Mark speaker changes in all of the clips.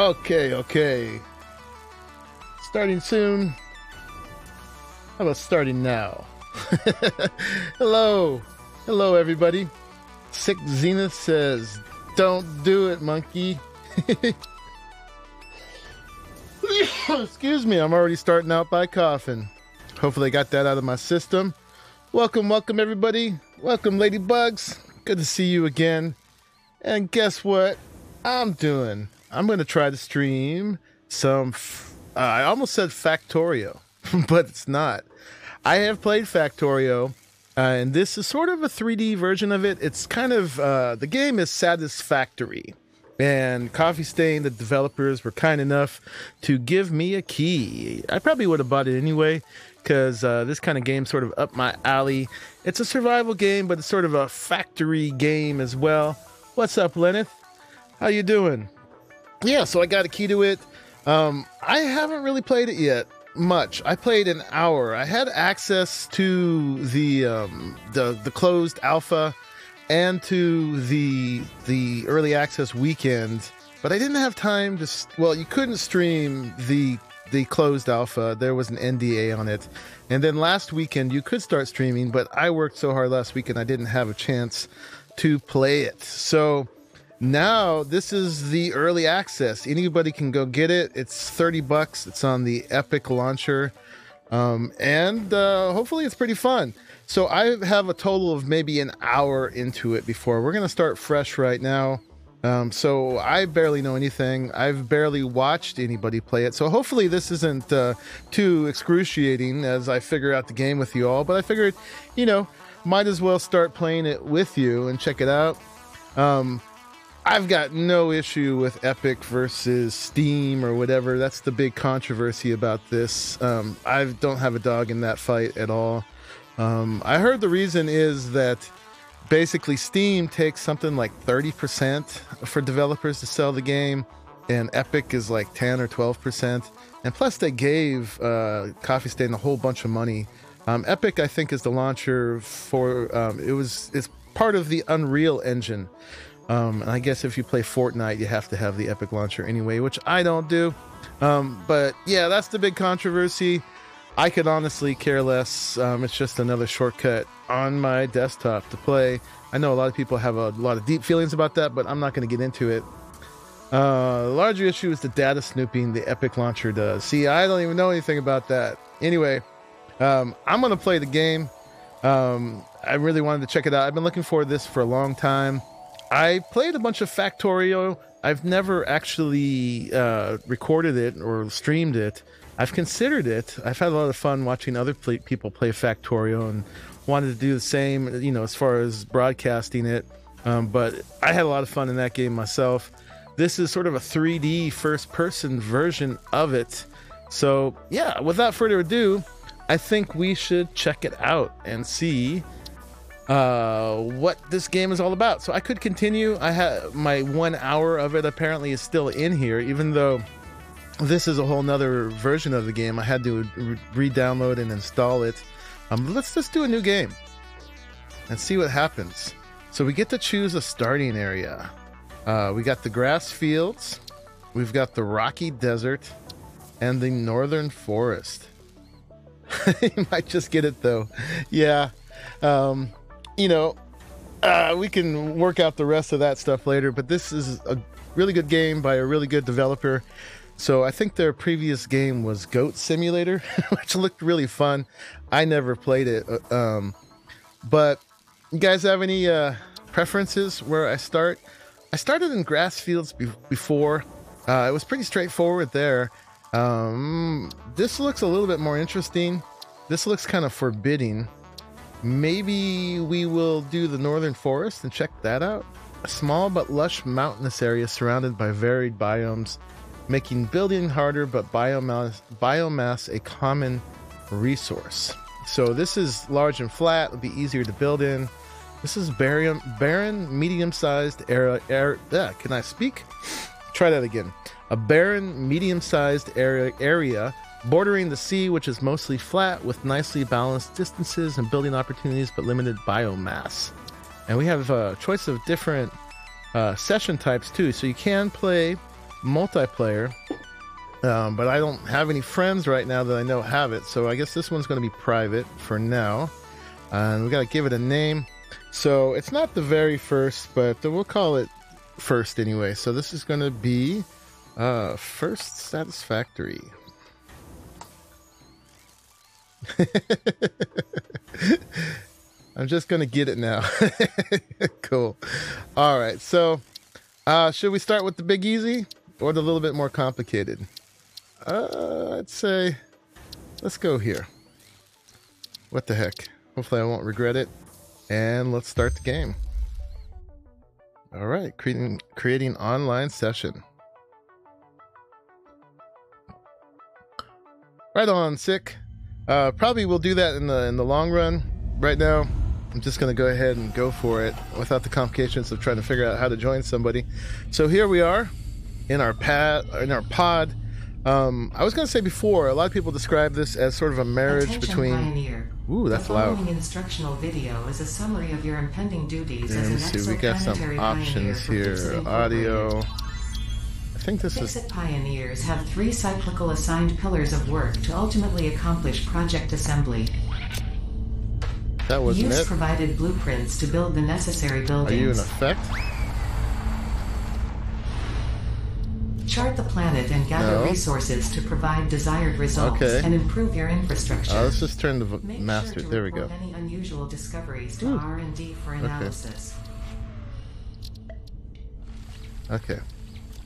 Speaker 1: Okay. Starting soon. How about starting now? Hello, everybody. Sick Zenith says, "Don't do it, monkey." Excuse me, I'm already starting out by coughing. Hopefully I got that out of my system. Welcome, everybody. Welcome, ladybugs. Good to see you again. And guess what I'm doing? I'm going to try to stream some... I almost said Factorio, but it's not. I have played Factorio, and this is sort of a 3D version of it. It's kind of... the game is Satisfactory. And Coffee Stain, the developers, were kind enough to give me a key. I probably would have bought it anyway, because this kind of game sort of up my alley. It's a survival game, but it's sort of a factory game as well. What's up, Lenneth? How you doing? Yeah, so I got a key to it. I haven't really played it yet much. I played an hour. I had access to the closed alpha and to the early access weekend, but I didn't have time to... Well, you couldn't stream the closed alpha. There was an NDA on it. And then last weekend you could start streaming, but I worked so hard last weekend I didn't have a chance to play it. So now this is the early access. Anybody can go get it. It's $30. It's on the Epic launcher. And hopefully it's pretty fun. So I have a total of maybe an hour into it before. We're going to start fresh right now. So I barely know anything. I've barely watched anybody play it. So hopefully this isn't too excruciating as I figure out the game with you all. But I figured, you know, might as well start playing it with you and check it out. I've got no issue with Epic versus Steam or whatever. That's the big controversy about this. I don't have a dog in that fight at all. I heard the reason is that basically Steam takes something like 30% for developers to sell the game, and Epic is like 10 or 12%. And plus they gave Coffee Stain a whole bunch of money. Epic, I think, is the launcher for... it's part of the Unreal Engine. And I guess if you play Fortnite, you have to have the Epic launcher anyway, which I don't do. But yeah, that's the big controversy. I could honestly care less. It's just another shortcut on my desktop to play. I know a lot of people have a lot of deep feelings about that, but I'm not going to get into it. The larger issue is the data snooping the Epic launcher does. See, I don't even know anything about that. Anyway, I'm going to play the game. I really wanted to check it out. I've been looking for this for a long time. I played a bunch of Factorio. I've never actually recorded it or streamed it. I've considered it. I've had a lot of fun watching other people play Factorio and wanted to do the same, you know, as far as broadcasting it. But I had a lot of fun in that game myself. This is sort of a 3D first-person version of it. So, yeah, without further ado, I think we should check it out and see what this game is all about. So I could continue. I have my 1 hour of it apparently is still in here, even though this is a whole nother version of the game. I had to re-download and install it. Let's just do a new game and see what happens. So we get to choose a starting area. We got the grass fields, we've got the rocky desert, and the northern forest. You might just get it though. Yeah. You know, we can work out the rest of that stuff later, but this is a really good game by a really good developer. So I think their previous game was Goat Simulator, which looked really fun. I never played it. But you guys have any preferences where I start? I started in grass fields before. It was pretty straightforward there. This looks a little bit more interesting. This looks kind of forbidding. Maybe we will do the northern forest and check that out. A small but lush mountainous area surrounded by varied biomes, making building harder, but biomass a common resource. So this is large and flat. It'll be easier to build in. This is barren, medium-sized area. Can I speak? Try that again. A barren, medium-sized area bordering the sea, which is mostly flat with nicely balanced distances and building opportunities, but limited biomass. And we have a choice of different session types too. So you can play multiplayer, but I don't have any friends right now that I know have it, so I guess this one's going to be private for now. And we got to give it a name. So it's not the very first, but we'll call it first anyway. So this is going to be First Satisfactory. I'm just going to get it now. Cool. All right. So should we start with the big easy or the little bit more complicated? I'd say let's go here. What the heck? Hopefully I won't regret it. And let's start the game. All right, creating online session. Right on, sick. Probably we'll do that in the long run. Right now, I'm just gonna go ahead and go for it without the complications of trying to figure out how to join somebody. So here we are in our pod. I was gonna say before, a lot of people describe this as sort of a marriage between.
Speaker 2: Pioneer.
Speaker 1: Ooh, that's loud.
Speaker 2: The following instructional video is a summary of your impending duties as an
Speaker 1: See, we got some options here. Audio. I think this is.
Speaker 2: FICSIT pioneers have 3 cyclical assigned pillars of work to ultimately accomplish project assembly.
Speaker 1: That wasn't
Speaker 2: Use
Speaker 1: it.
Speaker 2: provided blueprints to build the necessary buildings.
Speaker 1: Are you in effect?
Speaker 2: Chart the planet and gather resources to provide desired results and improve your infrastructure.
Speaker 1: Let's just turn the master.
Speaker 2: Sure to
Speaker 1: there we go.
Speaker 2: Any unusual discoveries to R&D for analysis.
Speaker 1: Okay.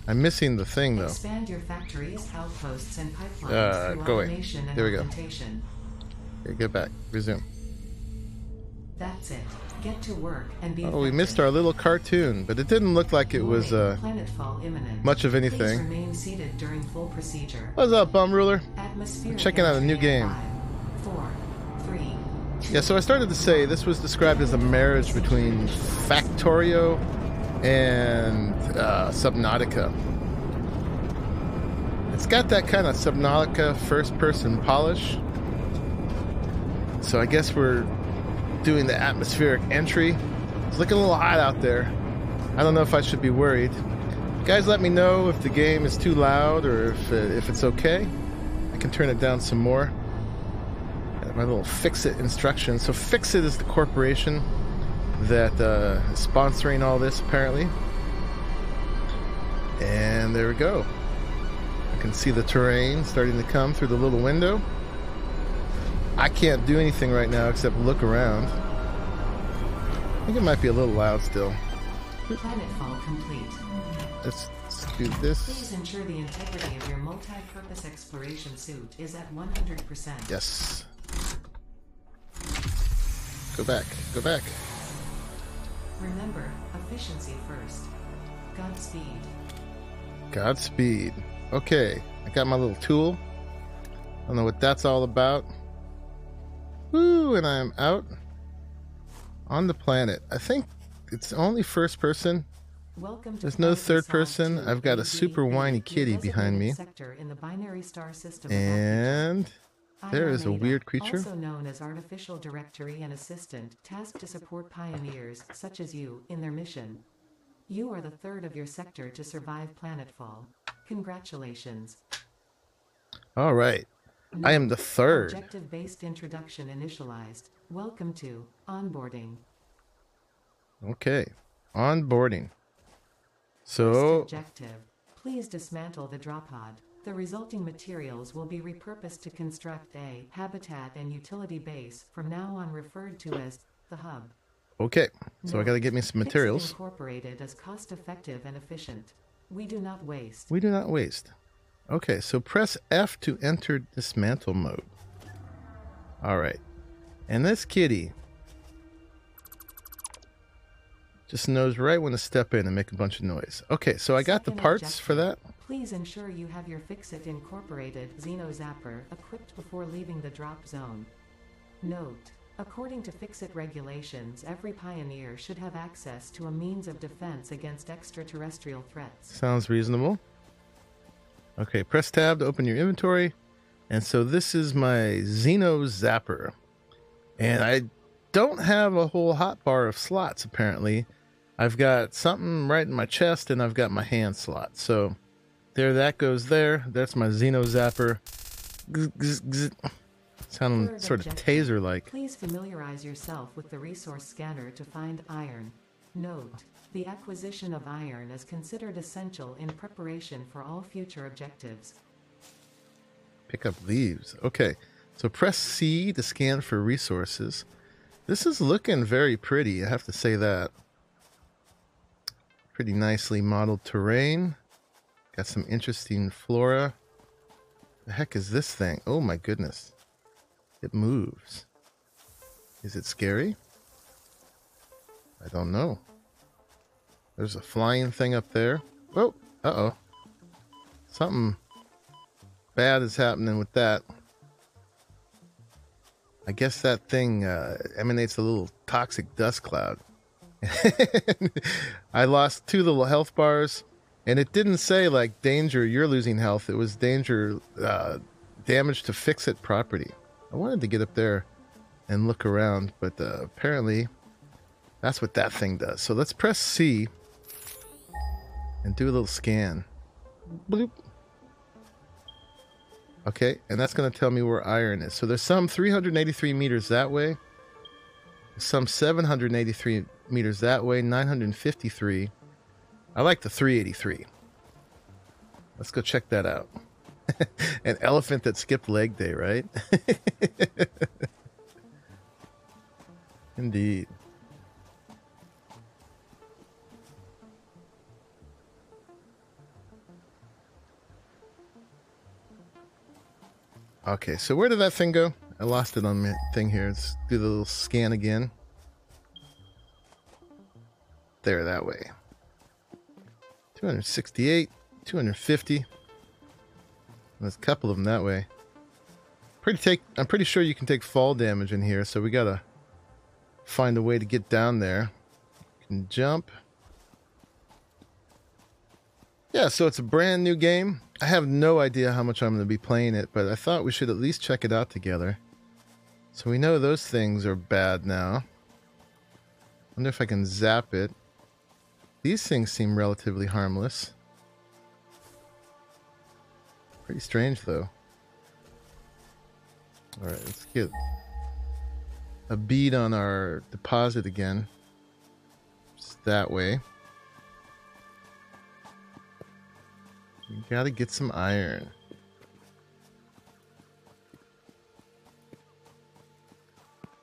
Speaker 1: I'm missing the thing though.
Speaker 2: Expand your factories, outposts, and pipelines through
Speaker 1: go away.
Speaker 2: automation and
Speaker 1: There we go.
Speaker 2: augmentation.
Speaker 1: Okay, get back. Resume.
Speaker 2: That's it. Get to work and be
Speaker 1: Oh, we missed our little cartoon, but it didn't look like it was
Speaker 2: planetfall imminent.
Speaker 1: much of
Speaker 2: Please
Speaker 1: anything.
Speaker 2: remain seated during full procedure.
Speaker 1: What's up, Bum Ruler?
Speaker 2: Atmosphere
Speaker 1: Checking out a new game.
Speaker 2: 5, 4, 3, 2.
Speaker 1: Yeah, so I started to say this was described as a marriage between Factorio and Subnautica. It's got that kind of Subnautica first-person polish. So I guess we're doing the atmospheric entry. It's looking a little hot out there. I don't know if I should be worried. Guys, let me know if the game is too loud or if it's okay. I can turn it down some more. Got my little FICSIT instructions. So FICSIT is the corporation that is sponsoring all this, apparently. And there we go. I can see the terrain starting to come through the little window. I can't do anything right now except look around. I think it might be a little loud still.
Speaker 2: Planetfall complete.
Speaker 1: Let's do this.
Speaker 2: Please ensure the integrity of your multi-purpose exploration suit is at 100%.
Speaker 1: Yes. Go back. Go back.
Speaker 2: Remember, efficiency first. Godspeed.
Speaker 1: Godspeed. Okay, I got my little tool. I don't know what that's all about. Woo, and I'm out on the planet. I think it's only first person.
Speaker 2: Welcome to
Speaker 1: There's no third person. I've got a super whiny kitty behind me.
Speaker 2: In the binary star system
Speaker 1: And there is a weird creature.
Speaker 2: Also known as artificial directory and assistant, tasked to support pioneers such as you in their mission. You are the third of your sector to survive planetfall. Congratulations.
Speaker 1: All right. I am the third.
Speaker 2: Objective-based introduction initialized. Welcome to onboarding.
Speaker 1: Okay. Onboarding.
Speaker 2: First
Speaker 1: So,
Speaker 2: objective. Please dismantle the drop pod. The resulting materials will be repurposed to construct a habitat and utility base, from now on referred to as the hub.
Speaker 1: okay. So I got to get me some
Speaker 2: FICSIT
Speaker 1: materials.
Speaker 2: Incorporated is cost-effective and efficient. We do not waste.
Speaker 1: We do not waste. Okay, so press F to enter dismantle mode. All right. And this kitty just knows right when to step in and make a bunch of noise. Okay, so I got the
Speaker 2: Second
Speaker 1: parts
Speaker 2: objective.
Speaker 1: for that.
Speaker 2: Please ensure you have your FICSIT Incorporated Xeno Zapper equipped before leaving the drop zone. Note: according to FICSIT regulations, every pioneer should have access to a means of defense against extraterrestrial threats.
Speaker 1: Sounds reasonable. Okay, press tab to open your inventory. And so this is my Xeno Zapper. And I don't have a whole hotbar of slots, apparently. I've got something right in my chest, and I've got my hand slot. So There, that goes there. That's my Xeno Zapper. Sounding sort of taser-like.
Speaker 2: Please familiarize yourself with the resource scanner to find iron. Note: the acquisition of iron is considered essential in preparation for all future objectives.
Speaker 1: Pick up leaves. Okay, so press C to scan for resources. This is looking very pretty, I have to say that. Pretty nicely modeled terrain. Got some interesting flora. The heck is this thing? Oh my goodness. It moves. Is it scary? I don't know. There's a flying thing up there. Oh, uh-oh. Something bad is happening with that. I guess that thing emanates a little toxic dust cloud. I lost 2 little health bars, and it didn't say like danger, you're losing health. It was danger, damage to FICSIT property. I wanted to get up there and look around, but apparently that's what that thing does. So let's press C and do a little scan. Bloop. Okay, and that's going to tell me where iron is. So there's some 383 meters that way, some 783 meters that way, 953. I like the 383. Let's go check that out. An elephant that skipped leg day, right? Indeed. Okay, so where did that thing go? I lost it on my thing here. Let's do the little scan again. There, that way. 268, 250. There's a couple of them that way. I'm pretty sure you can take fall damage in here, so we gotta find a way to get down there. You can jump. Yeah, so it's a brand new game. I have no idea how much I'm going to be playing it, but I thought we should at least check it out together. So we know those things are bad now. Wonder if I can zap it. These things seem relatively harmless. Pretty strange, though. Alright, let's get a bead on our deposit again. Just that way. You gotta get some iron.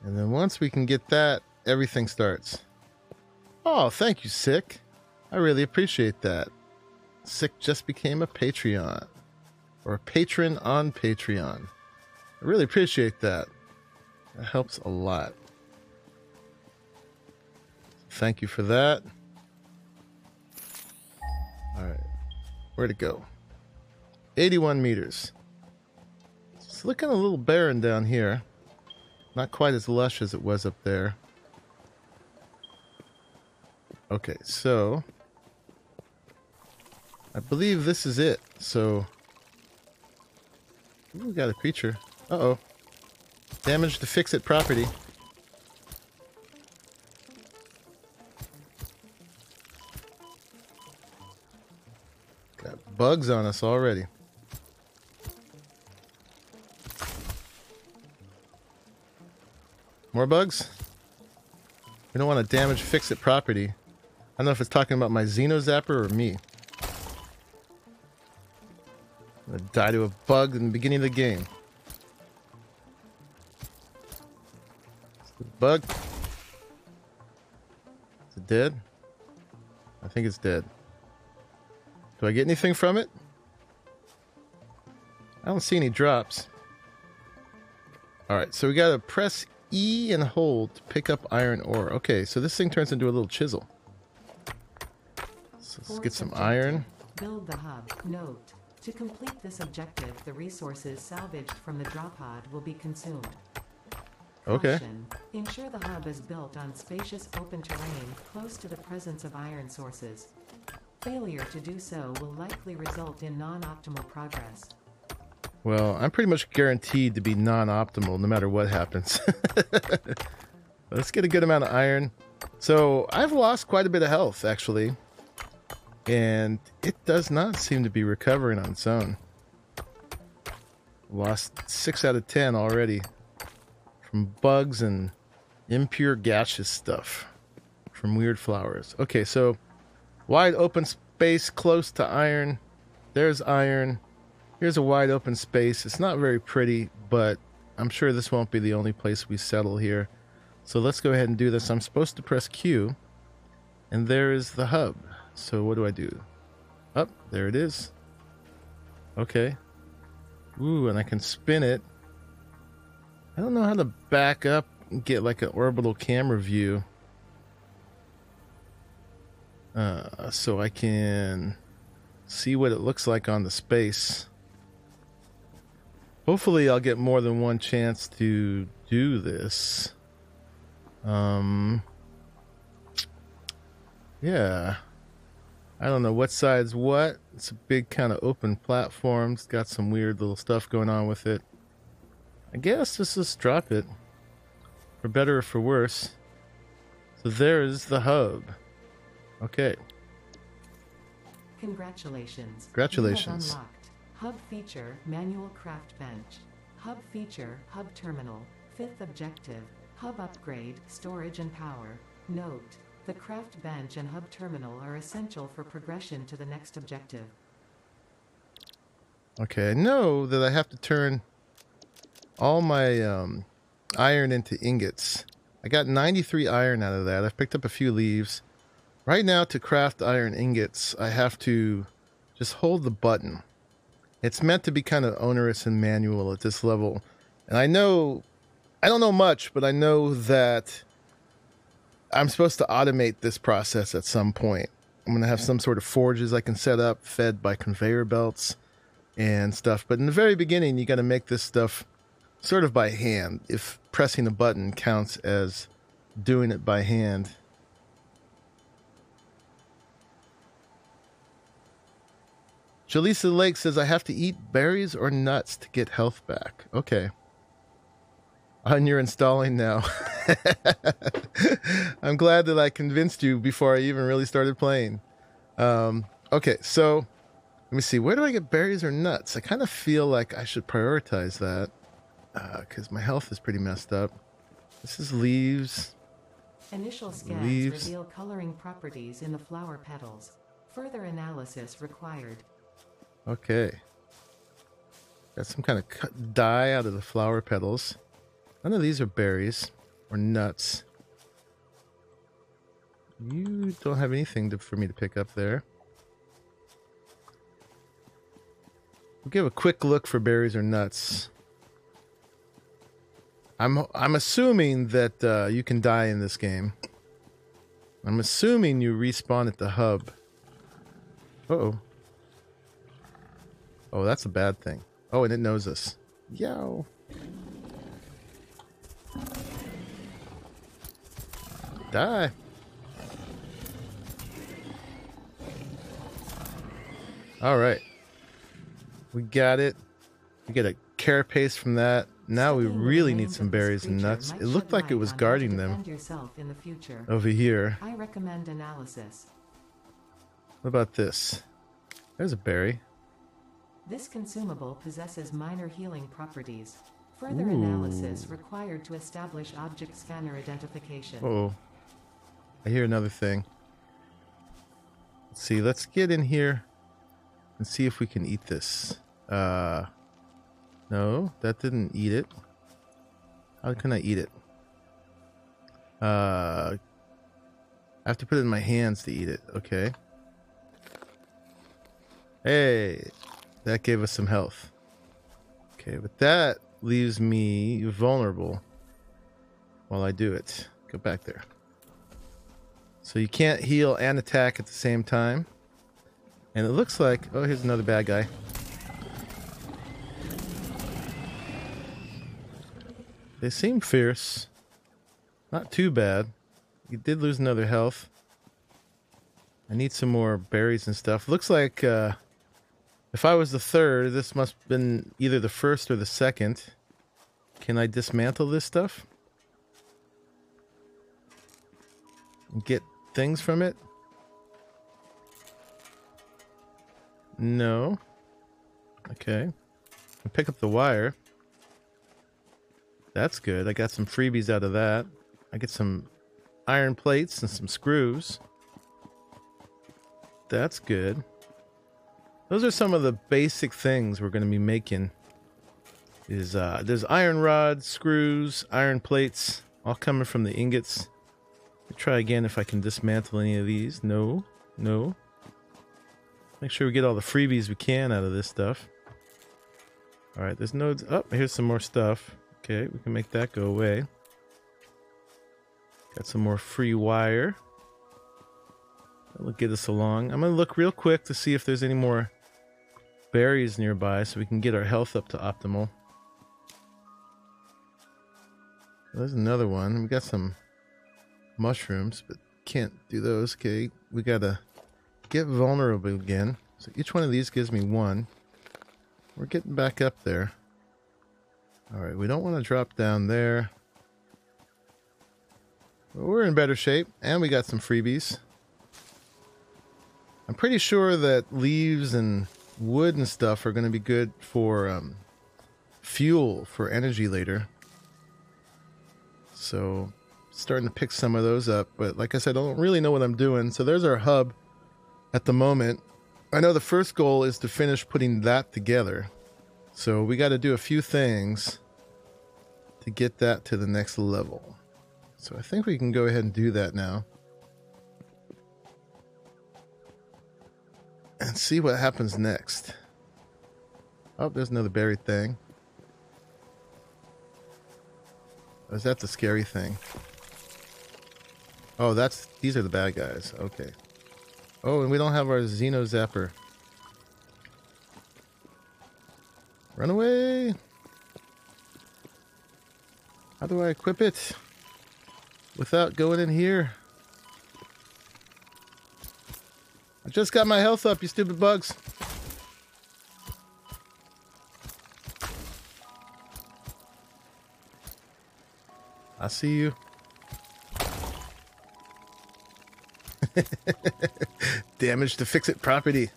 Speaker 1: And then once we can get that, everything starts. Oh, thank you, Sick. I really appreciate that. Sick just became a Patreon. Or a patron on Patreon. I really appreciate that. That helps a lot. Thank you for that. Alright. Where'd it go? 81 meters. It's looking a little barren down here. Not quite as lush as it was up there. Okay, so I believe this is it. So ooh, we got a creature. Uh-oh. Damage to FICSIT property. Got bugs on us already. More bugs? We don't want to damage FICSIT property. I don't know if it's talking about my Xeno Zapper or me. I'm gonna die to a bug in the beginning of the game. Bug. Is it dead? I think it's dead. Do I get anything from it? I don't see any drops. Alright, so we gotta press E and hold to pick up iron ore. Okay, so this thing turns into a little chisel. So let's get some iron.
Speaker 2: Build the hub. Note: to complete this objective, the resources salvaged from the drop pod will be consumed.
Speaker 1: Okay.
Speaker 2: Caution: ensure the hub is built on spacious open terrain close to the presence of iron sources. Failure to do so will likely result in non-optimal progress.
Speaker 1: Well, I'm pretty much guaranteed to be non-optimal no matter what happens. Let's get a good amount of iron. So I've lost quite a bit of health, actually. And it does not seem to be recovering on its own. Lost 6 out of 10 already from bugs and impure gaseous stuff from weird flowers. Okay, so wide open space close to iron. There's iron. Here's a wide open space. It's not very pretty, but I'm sure this won't be the only place we settle here. So let's go ahead and do this. I'm supposed to press Q, and there is the hub. So what do I do? Oh, there it is. Okay. Ooh, and I can spin it. I don't know how to back up and get like an orbital camera view. So I can see what it looks like on the space. Hopefully I'll get more than one chance to do this. Yeah. I don't know what side's what. It's a big kind of open platform. It's got some weird little stuff going on with it. I guess just drop it. For better or for worse. So there's the hub. Okay.
Speaker 2: Congratulations.
Speaker 1: Congratulations.
Speaker 2: You have unlocked Hub feature, manual craft bench. Hub feature, hub terminal. 5th objective, hub upgrade, storage and power. Note: the craft bench and hub terminal are essential for progression to the next objective.
Speaker 1: Okay, I know that I have to turn all my iron into ingots. I got 93 iron out of that. I've picked up a few leaves. Right now, to craft iron ingots, I have to just hold the button. It's meant to be kind of onerous and manual at this level. And I don't know much, but I know that I'm supposed to automate this process at some point. I'm going to have some sort of forges I can set up, fed by conveyor belts and stuff. But in the very beginning, you got to make this stuff sort of by hand, if pressing a button counts as doing it by hand. Jaleesa Lake says, I have to eat berries or nuts to get health back. Okay. And you're installing now. I'm glad that I convinced you before I even really started playing. Okay, so let me see. Where do I get berries or nuts? I kind of feel like I should prioritize that because my health is pretty messed up. This is leaves.
Speaker 2: Initial scans reveal coloring properties in the flower petals. Further analysis required.
Speaker 1: Okay. Got some kind of dye out of the flower petals. None of these are berries or nuts. You don't have anything for me to pick up there. We'll give a quick look for berries or nuts. I'm assuming that you can die in this game. I'm assuming you respawn at the hub. Uh-oh. Oh, that's a bad thing. Oh, and it knows us. Yo. Die. All right. We got it. We get a carapace from that. Now we really need some berries and nuts. It looked like it was guarding them over here.
Speaker 2: I recommend analysis.
Speaker 1: What about this? There's a berry.
Speaker 2: This consumable possesses minor healing properties. Further analysis required to establish object scanner identification.
Speaker 1: Oh, I hear another thing. Let's see. Let's get in here and see if we can eat this. No, that didn't eat it. How can I eat it? I have to put it in my hands to eat it. Okay. Hey, that gave us some health. Okay, but that leaves me vulnerable while I do it. Go back there. So you can't heal and attack at the same time. And it looks like... Oh, here's another bad guy. They seem fierce. Not too bad. You did lose another health. I need some more berries and stuff. Looks like... if I was the third, this must have been either the first or the second. Can I dismantle this stuff? And get things from it? No. Okay. I'll pick up the wire. That's good. I got some freebies out of that. I get some iron plates and some screws. That's good. Those are some of the basic things we're going to be making. There's iron rods, screws, iron plates, all coming from the ingots. Let me try again if I can dismantle any of these. No. No. Make sure we get all the freebies we can out of this stuff. Alright, there's no... Oh, here's some more stuff. Okay, we can make that go away. Got some more free wire. That'll get us along. I'm going to look real quick to see if there's any more berries nearby so we can get our health up to optimal. There's another one. We got some mushrooms, but can't do those. Okay, we got to get vulnerable again. So each one of these gives me one. We're getting back up there. Alright, we don't want to drop down there. But we're in better shape, and we got some freebies. I'm pretty sure that leaves and wood and stuff are going to be good for fuel for energy later. So, starting to pick some of those up. But like I said, I don't really know what I'm doing. So there's our hub at the moment. I know the first goal is to finish putting that together. So we got to do a few things to get that to the next level. So I think we can go ahead and do that now. And see what happens next. Oh, there's another buried thing. Oh, is that the scary thing? Oh, these are the bad guys. Okay. Oh, and we don't have our Xeno Zapper. Run away! How do I equip it without going in here? I just got my health up, you stupid bugs. I see you. Damage to FICSIT property.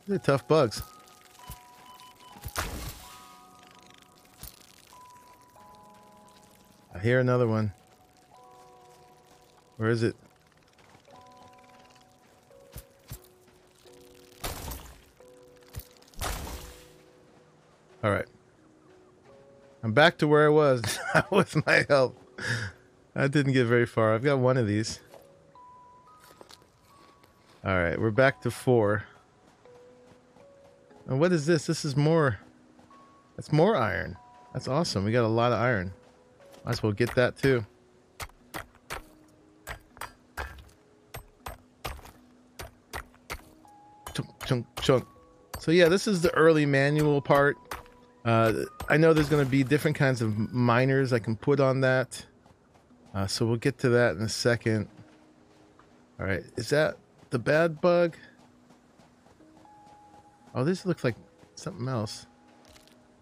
Speaker 1: They're tough bugs. I hear another one. Where is it? Alright. I'm back to where I was with my health. I didn't get very far. I've got one of these. Alright, we're back to 4. And what is this? This is more... That's more iron. That's awesome. We got a lot of iron. Might as well get that too. Chunk, chunk, chunk. So yeah, this is the early manual part. I know there's going to be different kinds of miners I can put on that. So we'll get to that in a second. Alright, is that the bad bug? Oh, this looks like something else.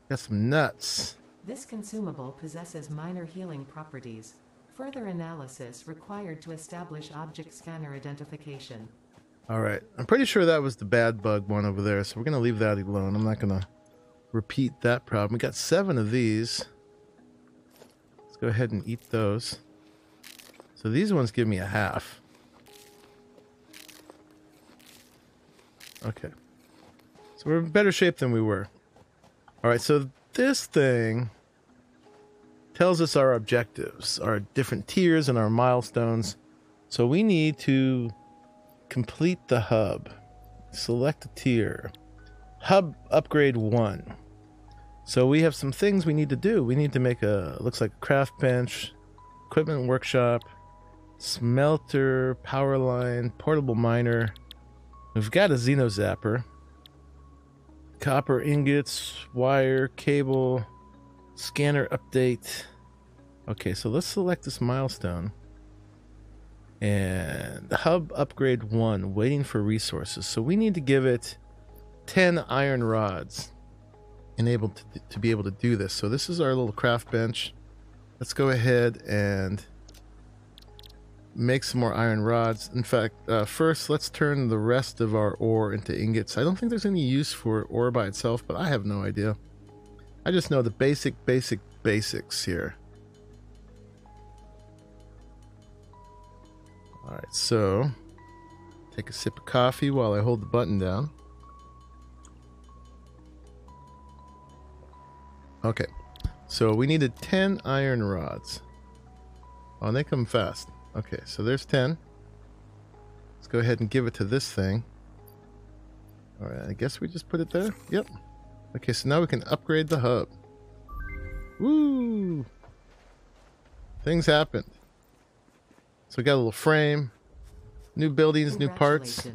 Speaker 1: Got some nuts.
Speaker 2: This consumable possesses minor healing properties. Further analysis required to establish object scanner identification.
Speaker 1: Alright, I'm pretty sure that was the bad bug one over there, so we're going to leave that alone. I'm not going to repeat that problem. We got 7 of these. Let's go ahead and eat those. So these ones give me a half. Okay. So we're in better shape than we were. Alright, so this thing tells us our objectives, our different tiers and our milestones. So we need to complete the hub. Select a tier. Hub upgrade 1. So we have some things we need to do. We need to make looks like a craft bench, equipment workshop, smelter, power line, portable miner. We've got a Xeno Zapper. Copper ingots, wire, cable, scanner update. Okay, so let's select this milestone. And hub upgrade 1, waiting for resources. So we need to give it 10 iron rods enabled to be able to do this. So this is our little craft bench. Let's go ahead and make some more iron rods. In fact, first let's turn the rest of our ore into ingots. I don't think there's any use for ore by itself, but I have no idea. I just know the basics here. Alright, so take a sip of coffee while I hold the button down. Okay, so we needed 10 iron rods. Oh, and they come fast. Okay, so there's 10. Let's go ahead and give it to this thing. Alright, I guess we just put it there. Yep. Okay, so now we can upgrade the hub. Woo! Things happened. So we got a little frame, new buildings, new parts.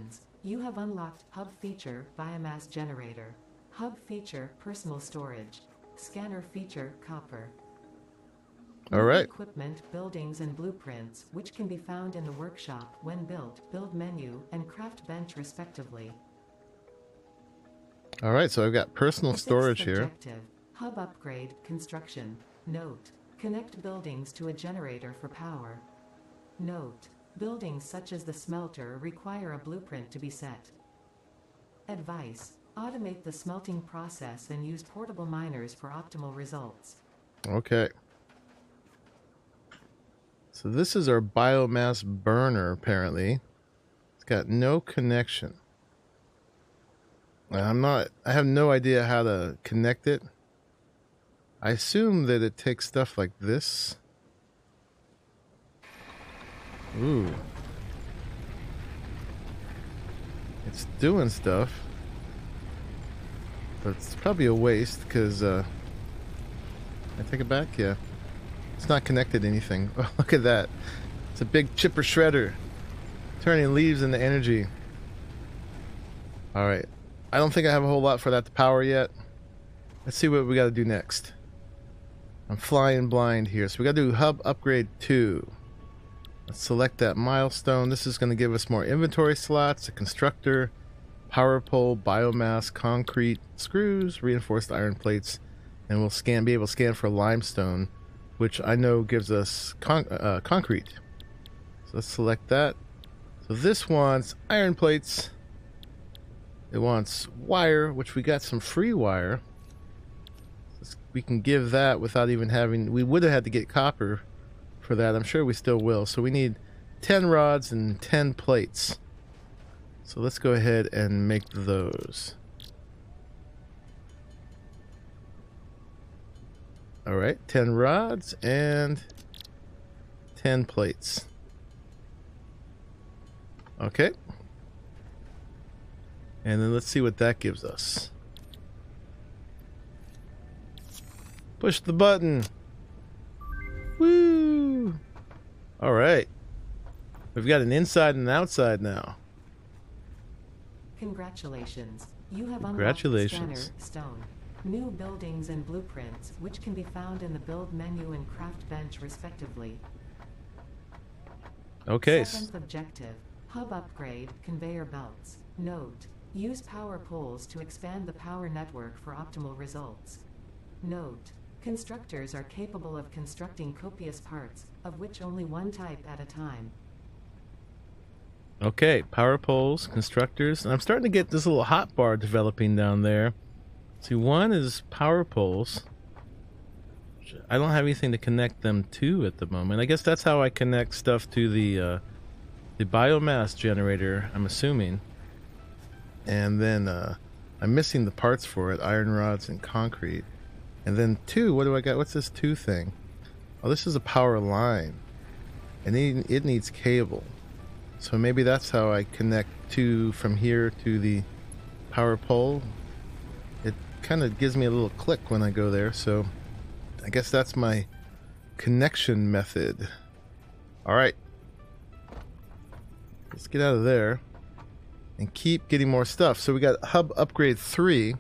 Speaker 2: You have unlocked Hub Feature Biomass Generator. Hub Feature Personal Storage. Scanner Feature Copper.
Speaker 1: All right.
Speaker 2: Equipment, buildings, and blueprints, which can be found in the workshop when built, build menu, and craft bench respectively.
Speaker 1: All right, so I've got personal storage here.
Speaker 2: Objective, hub upgrade, construction. Note, connect buildings to a generator for power. Note, buildings such as the smelter require a blueprint to be set. Advice, automate the smelting process and use portable miners for optimal results.
Speaker 1: Okay. So this is our biomass burner, apparently. It's got no connection. I have no idea how to connect it. I assume that it takes stuff like this. Ooh. It's doing stuff. But it's probably a waste because, I take it back? Yeah. It's not connected to anything. Oh, look at that. It's a big chipper shredder. Turning leaves into energy. Alright. I don't think I have a whole lot for that to power yet. Let's see what we got to do next. I'm flying blind here. So we got to do Hub Upgrade 2. Let's select that milestone. This is going to give us more inventory slots, a constructor, power pole, biomass, concrete, screws, reinforced iron plates, and we'll be able to scan for limestone, which I know gives us concrete. So let's select that. So this wants iron plates. It wants wire, which we got some free wire. We can give that without even having... We would have had to get copper for that. I'm sure we still will. So we need 10 rods and 10 plates. So let's go ahead and make those. Alright, 10 rods and 10 plates. Okay. And then let's see what that gives us. Push the button. Woo! Alright. We've got an inside and an outside now.
Speaker 2: Congratulations. You have unlocked Scanner Stone. New buildings and blueprints, which can be found in the build menu and craft bench respectively.
Speaker 1: Okay.
Speaker 2: 7th objective, hub upgrade, conveyor belts. Note, use power poles to expand the power network for optimal results. Note, constructors are capable of constructing copious parts, of which only one type at a time.
Speaker 1: Okay, power poles, constructors, and I'm starting to get this little hotbar developing down there. See, one is power poles. I don't have anything to connect them to at the moment. I guess that's how I connect stuff to the biomass generator, I'm assuming. And then I'm missing the parts for it, iron rods and concrete. And then 2, what do I got? What's this 2 thing? Oh, this is a power line. And it needs cable. So maybe that's how I connect 2 from here to the power pole. It kind of gives me a little click when I go there, so I guess that's my connection method. Alright. Let's get out of there and keep getting more stuff. So we got Hub Upgrade 3,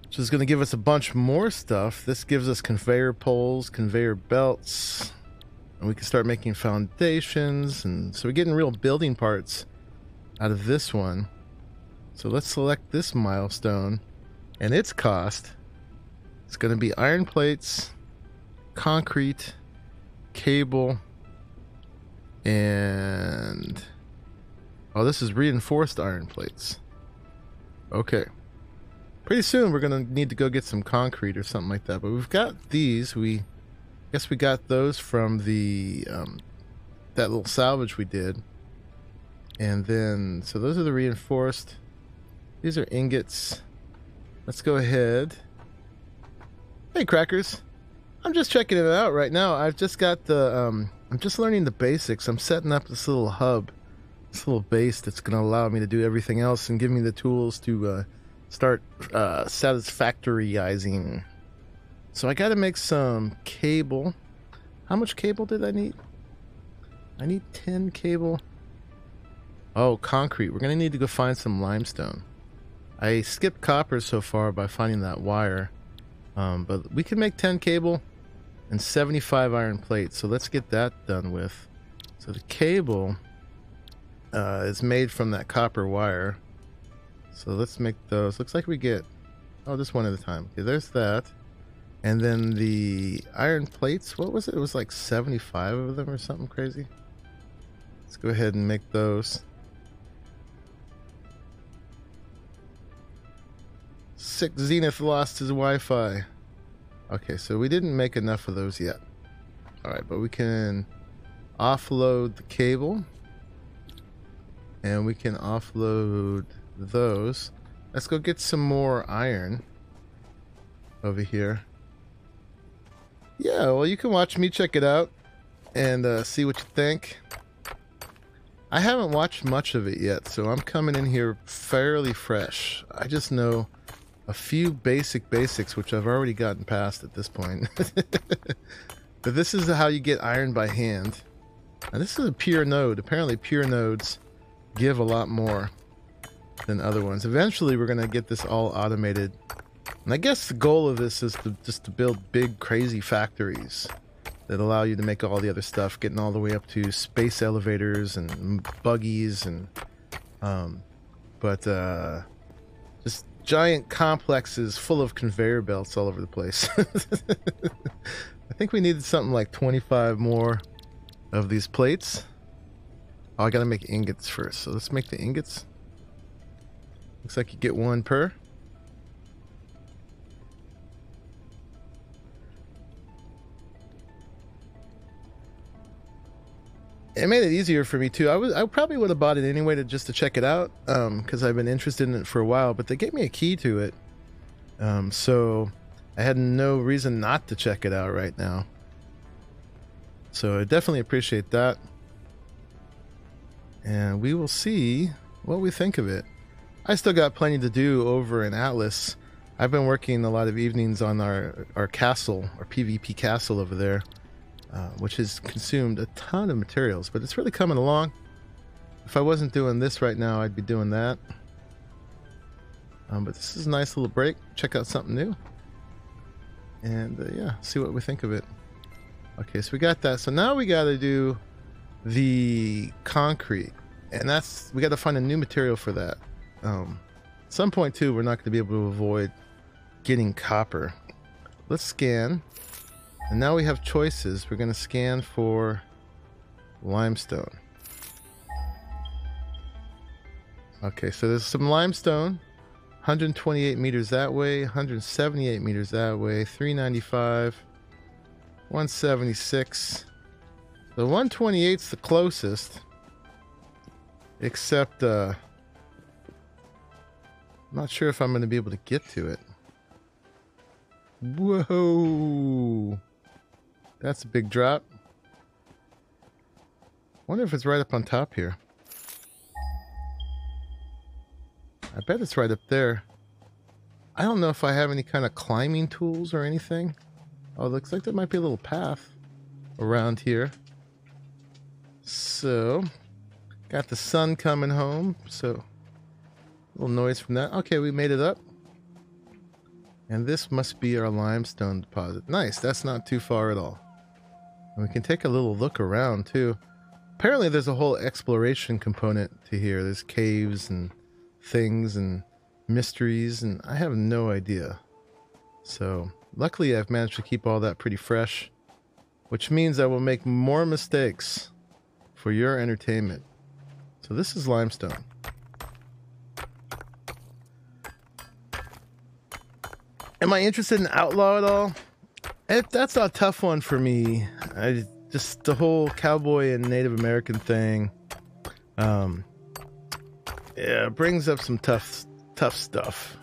Speaker 1: which is going to give us a bunch more stuff. This gives us conveyor poles, conveyor belts, and we can start making foundations, and so we're getting real building parts out of this one. So let's select this milestone, and its cost is going to be iron plates, concrete, cable, And oh, this is reinforced iron plates. Okay. Pretty soon we're gonna need to go get some concrete or something like that. But we've got these. We guess we got those from the that little salvage we did. And then so those are the reinforced. These are ingots. Let's go ahead. Hey crackers. I'm just checking it out right now. I've just got the I'm just learning the basics. I'm setting up this little hub, this little base that's going to allow me to do everything else and give me the tools to start satisfactoryizing. So I got to make some cable. How much cable did I need? I need 10 cable. Oh, concrete. We're going to need to go find some limestone. I skipped copper so far by finding that wire. But we can make 10 cable and 75 iron plates. So let's get that done with. So the cable is made from that copper wire. So let's make those. Looks like we get, oh, just one at a time. Okay, there's that. And then the iron plates, what was it? It was like 75 of them or something crazy. Let's go ahead and make those. Sick Zenith lost his Wi-Fi. Okay, so we didn't make enough of those yet. Alright, but we can offload the cable. And we can offload those. Let's go get some more iron over here. Yeah, well, you can watch me check it out and see what you think. I haven't watched much of it yet, so I'm coming in here fairly fresh. I just know a few basics, which I've already gotten past at this point. But this is how you get iron by hand. Now, this is a pure node. Apparently, pure nodes give a lot more than other ones. Eventually, we're going to get this all automated. And I guess the goal of this is just to build big, crazy factories that allow you to make all the other stuff, getting all the way up to space elevators and buggies and just giant complexes full of conveyor belts all over the place. I think we needed something like 25 more of these plates. Oh, I gotta make ingots first, so let's make the ingots. Looks like you get one per. It made it easier for me too. I probably would have bought it anyway just to check it out, because I've been interested in it for a while, but they gave me a key to it, so I had no reason not to check it out right now. So I definitely appreciate that, and we will see what we think of it. I still got plenty to do over in Atlas. I've been working a lot of evenings on our castle, our PvP castle over there. Which has consumed a ton of materials, but it's really coming along. If I wasn't doing this right now, I'd be doing that. But this is a nice little break. Check out something new. And yeah, see what we think of it. Okay, so we got that. So now we got to do the concrete. And we got to find a new material for that. At some point too, we're not going to be able to avoid getting copper. Let's scan. And now we have choices. We're going to scan for limestone. Okay, so there's some limestone. 128 meters that way, 178 meters that way, 395, 176. The 128's the closest. Except, I'm not sure if I'm going to be able to get to it. Whoa! That's a big drop. Wonder if it's right up on top here. I bet it's right up there. I don't know if I have any kind of climbing tools or anything. Oh, it looks like there might be a little path around here. So, got the sun coming home, so a little noise from that. Okay, we made it up. And this must be our limestone deposit. Nice, that's not too far at all. And we can take a little look around too. Apparently there's a whole exploration component to here. There's caves and things and mysteries, and I have no idea. So luckily I've managed to keep all that pretty fresh, which means I will make more mistakes for your entertainment. So this is limestone. Am I interested in Outlaw at all? That's a tough one for me. Just the whole cowboy and Native American thing. Yeah, it brings up some tough stuff.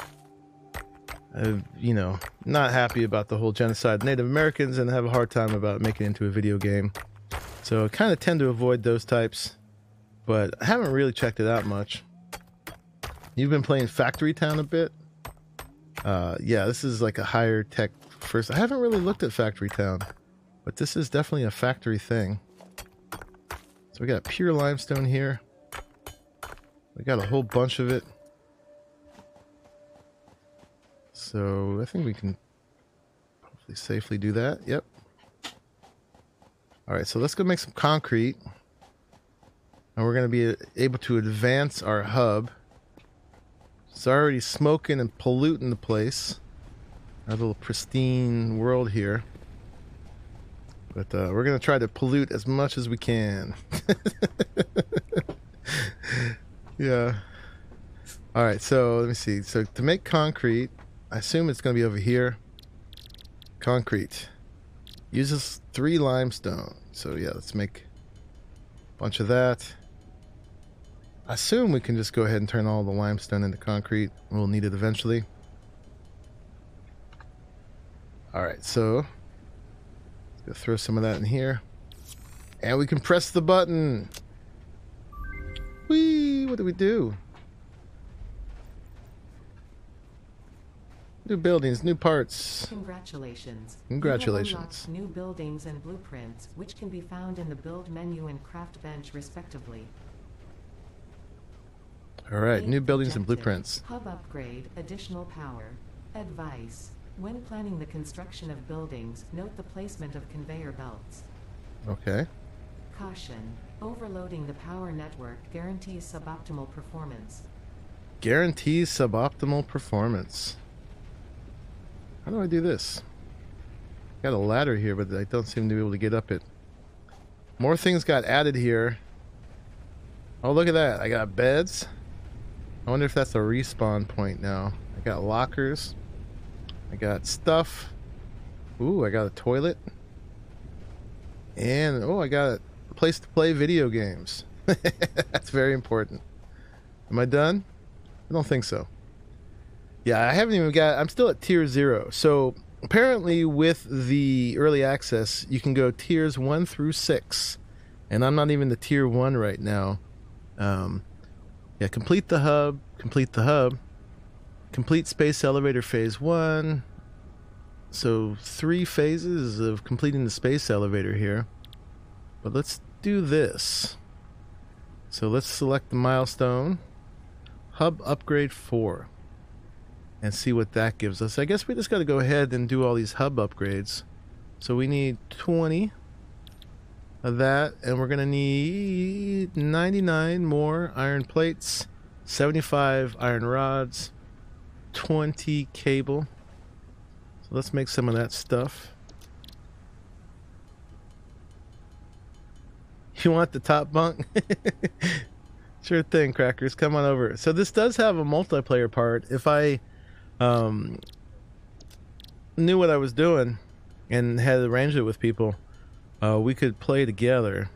Speaker 1: You know, not happy about the whole genocide of Native Americans and have a hard time about making it into a video game. So I kind of tend to avoid those types, but I haven't really checked it out much. You've been playing Factory Town a bit? Yeah, this is like a higher tech first. I haven't really looked at Factory Town, but this is definitely a factory thing. So we got pure limestone here. We got a whole bunch of it. So I think we can hopefully safely do that. Yep. All right, so let's go make some concrete. And we're going to be able to advance our hub. It's already smoking and polluting the place. Our little pristine world here. But we're going to try to pollute as much as we can. Yeah. All right, so let me see. So to make concrete, I assume it's going to be over here. Concrete. Uses 3 limestone. So yeah, let's make a bunch of that. I assume we can just go ahead and turn all the limestone into concrete. We'll need it eventually. Alright, so let's go throw some of that in here. And we can press the button. Whee! What do we do? New buildings, new parts.
Speaker 2: Congratulations.
Speaker 1: Congratulations.
Speaker 2: You have unlocked new buildings and blueprints, which can be found in the build menu and craft bench respectively.
Speaker 1: Alright, new buildings and
Speaker 2: Objective.
Speaker 1: blueprints.
Speaker 2: Hub upgrade, additional power. Advice. When planning the construction of buildings, note the placement of conveyor belts.
Speaker 1: Okay.
Speaker 2: Caution. Overloading the power network guarantees suboptimal performance.
Speaker 1: Guarantees suboptimal performance. How do I do this? Got a ladder here, but I don't seem to be able to get up it. More things got added here. Oh, look at that. I got beds. I wonder if that's a respawn point now. I got lockers. I got stuff. Ooh, I got a toilet. And, oh, I got a place to play video games. That's very important. Am I done? I don't think so. Yeah, I haven't even got... I'm still at tier 0. So, apparently with the early access, you can go tiers 1 through 6. And I'm not even the tier 1 right now. Yeah, complete the hub. Complete the hub. Complete space elevator phase 1. So 3 phases of completing the space elevator here. But let's do this. So let's select the milestone. Hub upgrade 4. And see what that gives us. I guess we just got to go ahead and do all these hub upgrades. So we need 20 of that. And we're going to need 99 more iron plates. 75 iron rods. 20 cable. So let's make some of that stuff. You want the top bunk? Sure thing, Crackers. Come on over. So this does have a multiplayer part. If I knew what I was doing and had arranged it with people, we could play together.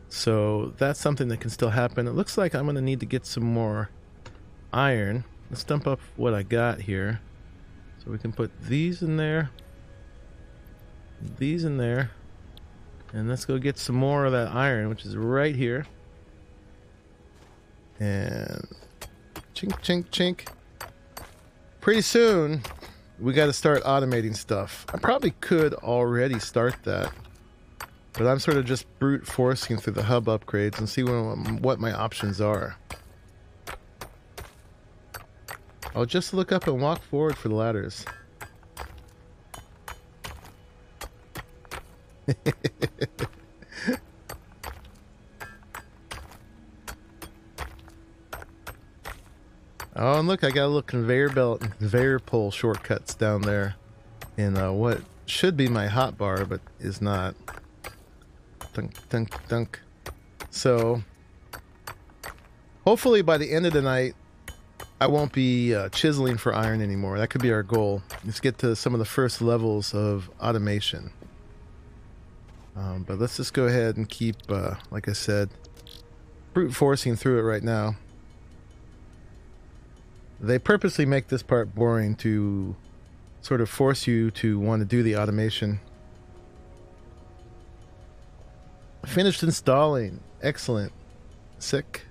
Speaker 1: So that's something that can still happen. It looks like I'm going to need to get some more iron. Let's dump up what I got here. So we can put these in there. These in there. And let's go get some more of that iron, which is right here. And chink, chink, chink. Pretty soon, we got to start automating stuff. I probably could already start that. But I'm sort of just brute forcing through the hub upgrades and see what my options are. I'll just look up and walk forward for the ladders. Oh, and look, I got a little conveyor belt and conveyor pole shortcuts down there in what should be my hotbar, but is not. Dunk, dunk, dunk. So hopefully by the end of the night, I won't be chiseling for iron anymore. That could be our goal. Let's get to some of the first levels of automation. But let's just go ahead and keep, like I said, brute forcing through it right now. They purposely make this part boring to sort of force you to want to do the automation. Finished installing. Excellent. Sick.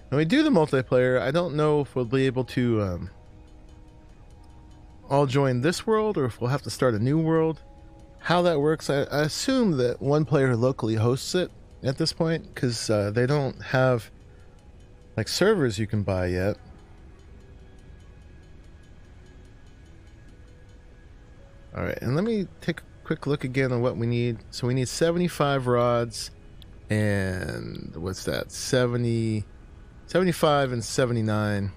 Speaker 1: When we do the multiplayer, I don't know if we'll be able to all join this world or if we'll have to start a new world. How that works, I assume that one player locally hosts it at this point, because they don't have like servers you can buy yet. Alright, and let me take a quick look again on what we need. So we need 75 rods and what's that? 75 and 79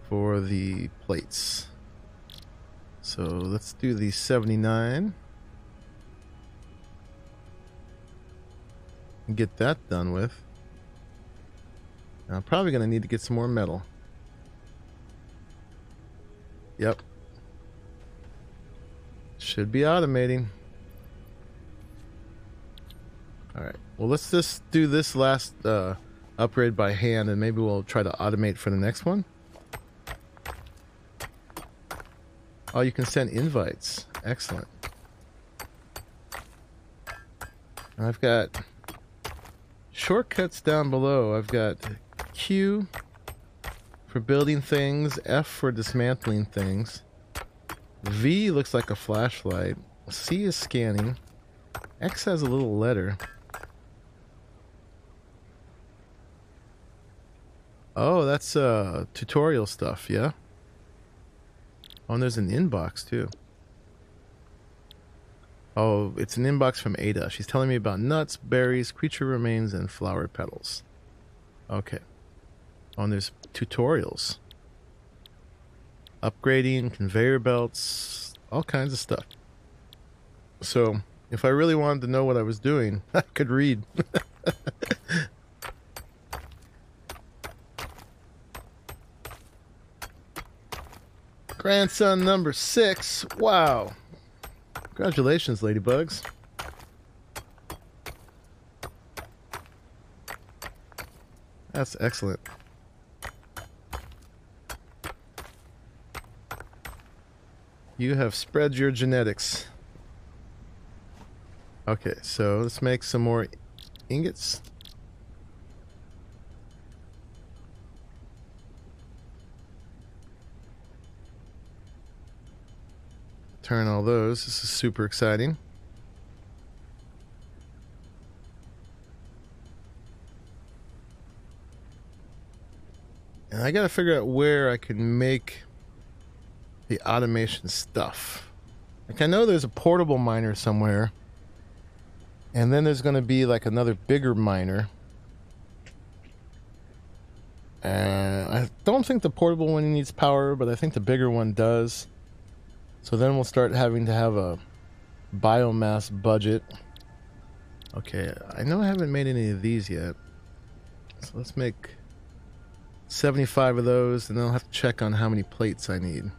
Speaker 1: for the plates. So let's do the 79 and get that done with. Now, I'm probably going to need to get some more metal. Yep. Should be automating. Alright, well let's just do this last upgrade by hand and maybe we'll try to automate for the next one. Oh, you can send invites. Excellent. And I've got shortcuts down below. I've got Q for building things, F for dismantling things. V looks like a flashlight. C is scanning. X has a little letter. Oh, that's tutorial stuff, yeah? Oh, and there's an inbox too. Oh, it's an inbox from Ada. She's telling me about nuts, berries, creature remains, and flower petals. Okay. Oh, and there's tutorials. Upgrading, conveyor belts, all kinds of stuff. So, if I really wanted to know what I was doing, I could read. Grandson number 6. Wow. Congratulations, ladybugs. That's excellent. You have spread your genetics. Okay, so let's make some more ingots. Turn all those. This is super exciting. And I gotta figure out where I can make the automation stuff. Like, I know there's a portable miner somewhere, and then there's gonna be like another bigger miner. I don't think the portable one needs power, but I think the bigger one does. So then we'll start having to have a biomass budget. Okay, I know I haven't made any of these yet. So let's make 75 of those, and then I'll have to check on how many plates I need.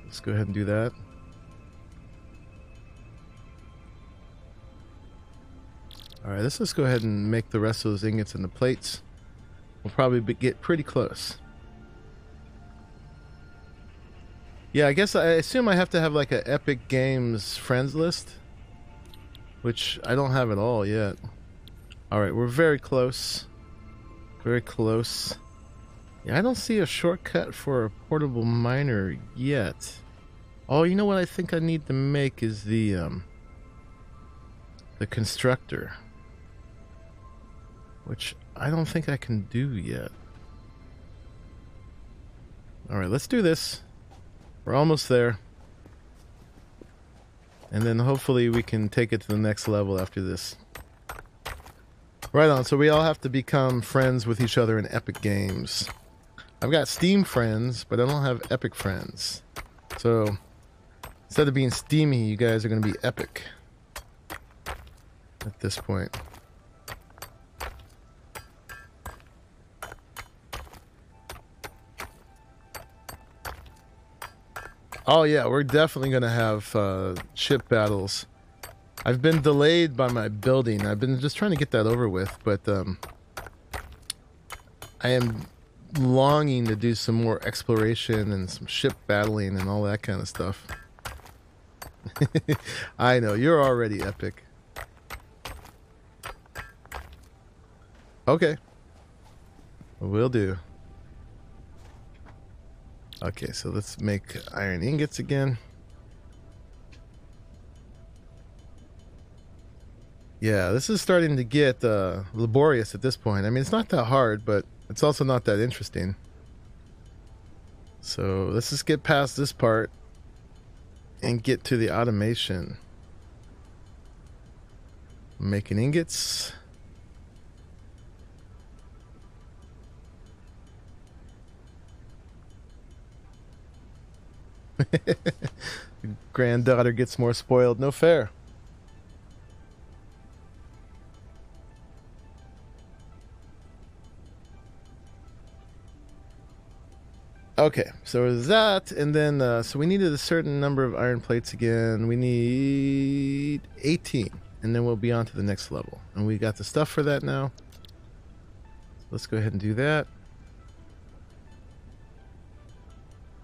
Speaker 1: Let's go ahead and do that. Alright, let's just go ahead and make the rest of those ingots into plates. We'll probably get pretty close. Yeah, I guess I assume I have to have like an Epic Games friends list, which I don't have at all yet. Alright, we're very close. Very close. Yeah, I don't see a shortcut for a portable miner yet. Oh, you know what I think I need to make is the constructor, which I don't think I can do yet. Alright, let's do this. We're almost there. And then hopefully we can take it to the next level after this. Right on, so we all have to become friends with each other in Epic Games. I've got Steam friends, but I don't have Epic friends. So instead of being steamy, you guys are going to be epic at this point. Oh yeah, we're definitely going to have ship battles. I've been delayed by my building. I've been just trying to get that over with, but I am longing to do some more exploration and some ship battling and all that kind of stuff. I know, you're already epic. Okay. Will do. Okay, so let's make iron ingots again. Yeah, this is starting to get laborious at this point. I mean, it's not that hard, but it's also not that interesting. So let's just get past this part and get to the automation. Making ingots. Granddaughter gets more spoiled. No fair. Okay, so there's that, and then so we needed a certain number of iron plates again. We need 18, and then we'll be on to the next level. And we got the stuff for that now. Let's go ahead and do that.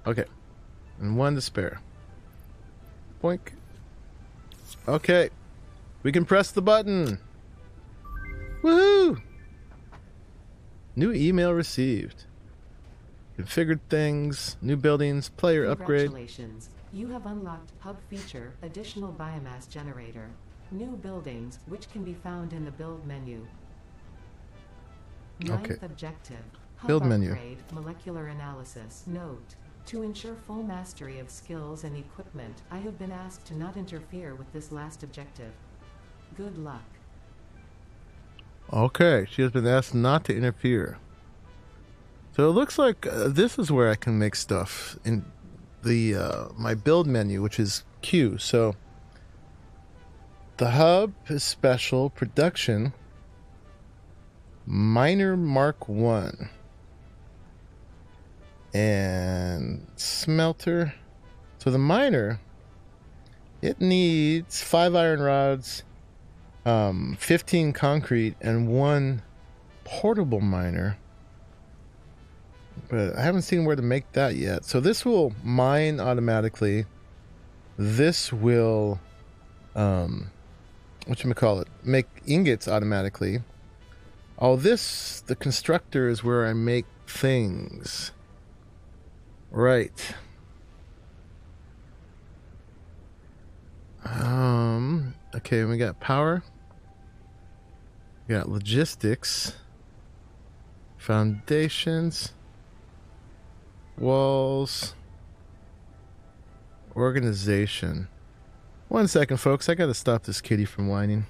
Speaker 1: Okay, and 1 to spare. Boink. Okay, we can press the button. Woohoo! New email received. Configured things, new buildings, player upgrade.
Speaker 2: Congratulations. You have unlocked hub feature, additional biomass generator. New buildings, which can be found in the build menu. Ninth objective. Hub
Speaker 1: Build
Speaker 2: upgrade,
Speaker 1: menu.
Speaker 2: Molecular analysis. Note. To ensure full mastery of skills and equipment, I have been asked to not interfere with this last objective. Good luck.
Speaker 1: Okay, she has been asked not to interfere. So it looks like this is where I can make stuff in the my build menu, which is Q. So the hub is special, production, miner Mark 1, and smelter. So the miner, it needs 5 iron rods, 15 concrete, and 1 portable miner. But I haven't seen where to make that yet. So this will mine automatically. This will, whatchamacallit, make ingots automatically. Oh, this, the constructor is where I make things. Right. Okay, we got power. We got logistics. Foundations. Walls. Organization. 1 second, folks. I gotta stop this kitty from whining.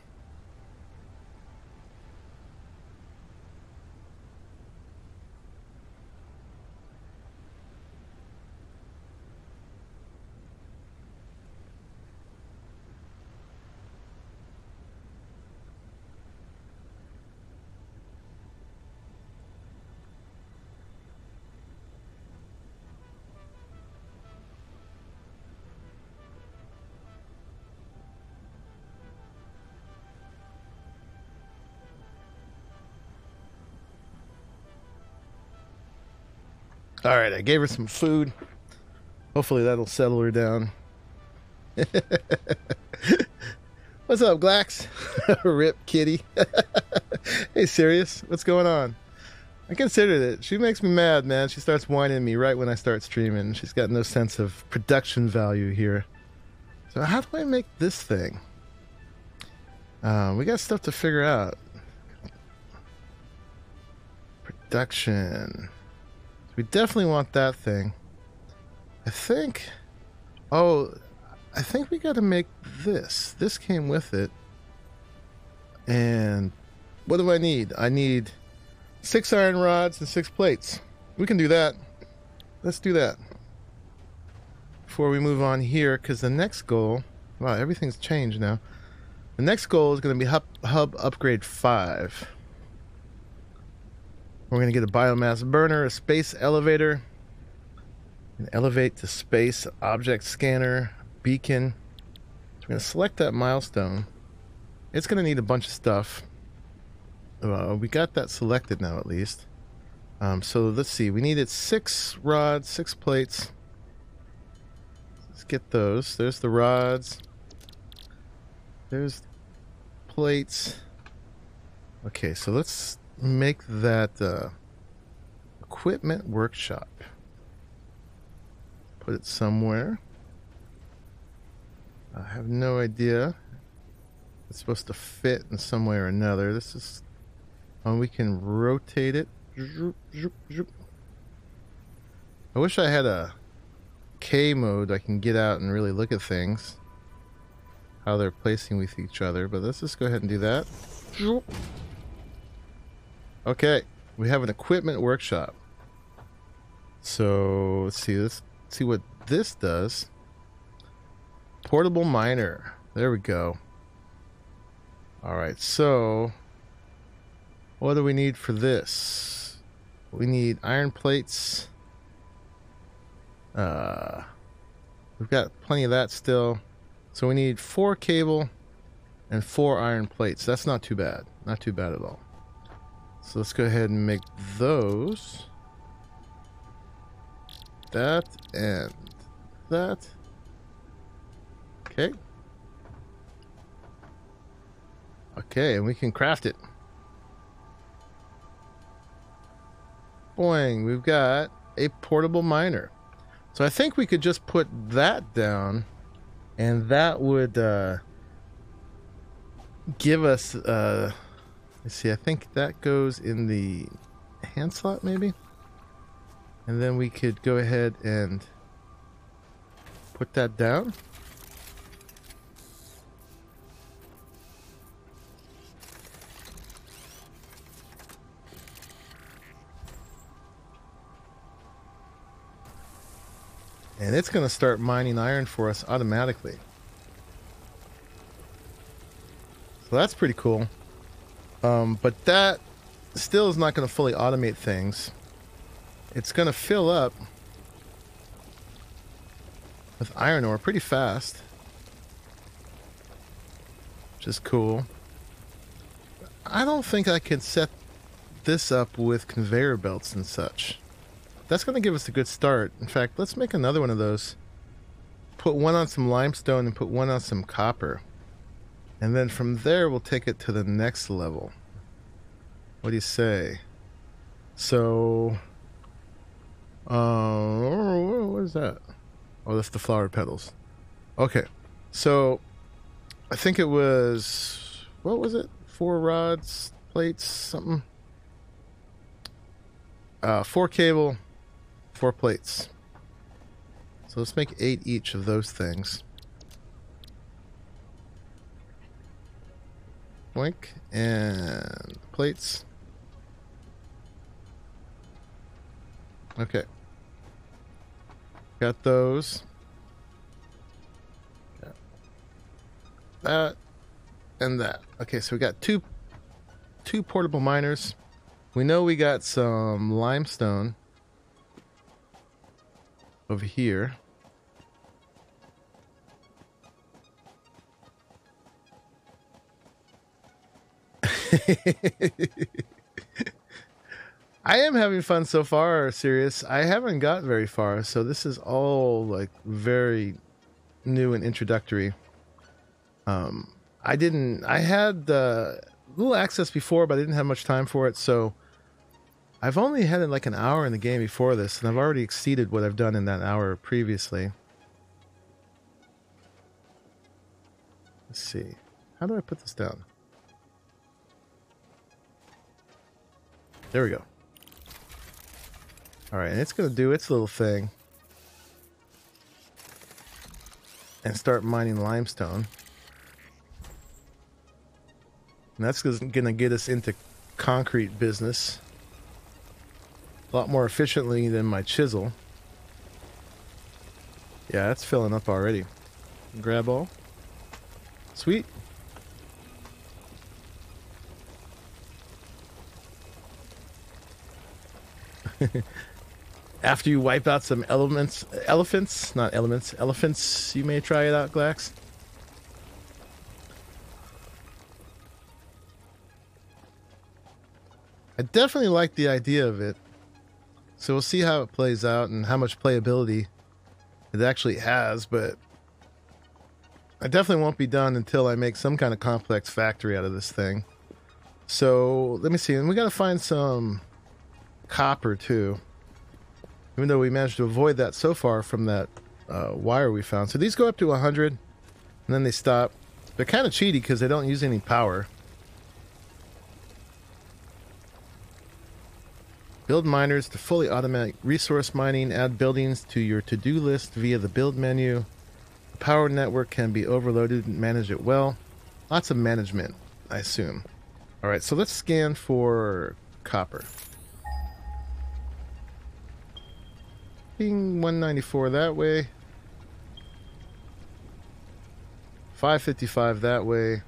Speaker 1: All right, I gave her some food. Hopefully that'll settle her down. What's up, Glax? Rip kitty. Hey, serious? What's going on? I considered it. She makes me mad, man. She starts whining at me right when I start streaming. She's got no sense of production value here. So how do I make this thing? We got stuff to figure out. Production. We definitely want that thing. I think... Oh, I think we got to make this. This came with it. And what do I need? I need 6 iron rods and 6 plates. We can do that. Let's do that. Before we move on here, because the next goal... Wow, everything's changed now. The next goal is going to be hub upgrade 5. We're going to get a biomass burner, a space elevator, an elevate to space object scanner, beacon. So we're going to select that milestone. It's going to need a bunch of stuff. We got that selected now at least. So let's see. We needed 6 rods, 6 plates. Let's get those. There's the rods. There's plates. Okay, so let's make that equipment workshop. Put it somewhere. I have no idea. It's supposed to fit in some way or another. This is... Oh, we can rotate it. I wish I had a K mode I can get out and really look at things. How they're placing with each other. But let's just go ahead and do that. Okay. We have an equipment workshop. So, let's see what this does. Portable miner. There we go. Alright, so... What do we need for this? We need iron plates. We've got plenty of that still. So we need 4 cable and 4 iron plates. That's not too bad. Not too bad at all. So let's go ahead and make those. That and that. Okay. Okay, and we can craft it. Boing, we've got a portable miner. So I think we could just put that down, and that would give us, let's see, I think that goes in the hand slot maybe? And then we could go ahead and put that down. And it's going to start mining iron for us automatically. So that's pretty cool. But that still is not going to fully automate things. It's going to fill up with iron ore pretty fast. Which is cool. I don't think I can set this up with conveyor belts and such. That's going to give us a good start. In fact, let's make another one of those. Put one on some limestone and put one on some copper. And then from there, we'll take it to the next level. What do you say? So, what is that? Oh, that's the flower petals. Okay. So, I think it was, what was it? 4 rods, plates, something. 4 cable. 4 plates. So let's make 8 each of those things. Boink. And plates. Okay. Got those. Got that. And that. Okay, so we got two portable miners. We know we got some limestone over here. I am having fun so far, serious. I haven't got very far, so this is all like very new and introductory. I had little access before, but I didn't have much time for it, so I've only had like an hour in the game before this, and I've already exceeded what I've done in that hour previously. Let's see. How do I put this down? There we go. Alright, and it's going to do its little thing. And start mining limestone. And that's going to get us into concrete business. a lot more efficiently than my chisel. Yeah, it's filling up already. Grab all. Sweet. After you wipe out some elephants, you may try it out, Glax. I definitely like the idea of it. So we'll see how it plays out and how much playability it actually has, but I definitely won't be done until I make some kind of complex factory out of this thing. So let me see, and we gotta find some copper too. Even though we managed to avoid that so far from that wire we found. So these go up to 100 and then they stop. They're kind of cheaty because they don't use any power. Build miners to fully automatic resource mining. Add buildings to your to-do list via the build menu. The power network can be overloaded and manage it well. Lots of management, I assume. Alright, so let's scan for copper. Being 194 that way. 555 that way.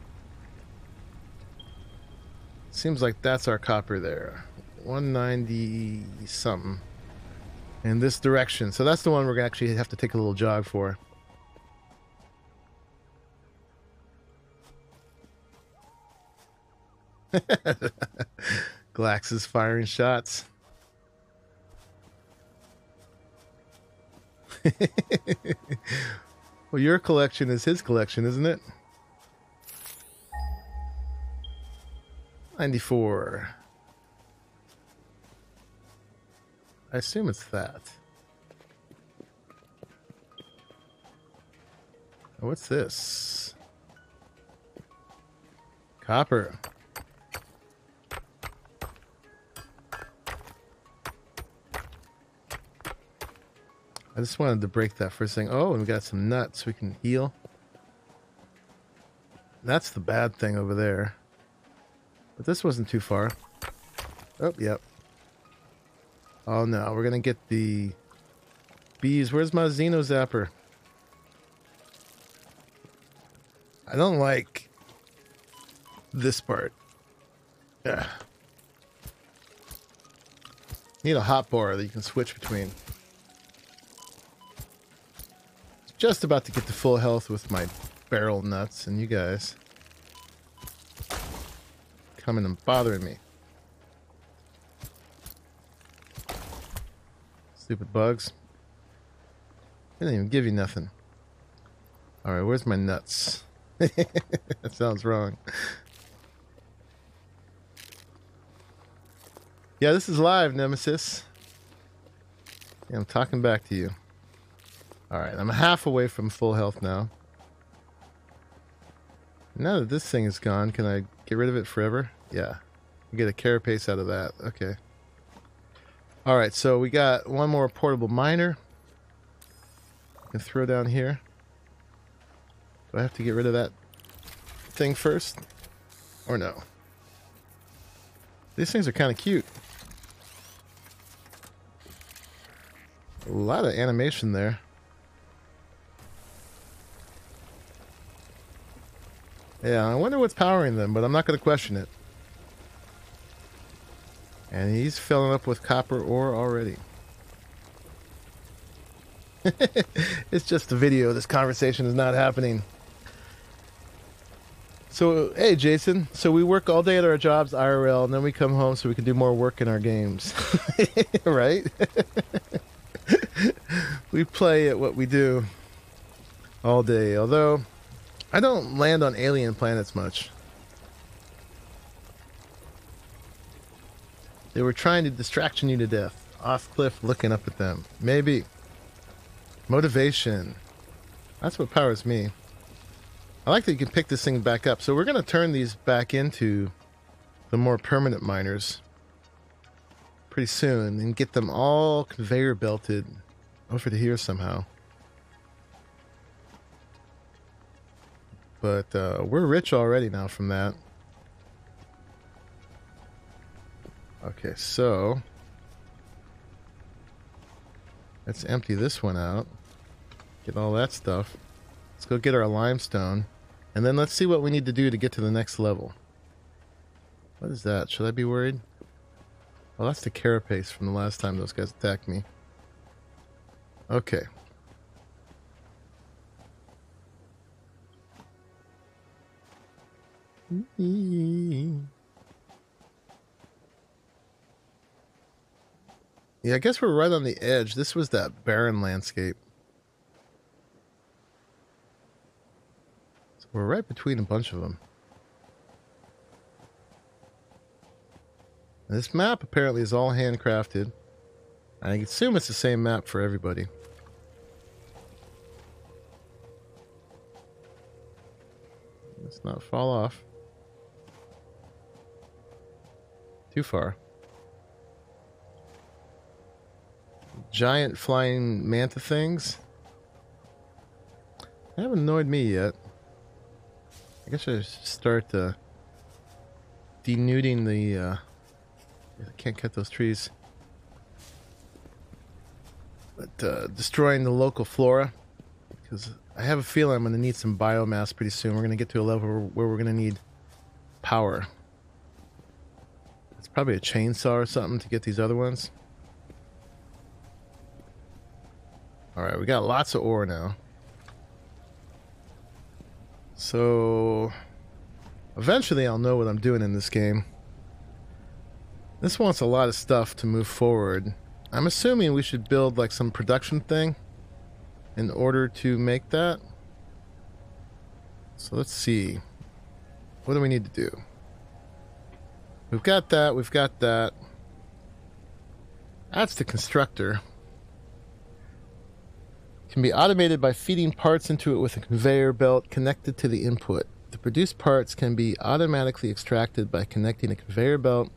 Speaker 1: Seems like that's our copper there. 190 something in this direction. So that's the one we're gonna actually have to take a little jog for. Glax is firing shots. Well, your collection is his collection, isn't it? 94. I assume it's that. Oh, what's this? Copper. I just wanted to break that first thing. Oh, and we got some nuts we can heal. That's the bad thing over there. But this wasn't too far. Oh, yep. Oh no, we're gonna get the bees. Where's my Xeno Zapper? I don't like this part. Yeah. Need a hot bar that you can switch between. Just about to get to full health with my barrel nuts, and you guys coming and bothering me. Stupid bugs. They didn't even give you nothing. Alright, where's my nuts? That sounds wrong. Yeah, this is live, Nemesis. Yeah, I'm talking back to you. Alright, I'm half away from full health now. Now that this thing is gone, can I get rid of it forever? Yeah. Get a carapace out of that. Okay. Alright, so we got one more portable miner. I can throw down here. Do I have to get rid of that thing first? Or no? These things are kind of cute. A lot of animation there. Yeah, I wonder what's powering them, but I'm not going to question it. And he's filling up with copper ore already. It's just a video. This conversation is not happening. So, hey, Jason. So we work all day at our jobs, IRL, and then we come home so we can do more work in our games. Right? We play at what we do all day. Although, I don't land on alien planets much. They were trying to distraction you to death. Off cliff looking up at them. Maybe. Motivation. That's what powers me. I like that you can pick this thing back up. So we're going to turn these back into the more permanent miners pretty soon and get them all conveyor belted over to here somehow. But we're rich already now from that. Okay, so Let's empty this one out. Get all that stuff. Let's go get our limestone. And then let's see what we need to do to get to the next level. What is that? Should I be worried? Well, that's the carapace from the last time those guys attacked me. Okay. Yeah, I guess we're right on the edge. This was that barren landscape. So we're right between a bunch of them. This map apparently is all handcrafted. I assume it's the same map for everybody. Let's not fall off. Too far. Giant flying manta things. They haven't annoyed me yet. I guess I should start denuding the... I can't cut those trees. But destroying the local flora. Because I have a feeling I'm going to need some biomass pretty soon. We're going to get to a level where we're going to need power. It's probably a chainsaw or something to get these other ones. Alright, we got lots of ore now. So... eventually I'll know what I'm doing in this game. This wants a lot of stuff to move forward. I'm assuming we should build like some production thing in order to make that. So let's see. What do we need to do? We've got that, we've got that. That's the constructor. Can be automated by feeding parts into it with a conveyor belt connected to the input. The produced parts can be automatically extracted by connecting a conveyor belt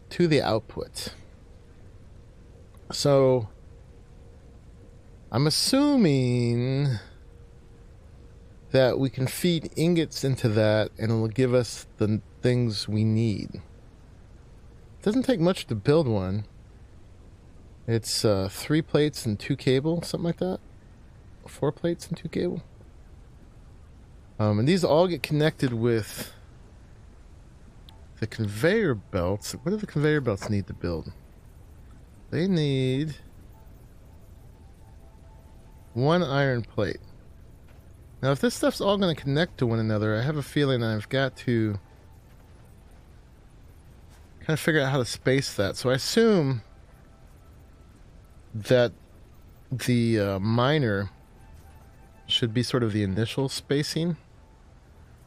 Speaker 1: to the output. So I'm assuming that we can feed ingots into that and it will give us the things we need. It doesn't take much to build one. It's 3 plates and 2 cable, something like that. 4 plates and 2 cable. And these all get connected with the conveyor belts. What do the conveyor belts need to build? They need 1 iron plate. Now, if this stuff's all going to connect to one another, I have a feeling I've got to kind of figure out how to space that. So I assume that the miner should be sort of the initial spacing.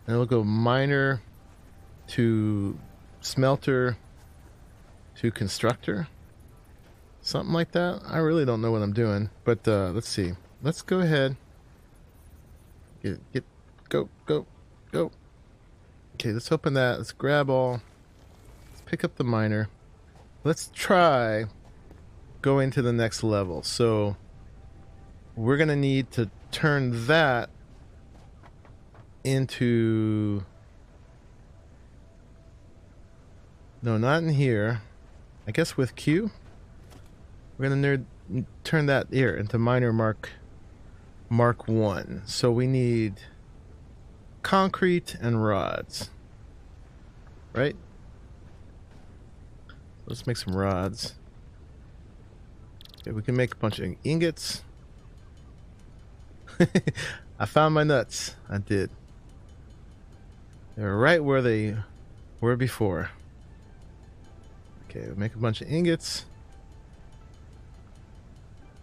Speaker 1: And it'll go miner to smelter to constructor. Something like that. I really don't know what I'm doing. But let's see. Let's go ahead. Go. Okay, let's open that. Let's grab all. Let's pick up the miner. Let's try going to the next level. So we're going to need to turn that into... no, not in here. I guess with Q. We're going to turn that here into miner Mark 1. So we need concrete and rods. Right? Let's make some rods. Okay, we can make a bunch of ingots. I found my nuts. I did. They're right where they were before. Okay, we'll make a bunch of ingots.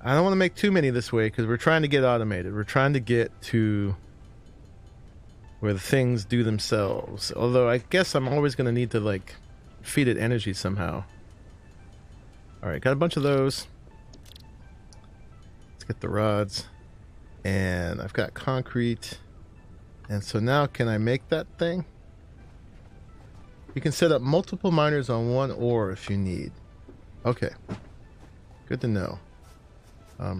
Speaker 1: I don't want to make too many this way because we're trying to get automated. We're trying to get to where the things do themselves. Although I guess I'm always going to need to like feed it energy somehow. Alright, got a bunch of those. Let's get the rods. And I've got concrete. And so now can I make that thing? You can set up multiple miners on one ore if you need. Okay. Good to know.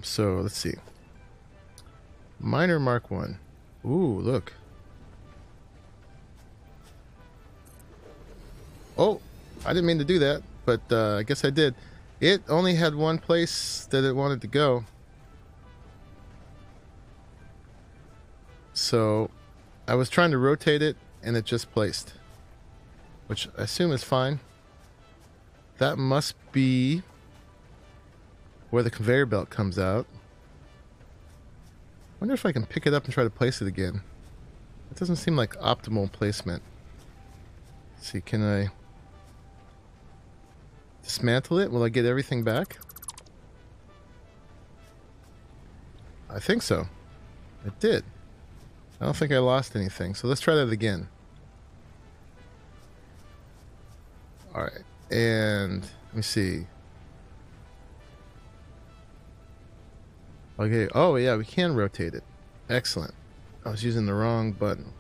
Speaker 1: So let's see. Miner Mark 1. Ooh, look. Oh, I didn't mean to do that, but I guess I did. it only had one place that it wanted to go. So I was trying to rotate it and it just placed, which I assume is fine. That must be where the conveyor belt comes out. I wonder if I can pick it up and try to place it again. It doesn't seem like optimal placement. Let's see, can I dismantle it? Will I get everything back? I think so. It did. I don't think I lost anything. So let's try that again. Alright. And let me see. Okay. Oh, yeah, we can rotate it. Excellent. I was using the wrong button.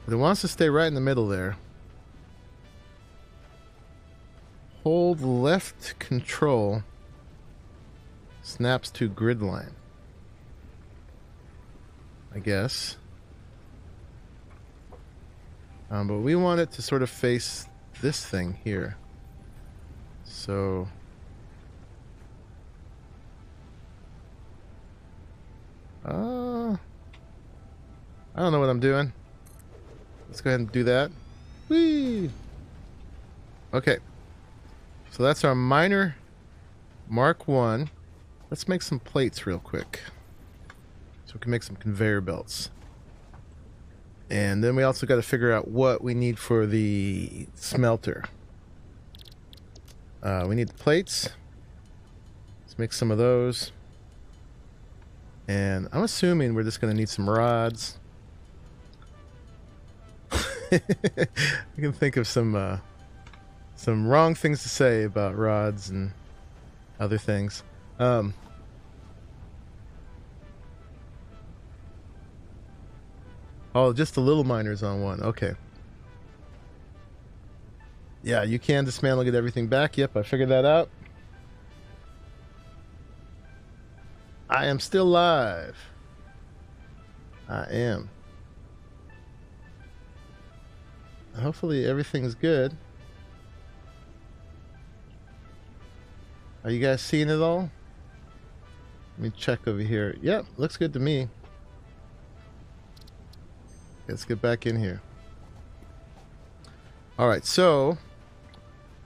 Speaker 1: But it wants to stay right in the middle there. Hold left control. Snaps to grid line. I guess. But we want it to sort of face this thing here. So I don't know what I'm doing. Let's go ahead and do that. Whee! Okay. So that's our miner Mark 1. Let's make some plates real quick. So we can make some conveyor belts. And then we also got to figure out what we need for the smelter. We need the plates. Let's make some of those. And I'm assuming we're just going to need some rods. I can think of some wrong things to say about rods and other things. Oh, just the little miners on one. Okay. Yeah, you can dismantle, get everything back. Yep, I figured that out. I am still live. I am. Hopefully everything's good. Are you guys seeing it all? Let me check over here. Yep, looks good to me. Let's get back in here. Alright, so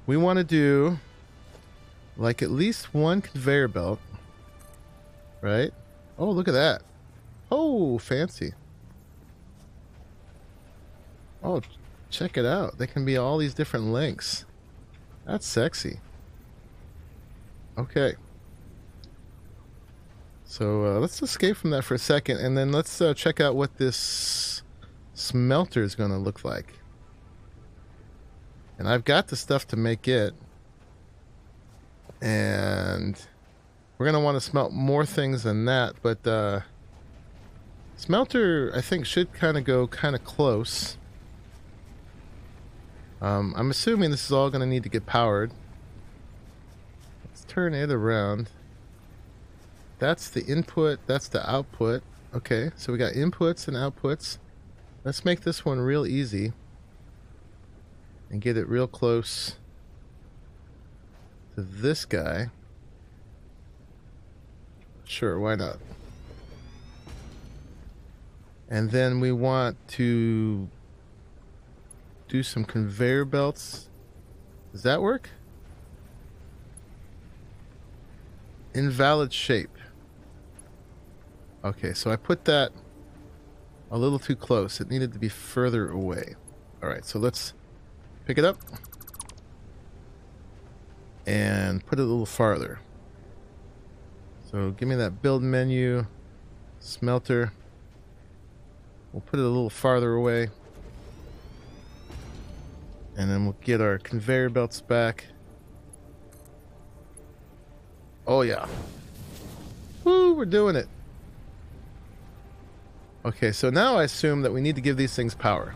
Speaker 1: we want to do like at least one conveyor belt. Right? Oh, look at that. Oh, fancy. Oh, check it out. They can be all these different lengths. That's sexy. Okay. So let's escape from that for a second, and then let's check out what this smelter is going to look like. And I've got the stuff to make it. And we're going to want to smelt more things than that, but smelter, I think, should kind of go kind of close. I'm assuming this is all going to need to get powered. Let's turn it around. That's the input, that's the output. Okay, so we got inputs and outputs. Let's make this one real easy and get it real close to this guy. Sure, why not? And then we want to do some conveyor belts. Does that work? Invalid shape. Okay, so I put that a little too close. It needed to be further away. Alright, so let's pick it up and put it a little farther. So give me that build menu, smelter. We'll put it a little farther away. And then we'll get our conveyor belts back. Oh yeah. Woo, we're doing it. Okay, so now I assume that we need to give these things power.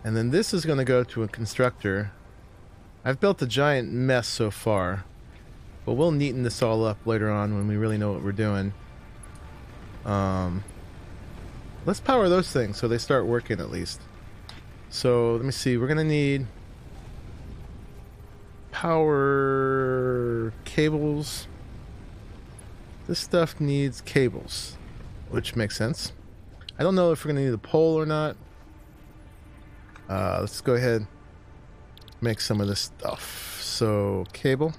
Speaker 1: And then this is going to go to a constructor. I've built a giant mess so far, but we'll neaten this all up later on when we really know what we're doing. Let's power those things so they start working at least. So let me see, we're going to need power cables. This stuff needs cables, which makes sense. I don't know if we're going to need a pole or not. Let's go ahead and make some of this stuff. So, cable.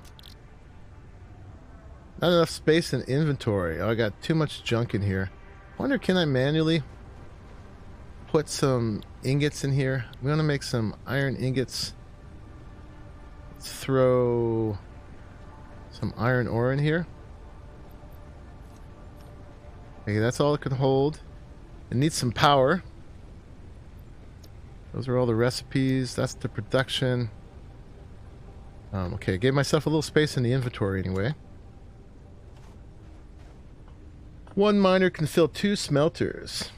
Speaker 1: Not enough space in inventory. Oh, I got too much junk in here. Wonder, can I manually put some ingots in here? I'm going to make some iron ingots. Let's throw some iron ore in here. Okay, that's all it can hold. It needs some power. Those are all the recipes. That's the production. Okay, gave myself a little space in the inventory anyway. One miner can fill 2 smelters.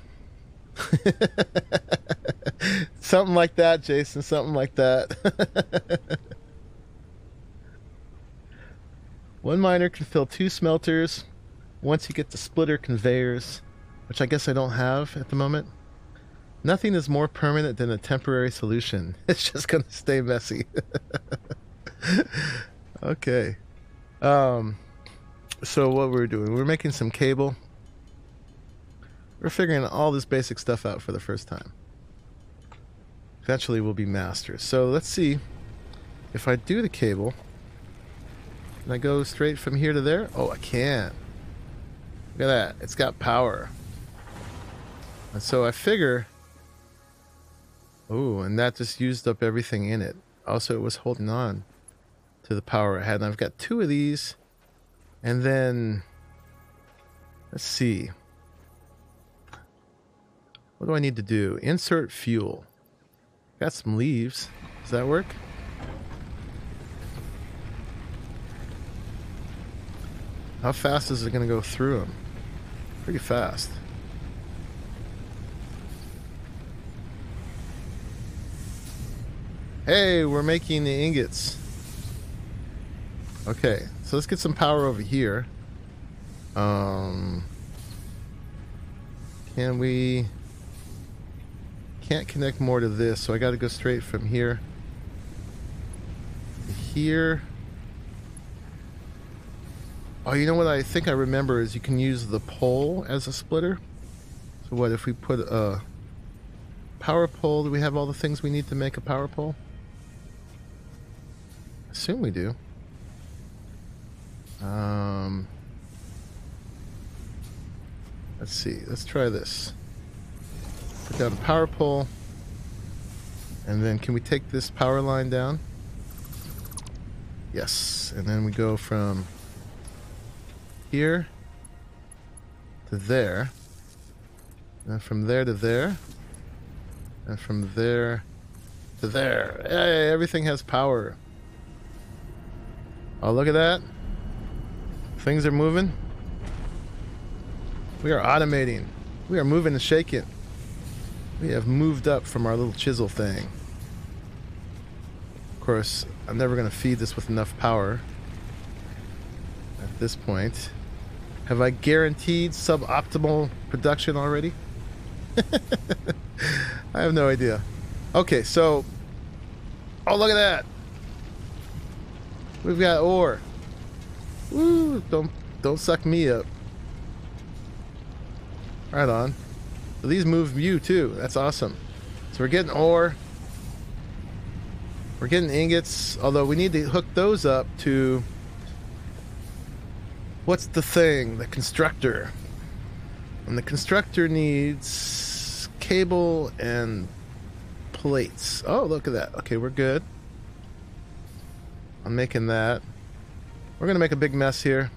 Speaker 1: Something like that, Jason. Something like that. One miner can fill 2 smelters once you get the splitter conveyors, which I guess I don't have at the moment. Nothing is more permanent than a temporary solution. It's just going to stay messy. Okay. So what we're doing, we're making some cable. We're figuring all this basic stuff out for the first time. Eventually we'll be masters. So let's see if I do the cable. Can I go straight from here to there? Oh, I can. Look at that. It's got power. And so I figure... Oh, and that just used up everything in it. Also, it was holding on to the power it had. And I've got 2 of these. And then... Let's see. What do I need to do? Insert fuel. Got some leaves. Does that work? How fast is it going to go through them? Pretty fast. Hey, we're making the ingots. Okay, so let's get some power over here. Can we... Can't connect more to this, so I got to go straight from here to here. Oh, you know what I think I remember is you can use the pole as a splitter. So what if we put a power pole? Do we have all the things we need to make a power pole? I assume we do. Let's see. Let's try this. Put down a power pole. And then can we take this power line down? Yes. And then we go from here to there. And from there to there. And from there to there. Hey, everything has power. Oh, look at that. Things are moving. We are automating. We are moving and shaking. We have moved up from our little chisel thing. Of course, I'm never going to feed this with enough power at this point. Have I guaranteed suboptimal production already? I have no idea. Okay, so... Oh, look at that! We've got ore. Woo! Don't suck me up. Right on. So these move you too. That's awesome. So we're getting ore. We're getting ingots. Although we need to hook those up to... What's the thing? The constructor. And the constructor needs cable and plates. Oh, look at that. Okay, we're good. I'm making that. We're going to make a big mess here.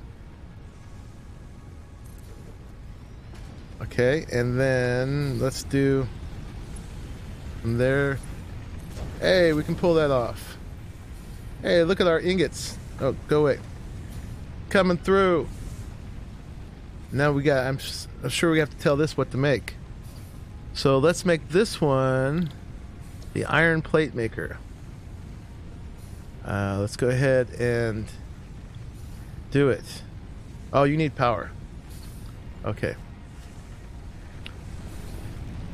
Speaker 1: Okay, and then let's do from there. Hey, we can pull that off. Hey, look at our ingots. Oh, go away. Coming through. Now we got, I'm sure we have to tell this what to make. So let's make this one the iron plate maker. Let's go ahead and do it. Oh, you need power. Okay.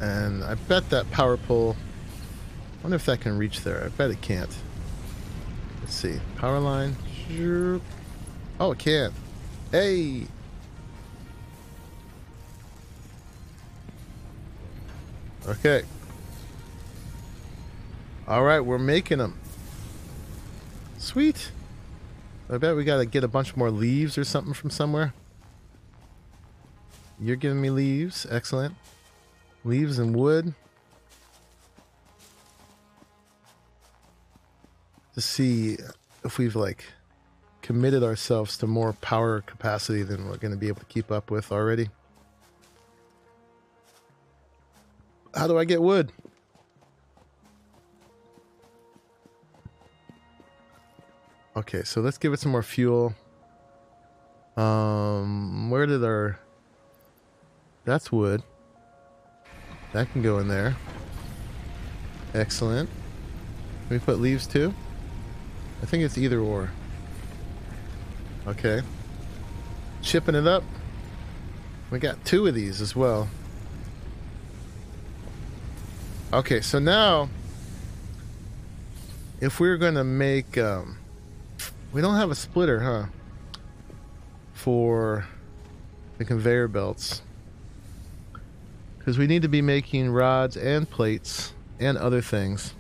Speaker 1: And I bet that power pole... I wonder if that can reach there. I bet it can't. Let's see. Power line. Oh, it can. Hey! Okay. Alright, we're making them. Sweet. I bet we gotta get a bunch more leaves or something from somewhere. You're giving me leaves. Excellent. Leaves and wood. To see if we've like committed ourselves to more power capacity than we're going to be able to keep up with already. How do I get wood? Okay, so let's give it some more fuel. Where did our... That's wood. That can go in there. Excellent. Can we put leaves too? I think it's either or. Okay. Chipping it up. We got 2 of these as well. Okay, so now if we're going to make... we don't have a splitter, huh? For the conveyor belts. Because we need to be making rods and plates and other things.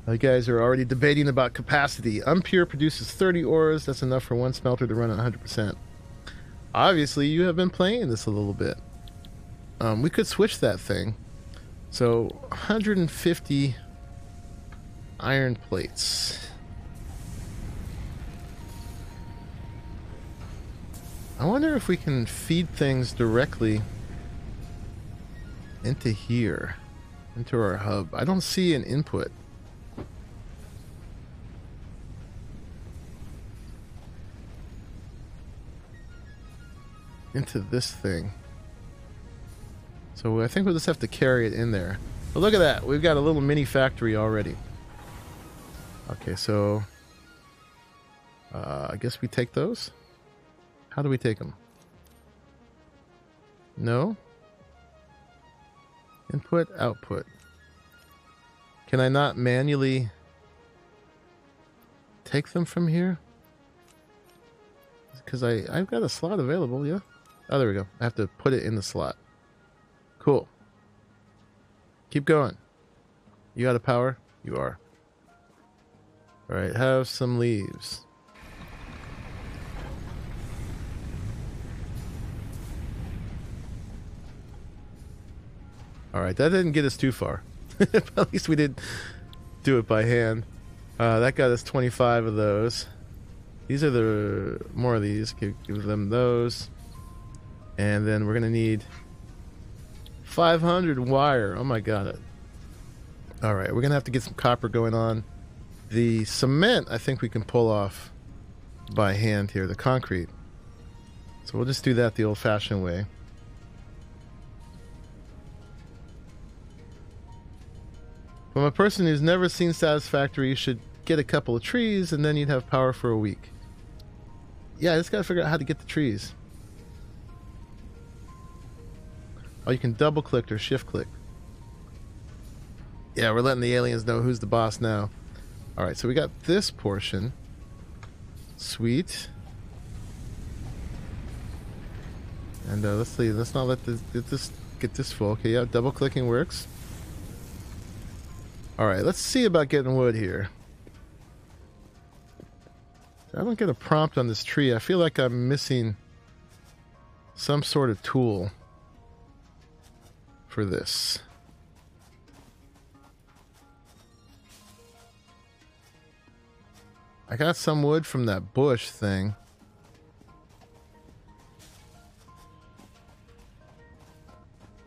Speaker 1: You guys are already debating about capacity. Unpure produces 30 ores. That's enough for one smelter to run at 100%. Obviously, you have been playing this a little bit. We could switch that thing. So, 150 iron plates. I wonder if we can feed things directly into here, into our hub. I don't see an input. Into this thing. So I think we'll just have to carry it in there. But look at that. We've got a little mini factory already. Okay, so I guess we take those. How do we take them? No? Input, output. Can I not manually take them from here? Because I've got a slot available, yeah? Oh, there we go. I have to put it in the slot. Cool. Keep going. You out of power? You are. Alright, have some leaves. Alright, that didn't get us too far. At least we did do it by hand. That got us 25 of those. These are the more of these. Give them those. And then we're going to need 500 wire. Oh my god. Alright, we're going to have to get some copper going on. The cement, I think we can pull off by hand here. The concrete. So we'll just do that the old-fashioned way. From a person who's never seen Satisfactory, you should get a couple of trees and then you'd have power for a week. Yeah, I just gotta figure out how to get the trees. Oh, you can double click or shift click. Yeah, we're letting the aliens know who's the boss now. Alright, so we got this portion. Sweet. And let's see, let's not let this get this full. Okay, yeah, double clicking works. Alright, let's see about getting wood here. I don't get a prompt on this tree. I feel like I'm missing some sort of tool for this. I got some wood from that bush thing.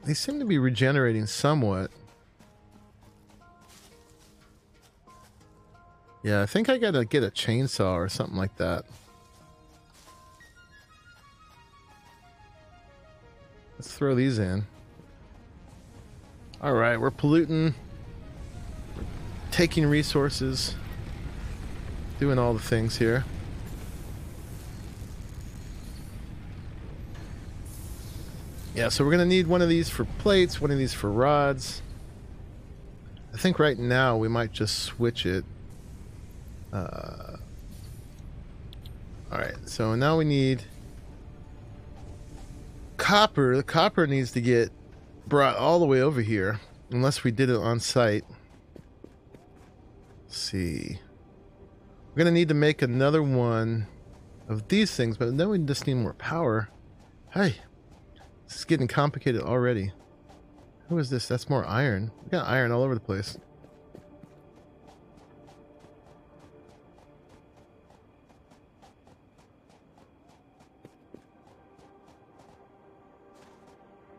Speaker 1: They seem to be regenerating somewhat. Yeah, I think I gotta get a chainsaw or something like that. Let's throw these in. Alright, we're polluting. We're taking resources. Doing all the things here. Yeah, so we're gonna need one of these for plates, one of these for rods. think right now we might just switch it. Alright, so now we need copper. The copper needs to get brought all the way over here, unless we did it on site. Let's see. We're going to need to make another one of these things, but then we just need more power. Hey, this is getting complicated already. Who is this? That's more iron. We got iron all over the place.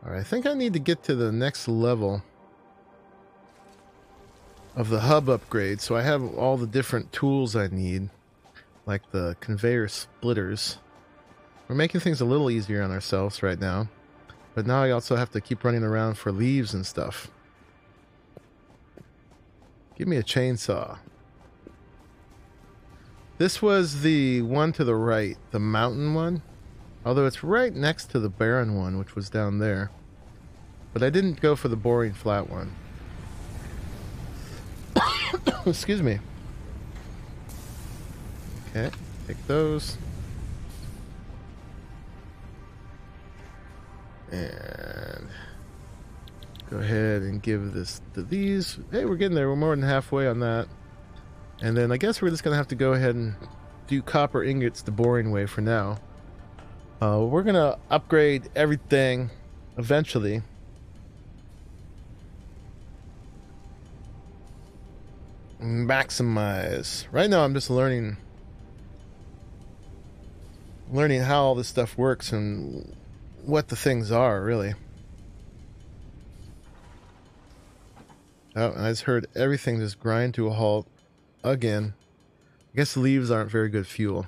Speaker 1: Alright, I think I need to get to the next level of the hub upgrade, so I have all the different tools I need, like the conveyor splitters. We're making things a little easier on ourselves right now, but now I also have to keep running around for leaves and stuff. Give me a chainsaw. This was the one to the right, the mountain one. Although it's right next to the barren one, which was down there. But I didn't go for the boring flat one. Excuse me. Okay, take those. And go ahead and give this to these. Hey, we're getting there. We're more than halfway on that. And then I guess we're just going to have to go ahead and do copper ingots the boring way for now. We're going to upgrade everything eventually. Maximize. Right now I'm just learning how all this stuff works and what the things are, really. Oh, and I just heard everything just grind to a halt again. I guess leaves aren't very good fuel.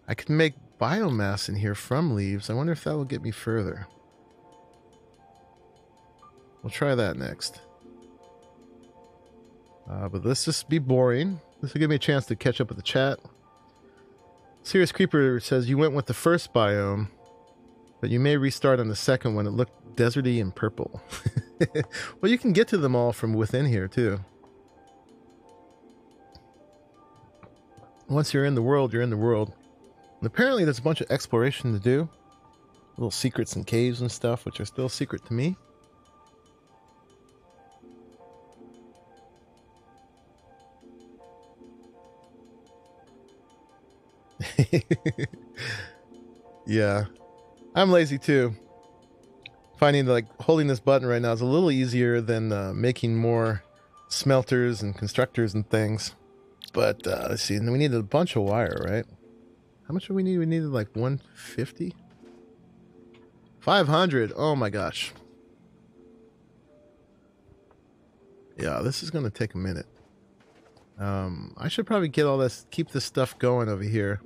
Speaker 1: I can make biomass in here from leaves. I wonder if that will get me further. We'll try that next. But let's just be boring. This will give me a chance to catch up with the chat. Serious Creeper says you went with the first biome, but you may restart on the second one. It looked deserty and purple. Well, you can get to them all from within here too. Once you're in the world, you're in the world. And apparently there's a bunch of exploration to do. Little secrets and caves and stuff, which are still secret to me. Yeah. I'm lazy too. Finding like holding this button right now is a little easier than making more smelters and constructors and things. But let's see, we needed a bunch of wire, right? How much do we need? We needed like 150? 500. Oh my gosh. Yeah, this is going to take a minute. I should probably get all this, keep this stuff going over here.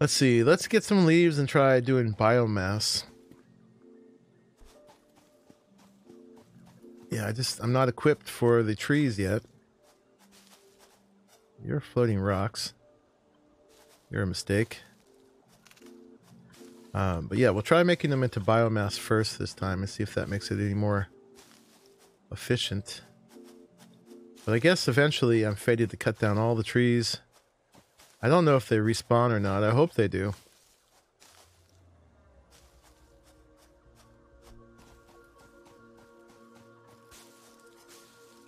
Speaker 1: Let's see, let's get some leaves and try doing biomass. Yeah, I'm not equipped for the trees yet. You're floating rocks. You're a mistake. But yeah, we'll try making them into biomass first this time and see if that makes it any more efficient. But I guess eventually I'm fated to cut down all the trees. I don't know if they respawn or not. I hope they do.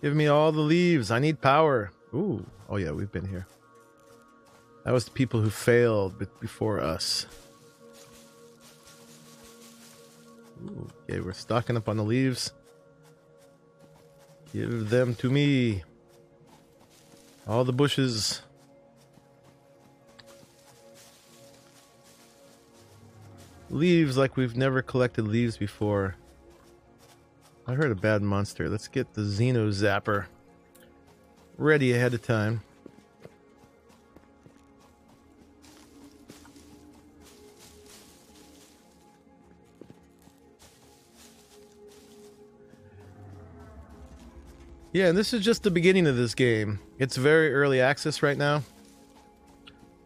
Speaker 1: Give me all the leaves. I need power. Ooh. Oh yeah, we've been here. That was the people who failed before us. Ooh, okay, we're stocking up on the leaves. Give them to me. All the bushes. Leaves like we've never collected leaves before. I heard a bad monster. Let's get the Xeno Zapper ready ahead of time. Yeah, and this is just the beginning of this game. It's very early access right now.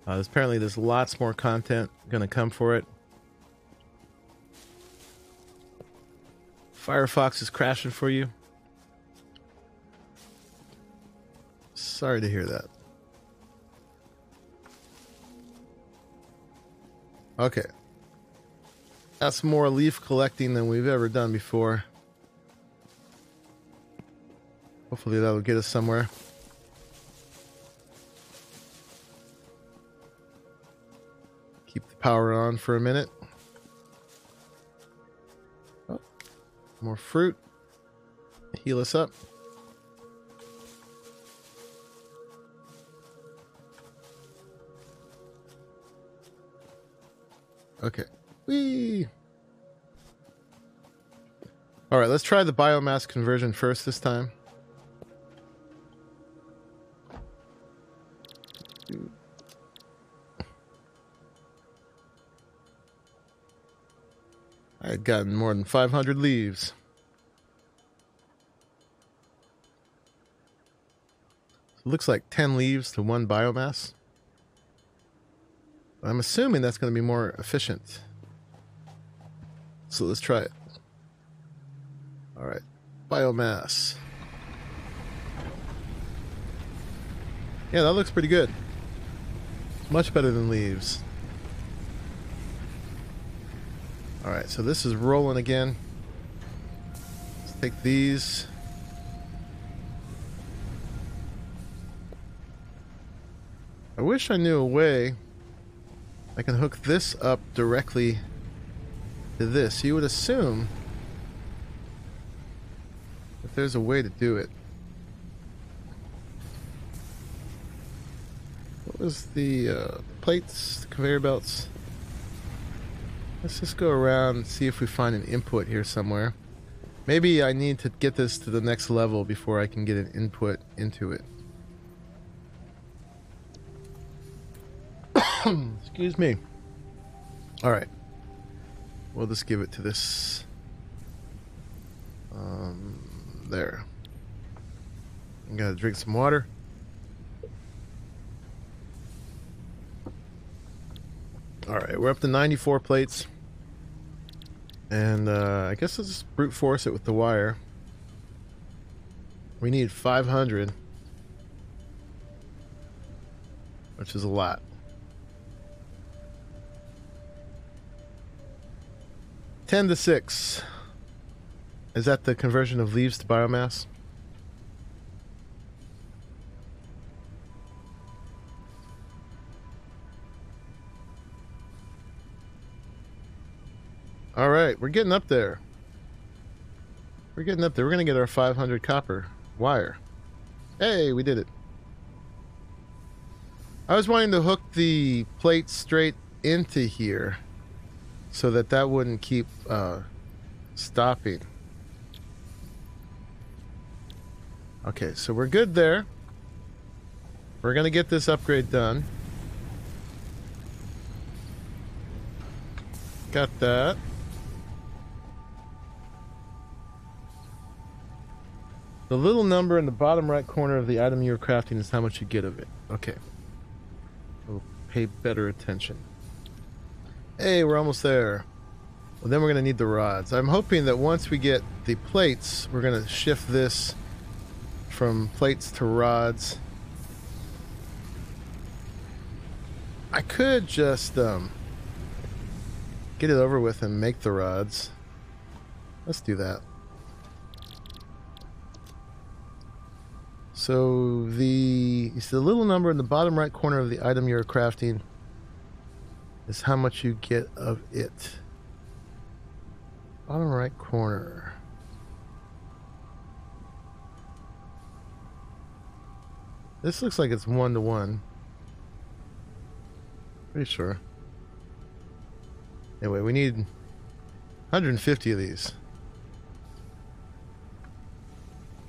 Speaker 1: Apparently there's lots more content going to come for it. Firefox is crashing for you. Sorry to hear that. Okay. That's more leaf collecting than we've ever done before. Hopefully that'll get us somewhere. Keep the power on for a minute. Oh, more fruit. Heal us up. Okay. Whee! Alright, let's try the biomass conversion first this time. I had gotten more than 500 leaves. It looks like 10 leaves to 1 biomass. I'm assuming that's going to be more efficient. So let's try it. Alright. Biomass. Yeah, that looks pretty good. Much better than leaves. Alright, so this is rolling again. Let's take these. I wish I knew a way I can hook this up directly to this. You would assume that there's a way to do it. What was the plates, the conveyor belts? Let's just go around and see if we find an input here somewhere. Maybe I need to get this to the next level before I can get an input into it. Excuse me. Alright. We'll just give it to this. There. I gotta drink some water. Alright, we're up to 94 plates. And I guess let's just brute force it with the wire. We need 500. Which is a lot. 10 to 6. Is that the conversion of leaves to biomass? Alright, we're getting up there. We're getting up there. We're going to get our 500 copper wire. Hey, we did it. I was wanting to hook the plate straight into here so that wouldn't keep stopping. Okay, so we're good there. We're going to get this upgrade done. Got that. The little number in the bottom right corner of the item you're crafting is how much you get of it. Okay. We'll pay better attention. Hey, we're almost there. Well, then we're going to need the rods. I'm hoping that once we get the plates, we're going to shift this from plates to rods. I could just get it over with and make the rods. Let's do that. So you see the little number in the bottom right corner of the item you're crafting is how much you get of it. Bottom right corner. This looks like it's 1-to-1. Pretty sure. Anyway, we need 150 of these.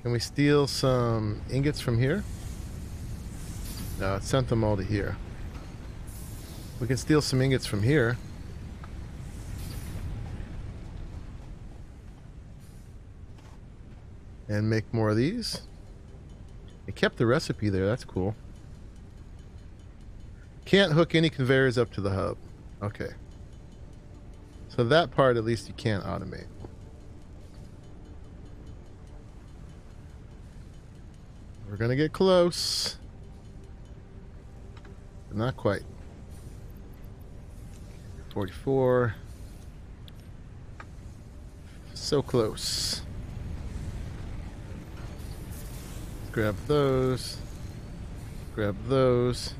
Speaker 1: Can we steal some ingots from here? No, it sent them all to here. We can steal some ingots from here. And make more of these. It kept the recipe there, that's cool. Can't hook any conveyors up to the hub. Okay. So that part at least you can't automate. We're gonna get close. But not quite. 44. So close. Grab those. Grab those.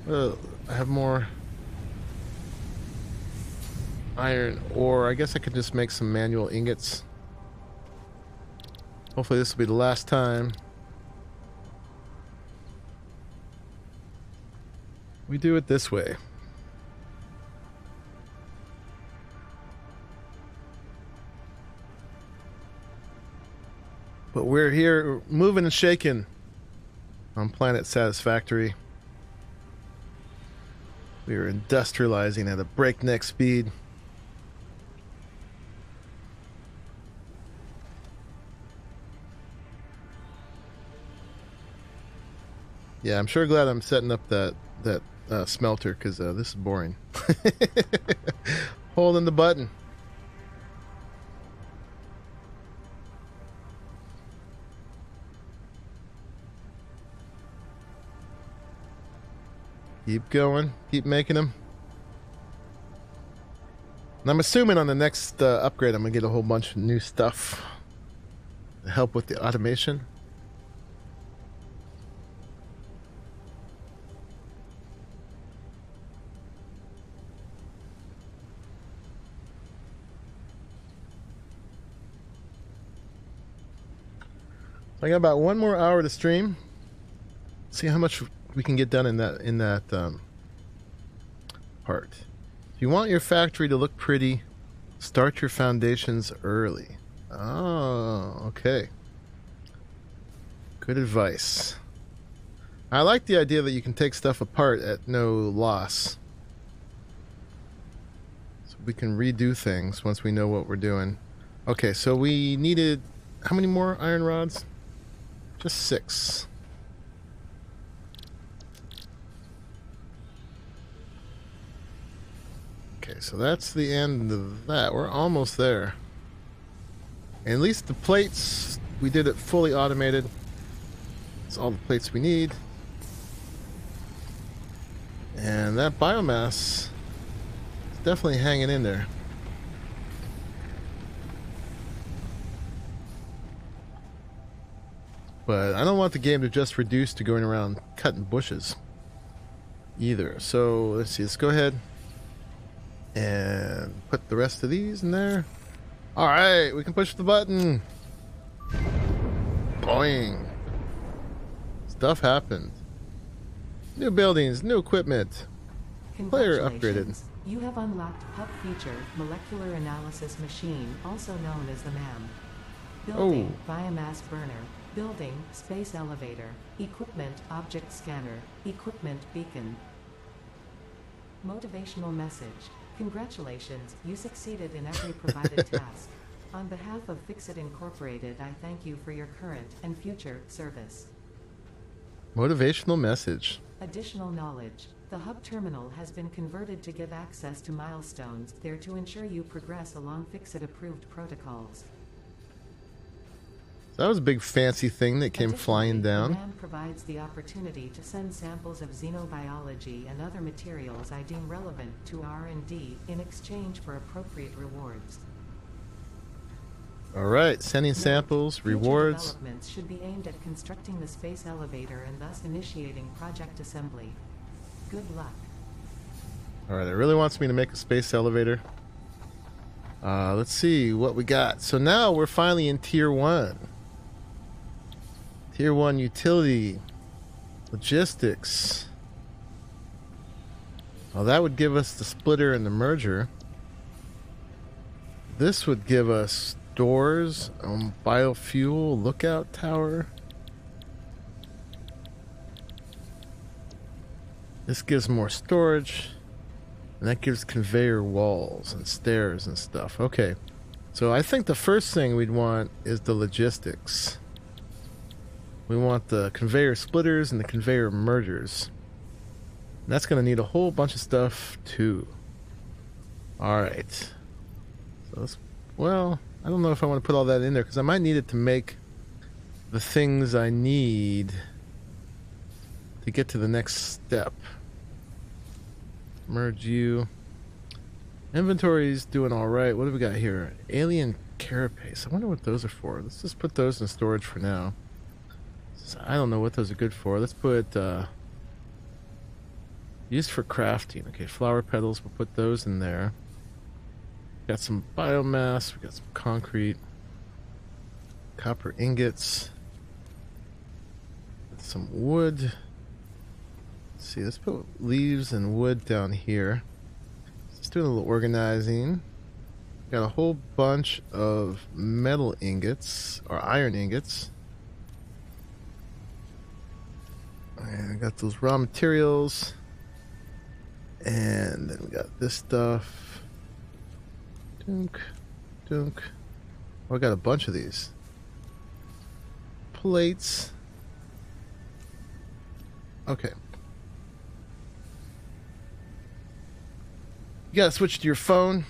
Speaker 1: Well, I have more iron ore. I guess I could just make some manual ingots. Hopefully this will be the last time we do it this way. But we're here moving and shaking on planet Satisfactory. We are industrializing at a breakneck speed. Yeah, I'm sure glad I'm setting up that smelter, because this is boring. Holding the button. Keep going. Keep making them. And I'm assuming on the next upgrade I'm going to get a whole bunch of new stuff to help with the automation. I got about 1 more hour to stream. See how much we can get done in that part. If you want your factory to look pretty, start your foundations early. Oh, okay. Good advice. I like the idea that you can take stuff apart at no loss. So we can redo things once we know what we're doing. Okay, so we needed how many more iron rods? Just 6. Okay, so that's the end of that. We're almost there. And at least the plates, we did it fully automated. It's all the plates we need. And that biomass is definitely hanging in there. But I don't want the game to just reduce to going around cutting bushes either. So let's see, let's go ahead and put the rest of these in there. Alright, we can push the button. Boing. Stuff happened. New buildings, new equipment. Player upgraded.
Speaker 2: You have unlocked Hub Feature, Molecular Analysis Machine, also known as the MAM. Building, Biomass Burner. Building, Space Elevator. Equipment, Object Scanner. Equipment, Beacon. Motivational message. Congratulations, you succeeded in every provided task. On behalf of FICSIT Incorporated, I thank you for your current and future service.
Speaker 1: Motivational message.
Speaker 2: Additional knowledge. The hub terminal has been converted to give access to milestones there to ensure you progress along FICSIT-approved protocols.
Speaker 1: That was a big fancy thing that came flying down.
Speaker 2: The MAM provides the opportunity to send samples of xenobiology and other materials I deem relevant to R&D in exchange for appropriate rewards.
Speaker 1: Alright, sending samples, rewards.
Speaker 2: Developments should be aimed at constructing the space elevator and thus initiating project assembly. Good luck.
Speaker 1: Alright, it really wants me to make a space elevator. Let's see what we got. So now we're finally in Tier 1. Tier 1 utility. Logistics. Well, that would give us the splitter and the merger. This would give us doors, biofuel, lookout tower. This gives more storage. And that gives conveyor walls and stairs and stuff. Okay. So I think the first thing we'd want is the logistics. We want the conveyor splitters and the conveyor mergers. And that's going to need a whole bunch of stuff too. Alright. So let's, well, I don't know if I want to put all that in there because I might need it to make the things I need to get to the next step. Merge you. Inventory's doing all right. What do we got here? Alien carapace. I wonder what those are for. Let's just put those in storage for now. I don't know what those are good for. Let's put used for crafting. Okay, flower petals. We'll put those in there. Got some biomass. We got some concrete. Copper ingots. Some wood. Let's see. Let's put leaves and wood down here. Let's do a little organizing. Got a whole bunch of metal ingots or iron ingots. And I got those raw materials. And then we got this stuff. Dunk, dunk. Oh, I got a bunch of these. Plates. Okay. You gotta switch to your phone.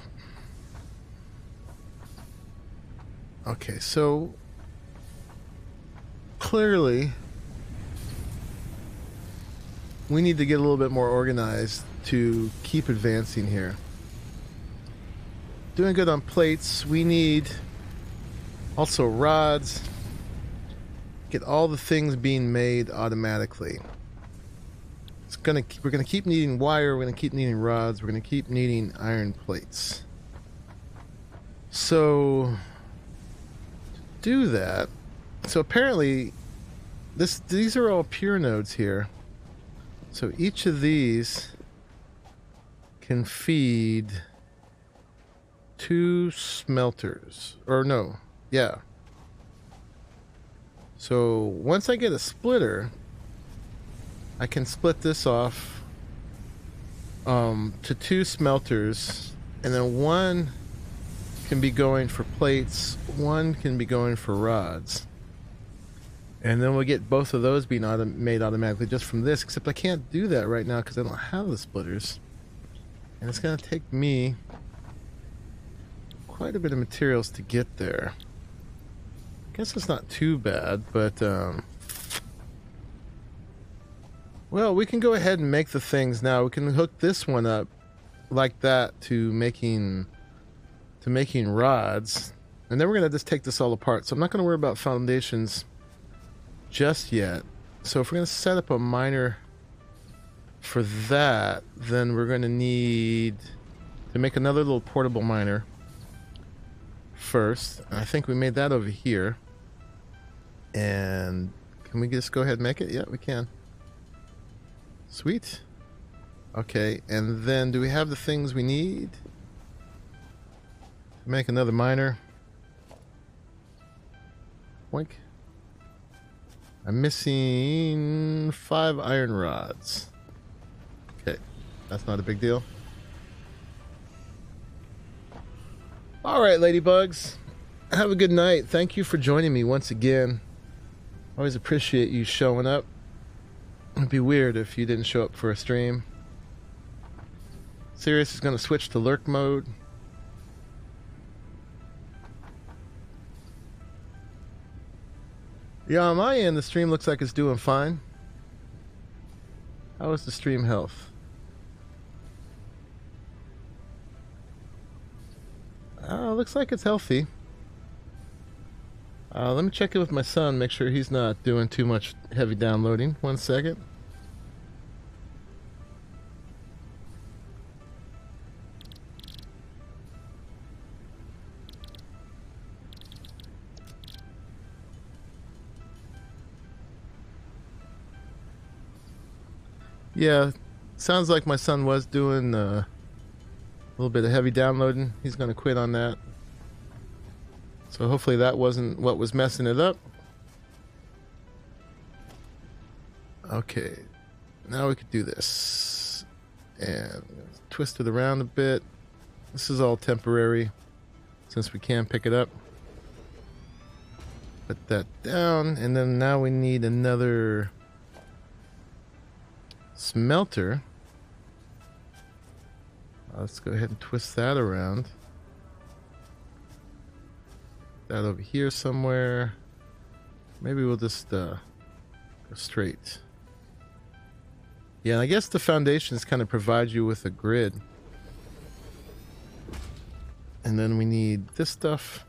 Speaker 1: Okay, so clearly we need to get a little bit more organized to keep advancing here. Doing good on plates. We need also rods. Get all the things being made automatically. We're gonna keep needing wire. We're gonna keep needing rods. We're gonna keep needing iron plates. So to do that, so apparently these are all pure nodes here. So each of these can feed 2 smelters, or no, yeah. So once I get a splitter, I can split this off to 2 smelters, and then 1 can be going for plates, 1 can be going for rods. And then we'll get both of those being made automatically just from this, except I can't do that right now because I don't have the splitters. And it's going to take me quite a bit of materials to get there. I guess it's not too bad, but well, we can go ahead and make the things now. We can hook this one up like that to making rods, and then we're gonna just take this all apart. So I'm not gonna worry about foundations just yet. So if we're gonna set up a miner for that, then we're gonna need to make another little portable miner first. And I think we made that over here. And can we just go ahead and make it? Yeah, we can. Sweet. Okay, and then do we have the things we need to make another miner? Boink. I'm missing 5 iron rods. Okay, that's not a big deal. Alright, ladybugs. Have a good night. Thank you for joining me once again. Always appreciate you showing up. It'd be weird if you didn't show up for a stream. Sirius is going to switch to lurk mode. Yeah, on my end, the stream looks like it's doing fine. How is the stream health? Looks like it's healthy. Let me check it with my son, make sure he's not doing too much heavy downloading. 1 second. Yeah, sounds like my son was doing a little bit of heavy downloading. He's going to quit on that. So hopefully that wasn't what was messing it up. Okay, now we could do this. And twist it around a bit. This is all temporary, since we can pick it up. Put that down, and then now we need another smelter. Let's go ahead and twist that around. That over here somewhere. Maybe we'll just go straight. Yeah, and I guess the foundations kind of provide you with a grid. And then we need this stuff.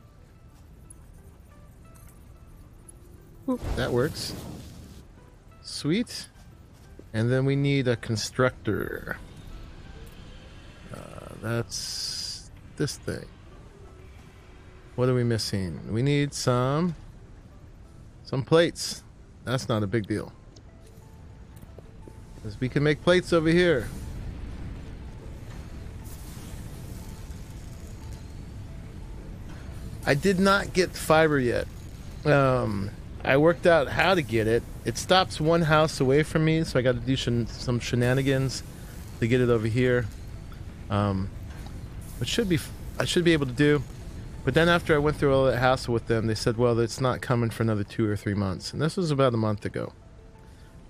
Speaker 1: Oop, that works. Sweet. And then we need a constructor. That's this thing. What are we missing? We need some plates. That's not a big deal. Because we can make plates over here. I did not get fiber yet. I worked out how to get it. It stops one house away from me, so I got to do some shenanigans to get it over here. Which I should be able to do. But then after I went through all that hassle with them, they said, well, it's not coming for another 2 or 3 months. And this was about a month ago.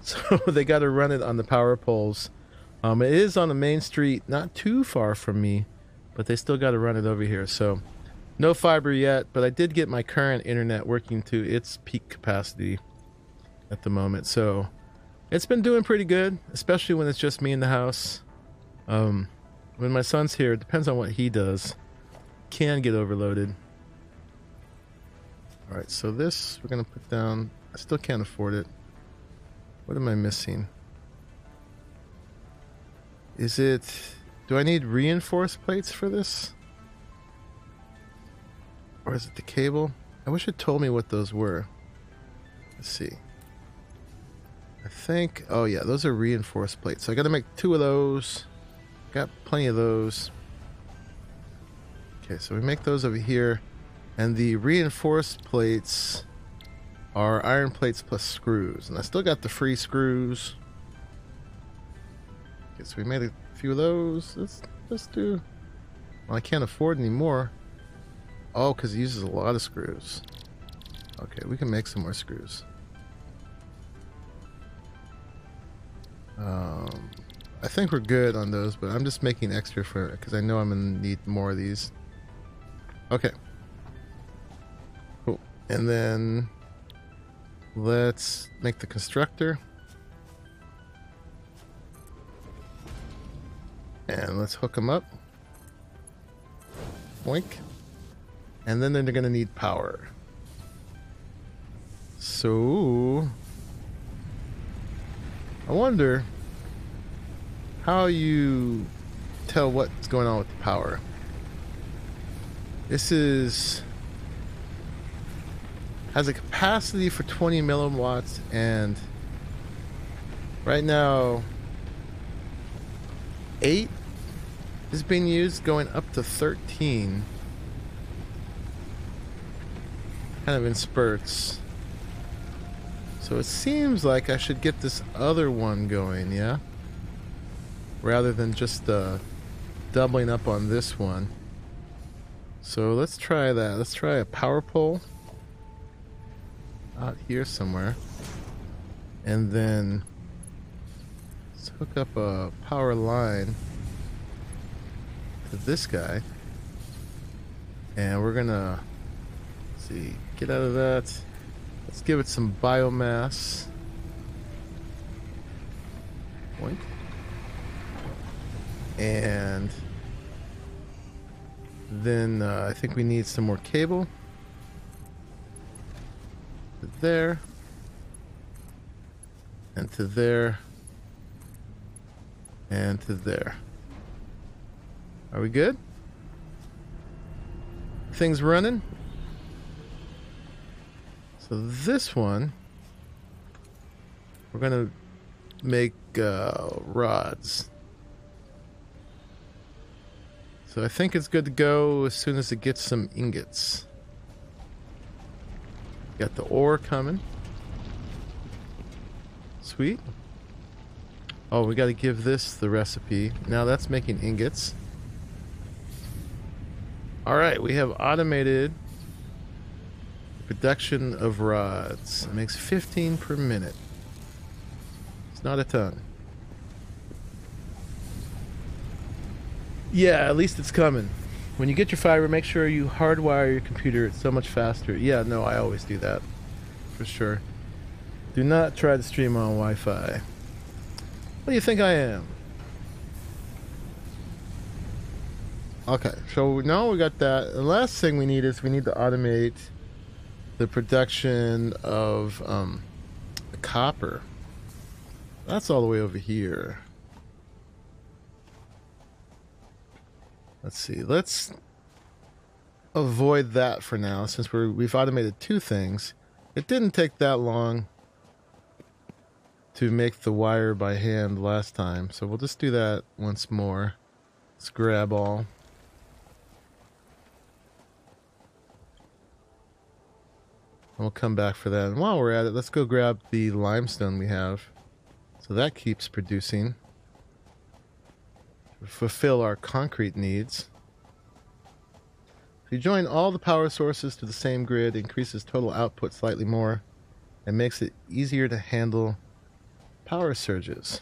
Speaker 1: So they got to run it on the power poles. It is on the main street, not too far from me, but they still got to run it over here. So no fiber yet, but I did get my current internet working to its peak capacity at the moment. So it's been doing pretty good, especially when it's just me in the house. When my son's here, it depends on what he does. Can get overloaded. Alright, so this we're going to put down. I still can't afford it. What am I missing? Is it... Do I need reinforced plates for this? Or is it the cable? I wish it told me what those were. Let's see. I think... Oh yeah, those are reinforced plates. So I got to make 2 of those. Got plenty of those. Okay, so we make those over here. And the reinforced plates are iron plates plus screws. And I still got the free screws. Okay, so we made a few of those. Let's do... Well, I can't afford any more. Oh, because it uses a lot of screws. Okay, we can make some more screws. I think we're good on those, but I'm just making extra for because I know I'm going to need more of these. Okay. Cool. And then let's make the constructor. And let's hook them up. Boink. And then they're going to need power. So I wonder how you tell what's going on with the power. This has a capacity for 20 milliwatts, and right now 8 is being used, going up to 13, kind of in spurts. So it seems like I should get this other one going, yeah? Rather than just doubling up on this one. So let's try that. Let's try a power pole out here somewhere. And then let's hook up a power line to this guy. And we're gonna, let's see, get out of that. Let's give it some biomass. Boink. And then I think we need some more cable. To there. And to there. And to there. Are we good? Things running? So this one, we're gonna make rods. So I think it's good to go as soon as it gets some ingots. Got the ore coming. Sweet. Oh, we got to give this the recipe. Now that's making ingots. All right, we have automated production of rods. It makes 15 per minute. It's not a ton. Yeah, at least it's coming. When you get your fiber, make sure you hardwire your computer. It's so much faster. Yeah, no, I always do that. for sure. Do not try to stream on Wi-Fi. What do you think I am? Okay, so now we got that. The last thing we need is we need to automate the production of copper. That's all the way over here. Let's see. Let's avoid that for now, since we've automated two things. It didn't take that long to make the wire by hand last time, so we'll just do that once more. Let's grab all. And we'll come back for that. And while we're at it, let's go grab the limestone we have. So that keeps producing. Fulfill our concrete needs. If you join all the power sources to the same grid, increases total output slightly more and makes it easier to handle power surges.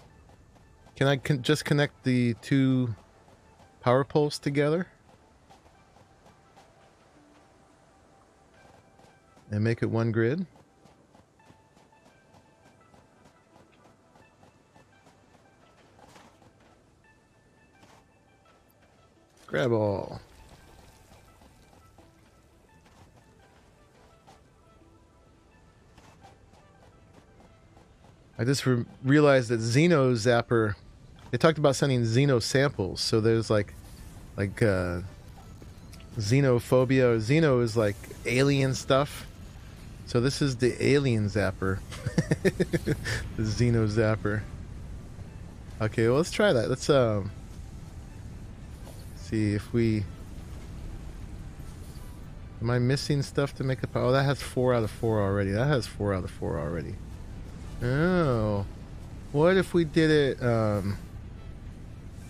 Speaker 1: Can I just connect the two power poles together and make it one grid? Grab all. I just realized that Xeno Zapper, they talked about sending Xeno samples. So there's like xenophobia. Xeno is like alien stuff. So this is the alien zapper. The Xeno Zapper. Okay, well, let's try that. Let's see if we... Am I missing stuff to make a power? Oh, that has 4 out of 4 already. That has 4 out of 4 already. Oh. What if we did it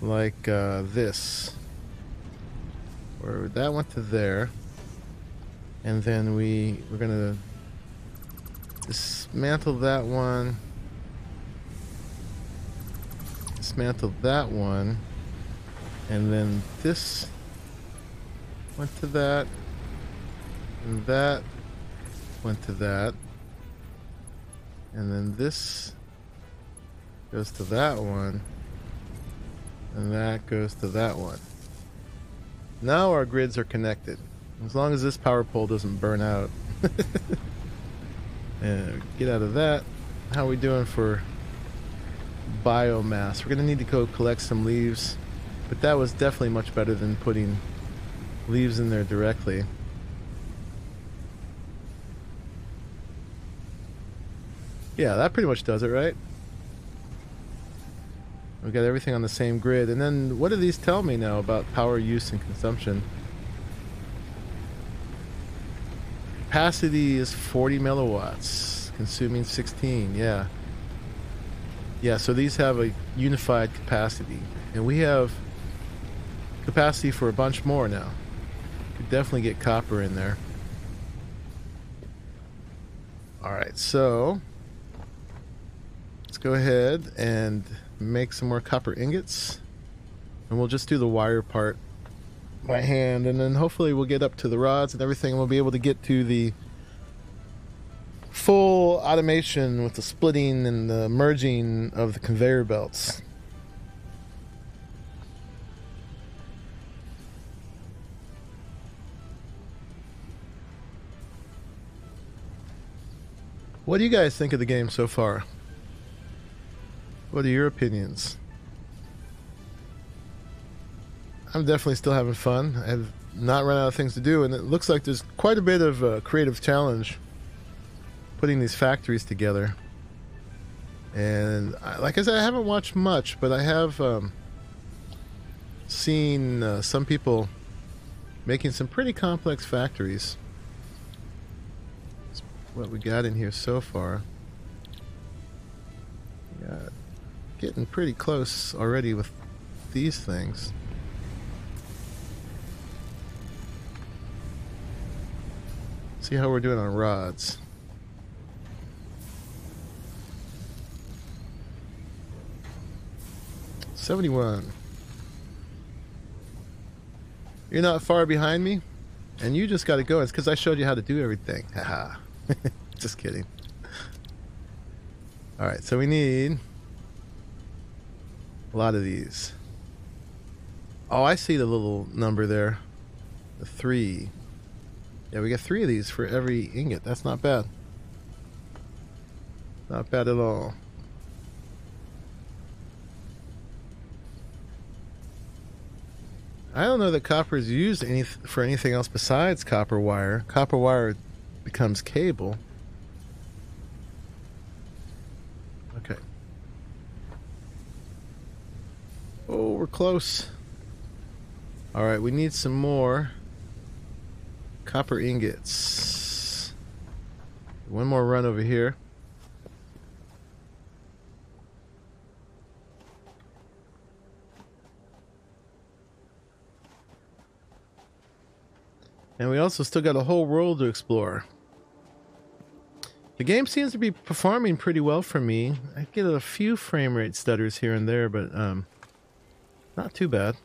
Speaker 1: like this? Or that went to there. And then we're gonna dismantle that one. Dismantle that one. And then this went to that. And that went to that. And then this goes to that one. And that goes to that one. Now our grids are connected. As long as this power pole doesn't burn out. And get out of that. How are we doing for biomass? We're going to need to go collect some leaves. But that was definitely much better than putting leaves in there directly. Yeah, that pretty much does it, right? We've got everything on the same grid. And then what do these tell me now about power use and consumption? Capacity is 40 milliwatts, consuming 16, yeah. Yeah, so these have a unified capacity. And we have capacity for a bunch more now. Could definitely get copper in there. Alright, so let's go ahead and make some more copper ingots. And we'll just do the wire part by hand, and then hopefully we'll get up to the rods and everything, and we'll be able to get to the full automation with the splitting and the merging of the conveyor belts. What do you guys think of the game so far? What are your opinions? I'm definitely still having fun. I have not run out of things to do, and it looks like there's quite a bit of a creative challenge putting these factories together. And like I said, I haven't watched much, but I have seen some people making some pretty complex factories. That's what we got in here so far. Yeah, getting pretty close already with these things. See how we're doing on rods. $71. You're not far behind me, and you just got to go. It's because I showed you how to do everything. Haha. Just kidding. Alright, so we need a lot of these. Oh, I see the little number there. The 3. Yeah, we got 3 of these for every ingot. That's not bad. Not bad at all. I don't know that copper is used for anything else besides copper wire. Copper wire becomes cable. Okay. Oh, we're close. Alright, we need some more copper ingots. One more run over here. And we also still got a whole world to explore. The game seems to be performing pretty well for me. I get a few frame rate stutters here and there, but not too bad.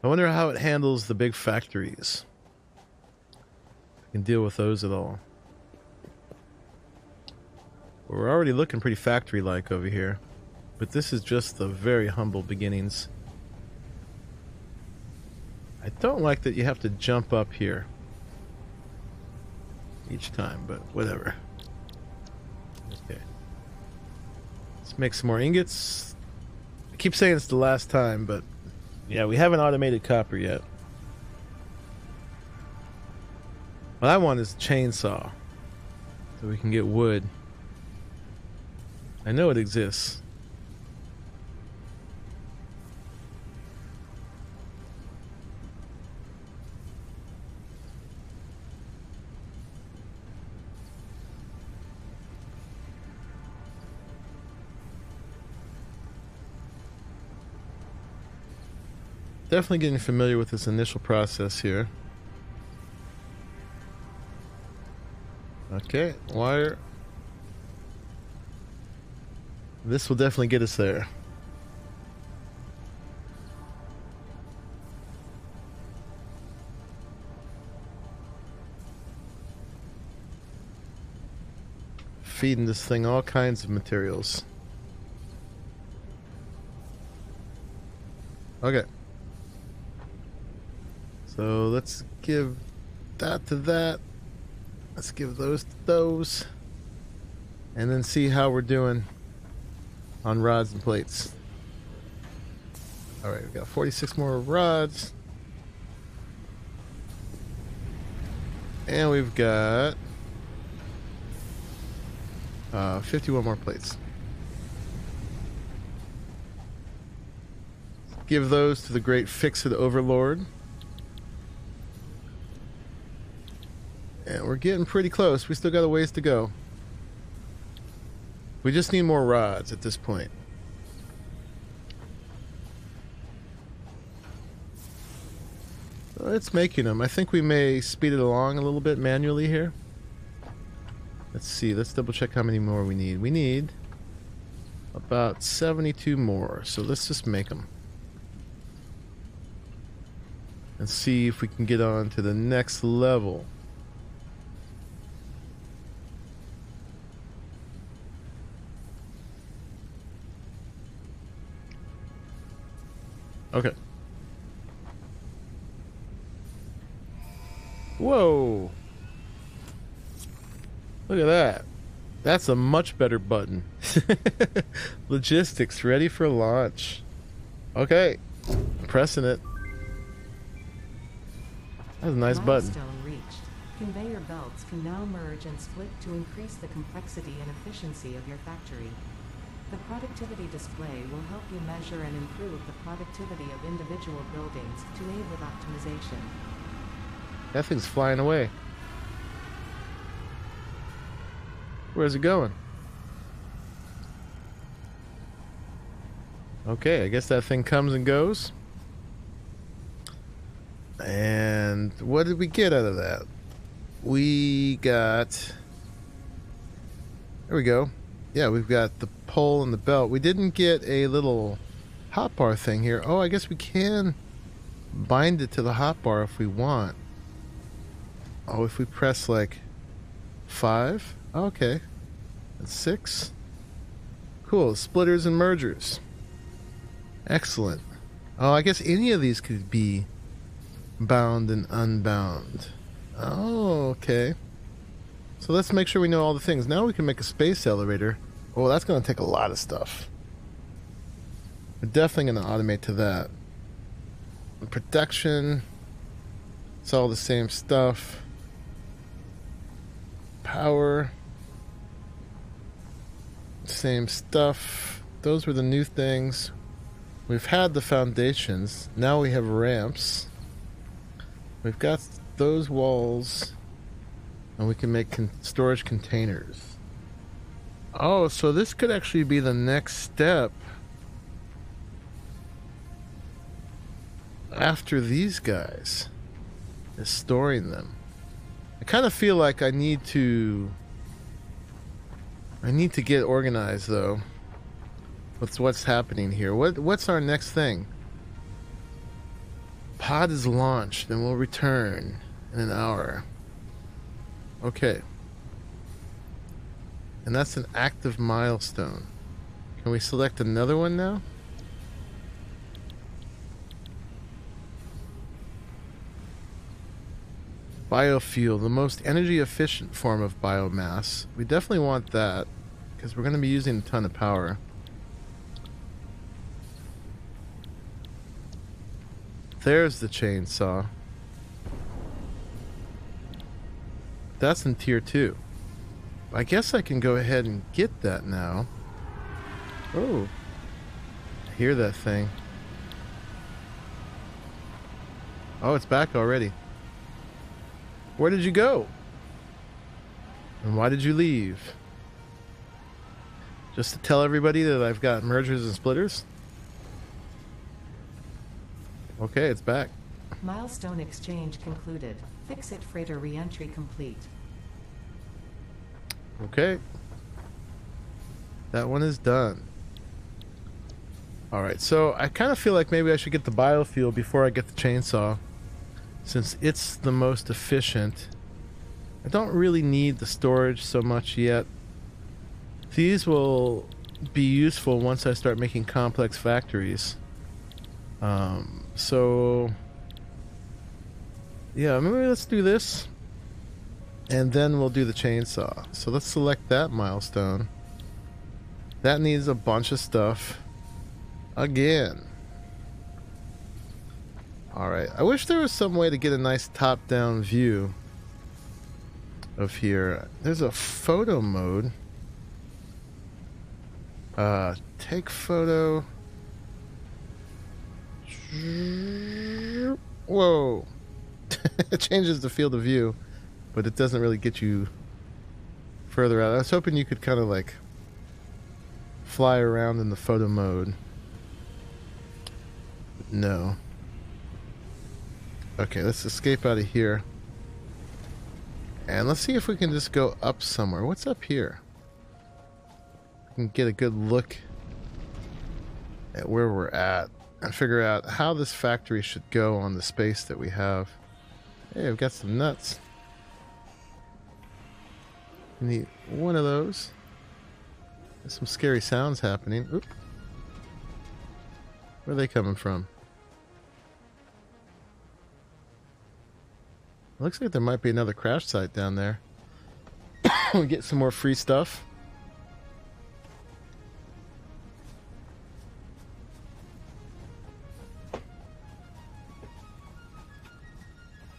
Speaker 1: I wonder how it handles the big factories. If I can deal with those at all. We're already looking pretty factory-like over here, but this is just the very humble beginnings. I don't like that you have to jump up here each time, but whatever. Okay. Let's make some more ingots. I keep saying it's the last time, but yeah, we haven't automated copper yet. What I want is a chainsaw so we can get wood. I know it exists. Definitely getting familiar with this initial process here. Okay, wire. This will definitely get us there. Feeding this thing all kinds of materials. Okay. So let's give that to that. Let's give those to those. And then see how we're doing on rods and plates. Alright, we've got 46 more rods. And we've got 51 more plates. Give those to the great FICSIT overlord. And we're getting pretty close. We still got a ways to go. We just need more rods at this point. So it's making them. I think we may speed it along a little bit manually here. Let's see. Let's double check how many more we need. We need about 72 more. So let's just make them. And see if we can get on to the next level. Okay. Whoa. Look at that. That's a much better button. Logistics ready for launch. Okay. Pressing it. That's a nice button.
Speaker 2: Milestone reached. Conveyor belts can now merge and split to increase the complexity and efficiency of your factory. The productivity display will help you measure and improve the productivity of individual buildings to aid with optimization.
Speaker 1: That thing's flying away. Where's it going? Okay, I guess that thing comes and goes. And what did we get out of that? We got... There we go. Yeah, we've got the pole and the belt. We didn't get a little hotbar thing here. Oh, I guess we can bind it to the hotbar if we want. Oh, if we press like 5? Okay. That's 6. Cool. Splitters and mergers. Excellent. Oh, I guess any of these could be bound and unbound. Oh, okay. So let's make sure we know all the things. Now we can make a space elevator. Oh, that's going to take a lot of stuff. We're definitely going to automate to that. Production. It's all the same stuff. Power. Same stuff. Those were the new things. We've had the foundations. Now we have ramps. We've got those walls. And we can make storage containers. Oh, so this could actually be the next step after these guys, is storing them. I kind of feel like I need to get organized though with what's happening here. What's our next thing? Pod is launched and we'll return in an hour. Okay. And that's an active milestone. Can we select another one now? Biofuel, the most energy efficient form of biomass. We definitely want that because we're going to be using a ton of power. There's the chainsaw. That's in tier 2. I guess I can go ahead and get that now. Oh, I hear that thing. Oh, it's back already. Where did you go? And why did you leave? Just to tell everybody that I've got mergers and splitters? Okay, it's back.
Speaker 2: Milestone exchange concluded. FICSIT freighter re-entry complete.
Speaker 1: Okay. That one is done. Alright, so I kind of feel like maybe I should get the biofuel before I get the chainsaw, since it's the most efficient. I don't really need the storage so much yet. These will be useful once I start making complex factories. So yeah, maybe let's do this and then we'll do the chainsaw. So let's select that milestone. That needs a bunch of stuff again. Alright, I wish there was some way to get a nice top-down view of here. There's a photo mode. Take photo. Whoa. It changes the field of view, but it doesn't really get you further out. I was hoping you could kind of like fly around in the photo mode. But no. Okay, let's escape out of here. And let's see if we can just go up somewhere. What's up here? We can get a good look at where we're at and figure out how this factory should go on the space that we have. Hey, I've got some nuts. Need one of those. There's some scary sounds happening. Oop. Where are they coming from? Looks like there might be another crash site down there. We'll get some more free stuff.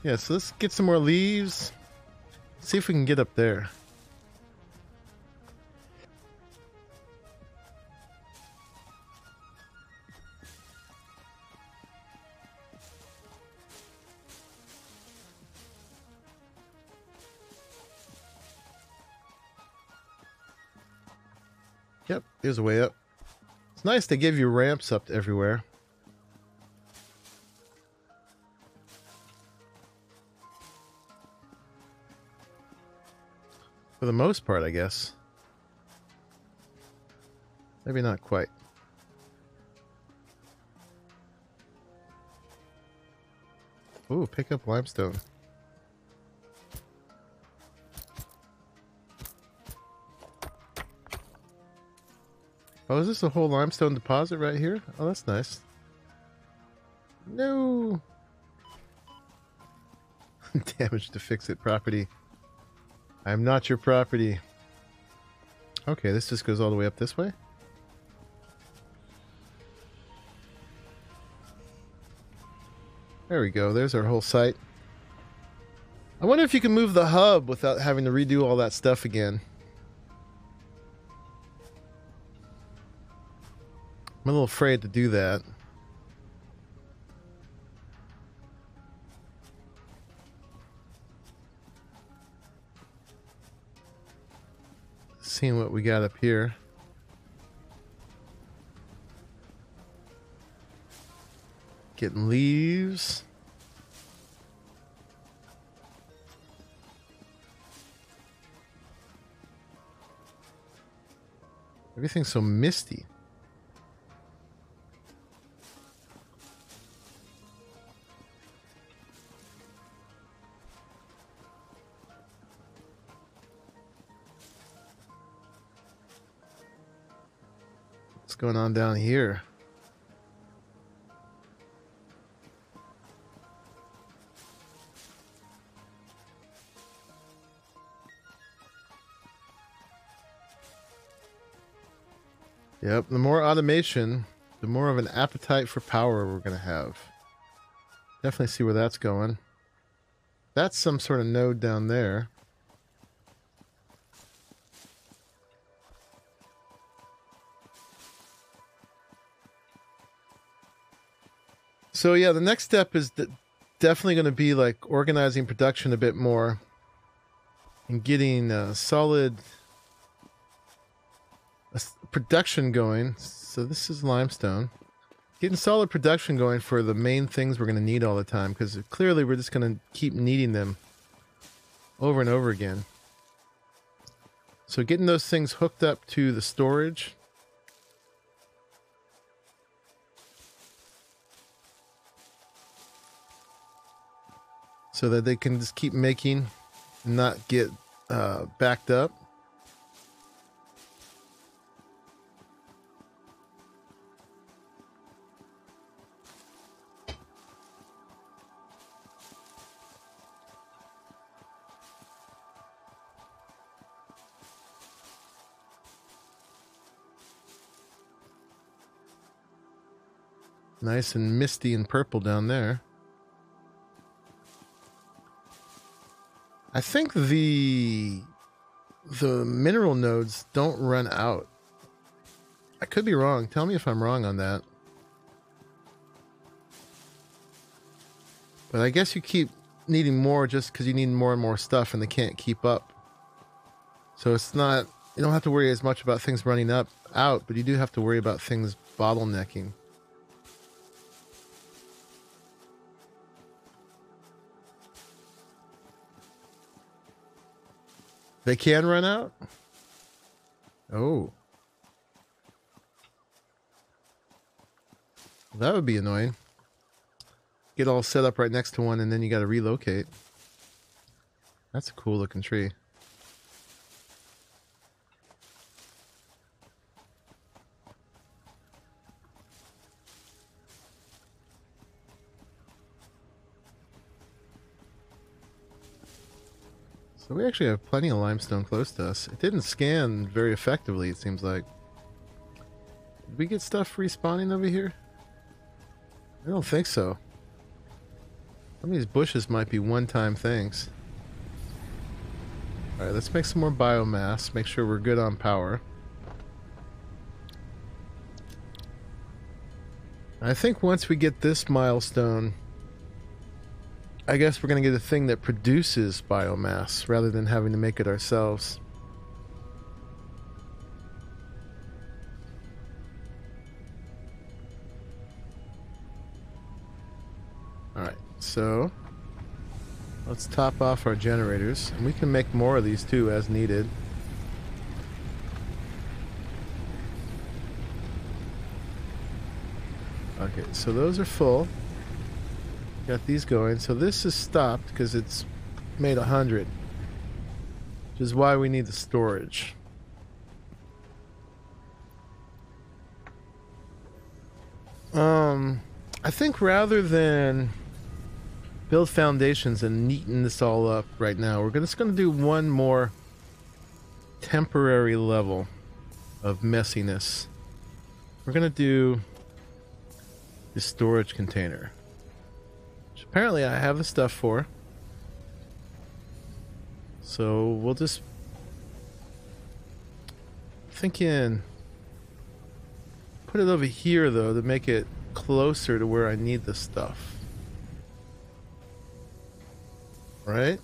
Speaker 1: Yeah, so let's get some more leaves. See if we can get up there. Yep, there's a way up. It's nice to give you ramps up to everywhere. For the most part, I guess. Maybe not quite. Ooh, pick up limestone. Oh, is this a whole limestone deposit right here? Oh, that's nice. No! Damage to FICSIT property. I'm not your property. Okay, this just goes all the way up this way? There we go. There's our whole site. I wonder if you can move the hub without having to redo all that stuff again. I'm a little afraid to do that. Seeing what we got up here. Getting leaves. Everything's so misty. What's going on down here? Yep, the more automation, the more of an appetite for power we're going to have. Definitely see where that's going. That's some sort of node down there. So yeah, the next step is definitely going to be like organizing production a bit more and getting a solid production going. So this is limestone. Getting solid production going for the main things we're going to need all the time, because clearly we're just going to keep needing them over and over again. So getting those things hooked up to the storage. So that they can just keep making and not get backed up. Nice and misty and purple down there. I think the mineral nodes don't run out. I could be wrong. Tell me if I'm wrong on that. But I guess you keep needing more just because you need more and more stuff and they can't keep up. So it's not, you don't have to worry as much about things running out, but you do have to worry about things bottlenecking. They can run out? Oh. That would be annoying. Get all set up right next to one and then you got to relocate. That's a cool looking tree. So we actually have plenty of limestone close to us. It didn't scan very effectively, it seems like. Did we get stuff respawning over here? I don't think so. Some of these bushes might be one-time things. Alright, let's make some more biomass. Make sure we're good on power. I think once we get this milestone, I guess we're going to get a thing that produces biomass rather than having to make it ourselves. Alright, so let's top off our generators. And we can make more of these too as needed. Okay, so those are full. Got these going. So this is stopped because it's made 100. Which is why we need the storage. I think rather than build foundations and neaten this all up right now, we're just gonna do one more temporary level of messiness. We're gonna do the storage container, which apparently I have the stuff for. So we'll just thinking put it over here though to make it closer to where I need the stuff. Right?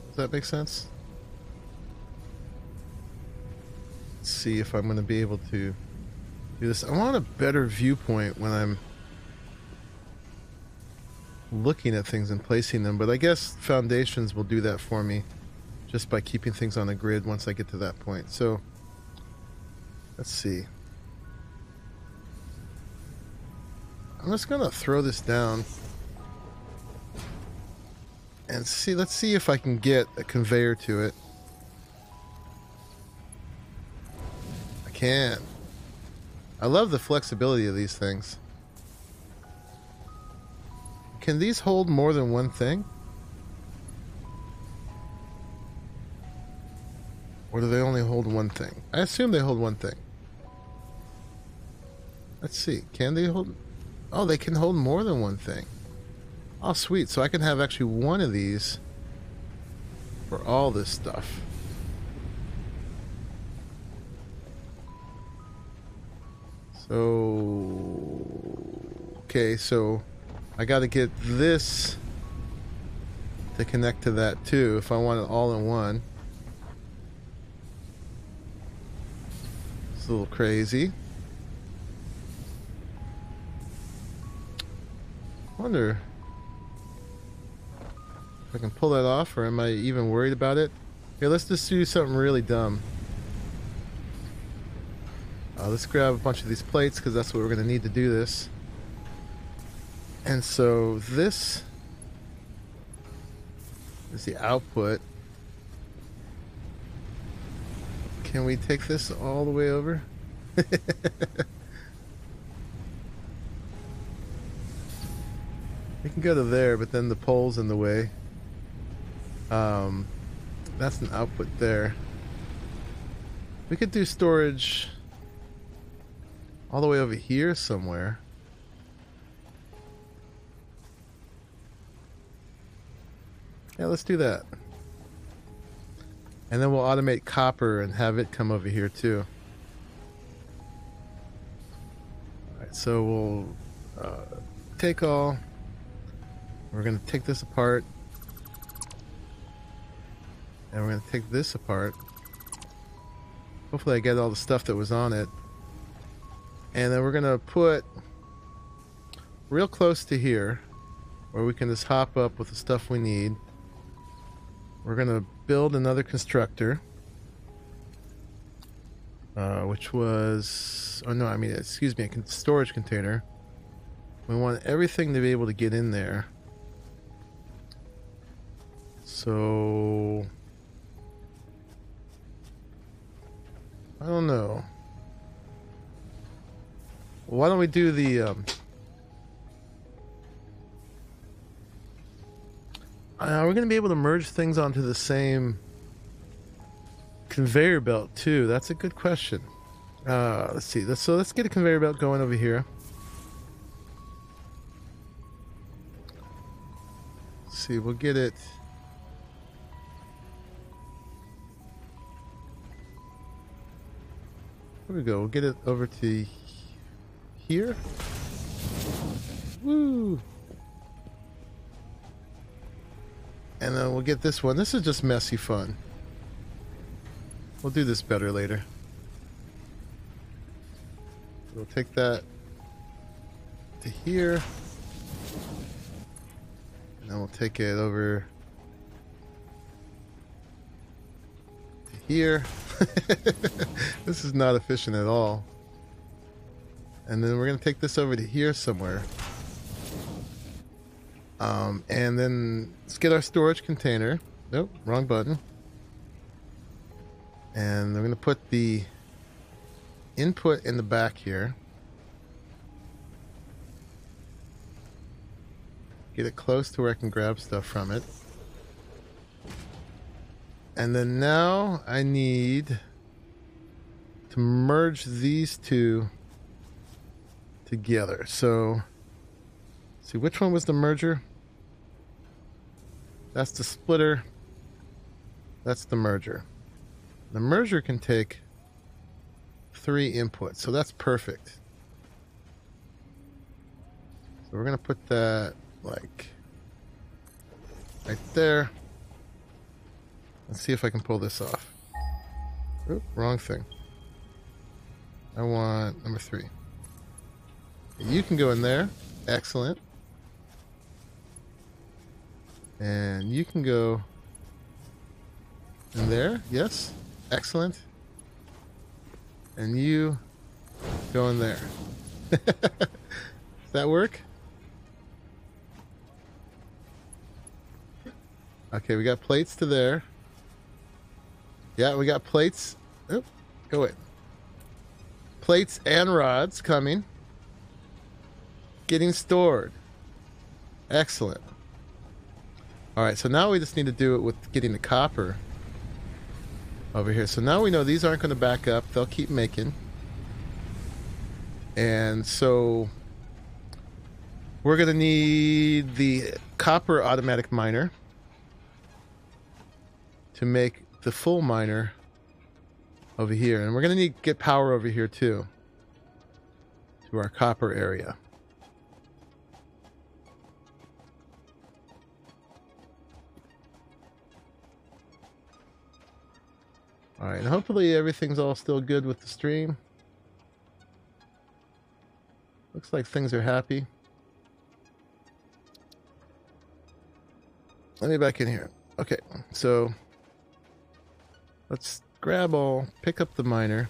Speaker 1: Does that make sense? Let's see if I'm going to be able to do this. I want a better viewpoint when I'm looking at things and placing them, but I guess foundations will do that for me just by keeping things on a grid once I get to that point. So let's see. I'm just going to throw this down and see. Let's see if I can get a conveyor to it. I can. I love the flexibility of these things. Can these hold more than one thing? Or do they only hold one thing? I assume they hold one thing. Let's see. Can they hold... Oh, they can hold more than one thing. Oh, sweet. So I can have actually one of these for all this stuff. So... Okay, so I got to get this to connect to that too if I want it all in one. It's a little crazy. Wonder if I can pull that off, or am I even worried about it? Here, let's just do something really dumb. Let's grab a bunch of these plates because that's what we're going to need to do this. And so this is the output. Can we take this all the way over? We can go to there, but then the pole's in the way. That's an output there. We could do storage all the way over here somewhere. Yeah, let's do that. And then we'll automate copper and have it come over here too. Alright, so we'll take all. We're going to take this apart. And we're going to take this apart. Hopefully I get all the stuff that was on it. And then we're going to put real close to here, where we can just hop up with the stuff we need. We're going to build another constructor. Which was... Oh no, I mean, excuse me, a storage container. We want everything to be able to get in there. So... I don't know. Why don't we do the... we're going to be able to merge things onto the same conveyor belt too. That's a good question. Let's see. Let's get a conveyor belt going over here. Let's see, we'll get it... There we go. We'll get it over to here. Woo! And then we'll get this one. This is just messy fun. We'll do this better later. We'll take that to here. And then we'll take it over to here. This is not efficient at all. And then we're going to take this over to here somewhere. And then let's get our storage container. Nope, wrong button. And we're going to put the input in the back here. Get it close to where I can grab stuff from it. And then now I need to merge these two together. So, see, which one was the merger? That's the splitter. That's the merger. The merger can take 3 inputs, so that's perfect. So we're going to put that like right there. Let's see if I can pull this off. Oop, wrong thing. I want number 3. You can go in there. Excellent. And you can go in there. Yes. Excellent. And you go in there. Does that work? Okay, we got plates to there. Yeah, we got plates. Oh, go away. Plates and rods coming. Getting stored. Excellent. Alright, so now we just need to do it with getting the copper over here. So now we know these aren't going to back up. They'll keep making. And so we're going to need the copper automatic miner to make the full miner over here. And we're going to need to get power over here too, to our copper area. Alright, and hopefully everything's all still good with the stream. Looks like things are happy. Let me back in here. Okay, so let's grab all, pick up the miner.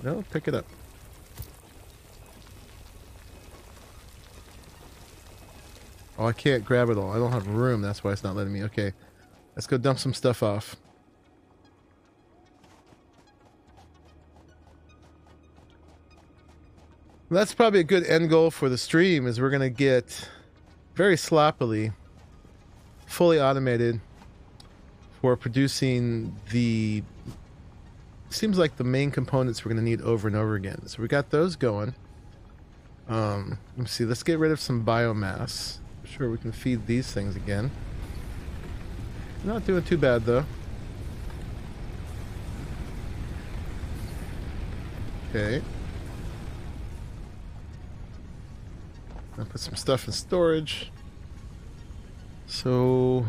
Speaker 1: No, pick it up. Oh, I can't grab it all. I don't have room. That's why it's not letting me. Okay, let's go dump some stuff off. That's probably a good end goal for the stream, is we're going to get very sloppily fully automated for producing the, seems like the main components we're going to need over and over again. So we got those going. Let me see, let's get rid of some biomass. I'm sure we can feed these things again. Not doing too bad though. Okay. I'll put some stuff in storage. So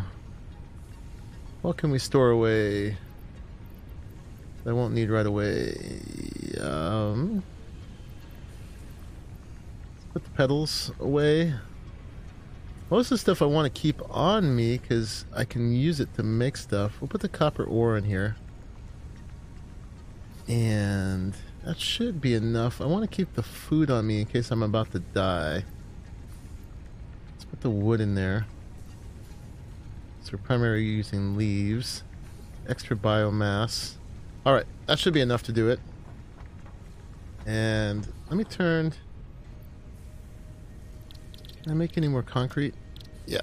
Speaker 1: what can we store away that I won't need right away? Let's put the pedals away. Most of the stuff I want to keep on me because I can use it to make stuff. We'll put the copper ore in here. And that should be enough. I want to keep the food on me in case I'm about to die. Let's put the wood in there. So we're primarily using leaves. Extra biomass. Alright, that should be enough to do it. And let me turn... Can I make any more concrete? Yeah.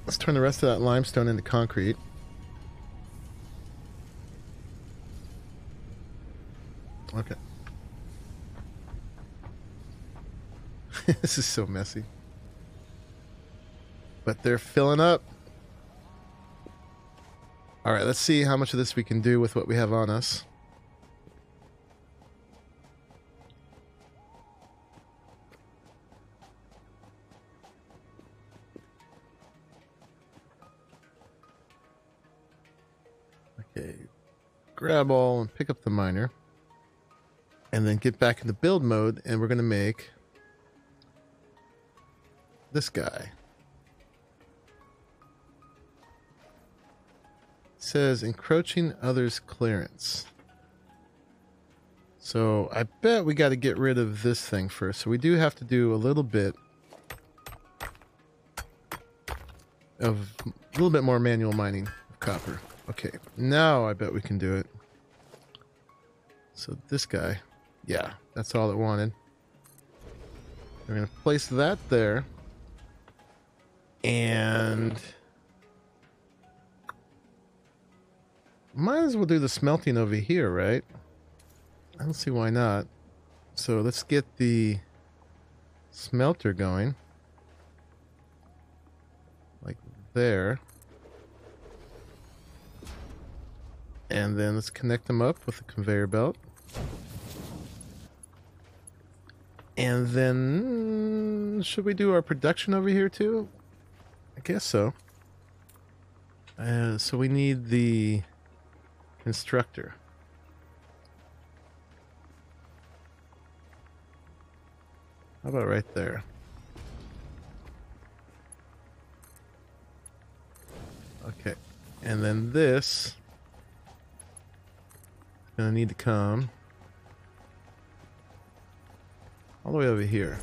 Speaker 1: Let's turn the rest of that limestone into concrete. Okay. This is so messy. But they're filling up. Alright, let's see how much of this we can do with what we have on us. Okay. Grab all and pick up the miner. And then get back into build mode, and we're going to make this guy. It says encroaching others' clearance. So I bet we got to get rid of this thing first. So we do have to do a little bit more manual mining of copper. Okay, now I bet we can do it. So this guy. Yeah, that's all it wanted. We're going to place that there. And might as well do the smelting over here, right? I don't see why not. So let's get the smelter going. Like there. And then let's connect them up with the conveyor belt. And then should we do our production over here too? I guess so. So we need the instructor. How about right there? Okay. And then this is gonna need to come all the way over here.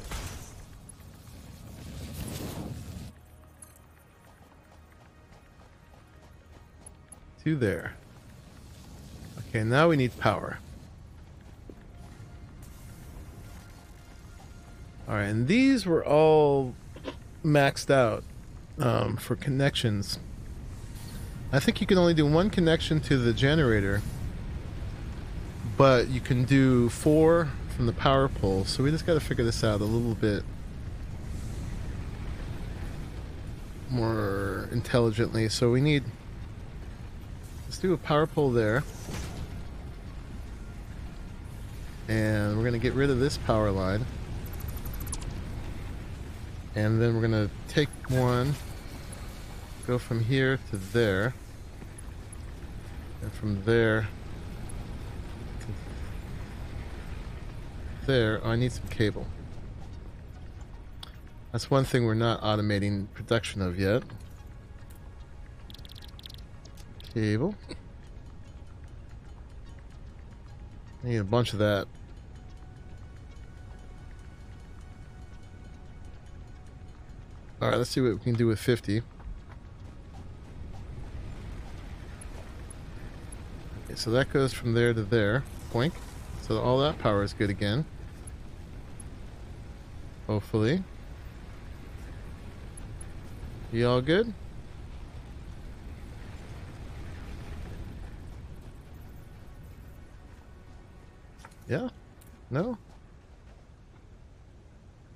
Speaker 1: To there. Okay, now we need power. Alright, and these were all maxed out for connections. I think you can only do one connection to the generator, but you can do 4 from the power pole, so we just got to figure this out a little bit more intelligently. So we need, let's do a power pole there, and we're going to get rid of this power line, and then we're going to take one, go from here to there, and from there to there. Oh, I need some cable. That's one thing we're not automating production of yet. Cable. I need a bunch of that. Alright, let's see what we can do with 50. Okay, so that goes from there to there. Boink. So all that power is good again. Hopefully. You all good? Yeah? No?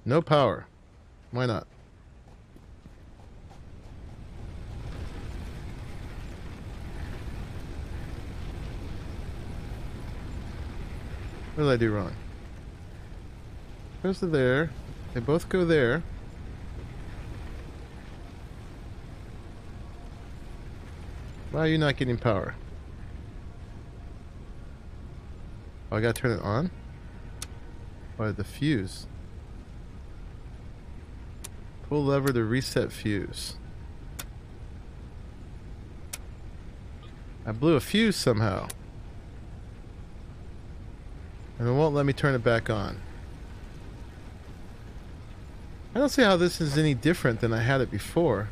Speaker 1: No power. Why not? What did I do wrong? Goes to there. They both go there. Why are you not getting power? Oh, I gotta turn it on? Why the fuse? Pull lever to reset fuse. I blew a fuse somehow. And it won't let me turn it back on. I don't see how this is any different than I had it before.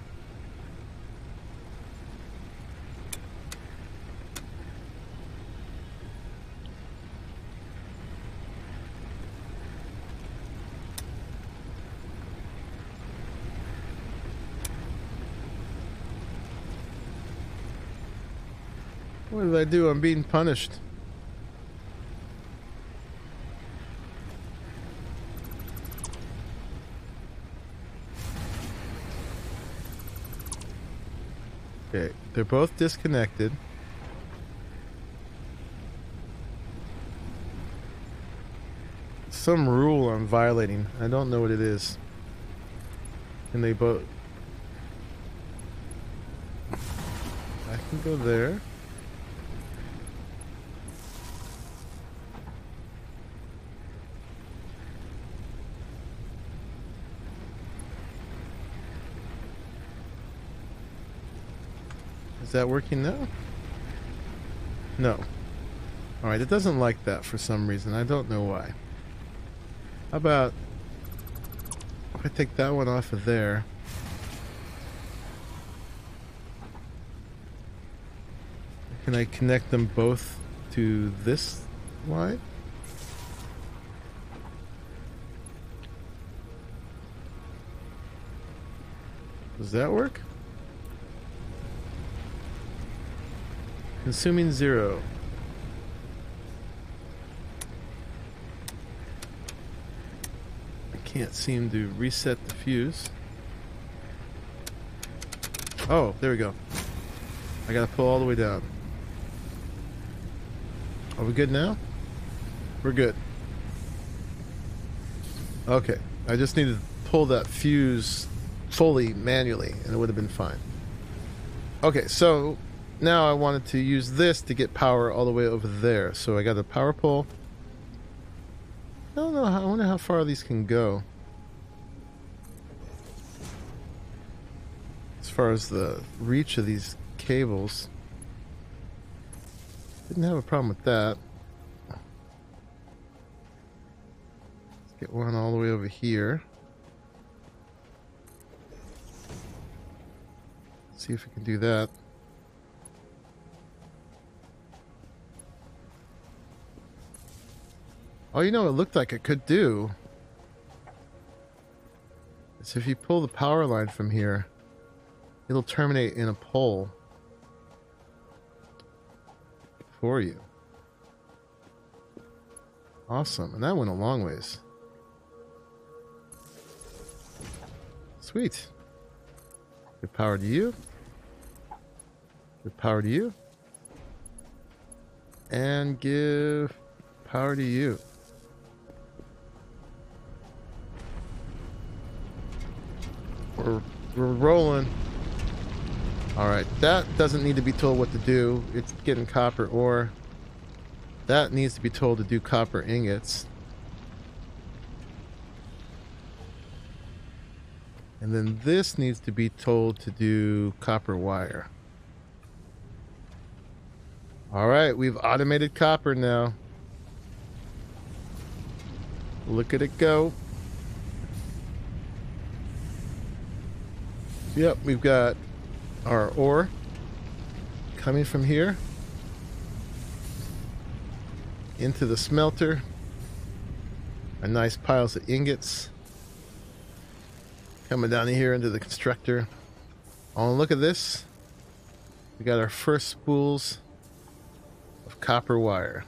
Speaker 1: What did I do? I'm being punished. Okay, they're both disconnected. Some rule I'm violating. I don't know what it is. And they both... I can go there. Is that working now? No. Alright, it doesn't like that for some reason. I don't know why. How about if I take that one off of there? Can I connect them both to this line? Does that work? Consuming 0. I can't seem to reset the fuse. Oh, there we go. I gotta pull all the way down. Are we good now? We're good. Okay, I just needed to pull that fuse fully manually and it would have been fine. Okay, so now I wanted to use this to get power all the way over there. So I got a power pole. I don't know, I wonder how far these can go. As far as the reach of these cables. Didn't have a problem with that. Let's get one all the way over here. See if we can do that. Oh, you know what it looked like it could do? It's if you pull the power line from here, it'll terminate in a pole for you. Awesome. And that went a long ways. Sweet. Good power to you. Good power to you. And give power to you. We're rolling. Alright, that doesn't need to be told what to do. It's getting copper ore. That needs to be told to do copper ingots. And then this needs to be told to do copper wire. Alright, we've automated copper now. Look at it go. Yep, we've got our ore coming from here into the smelter. A nice piles of ingots coming down here into the constructor. Oh, look at this. We got our first spools of copper wire.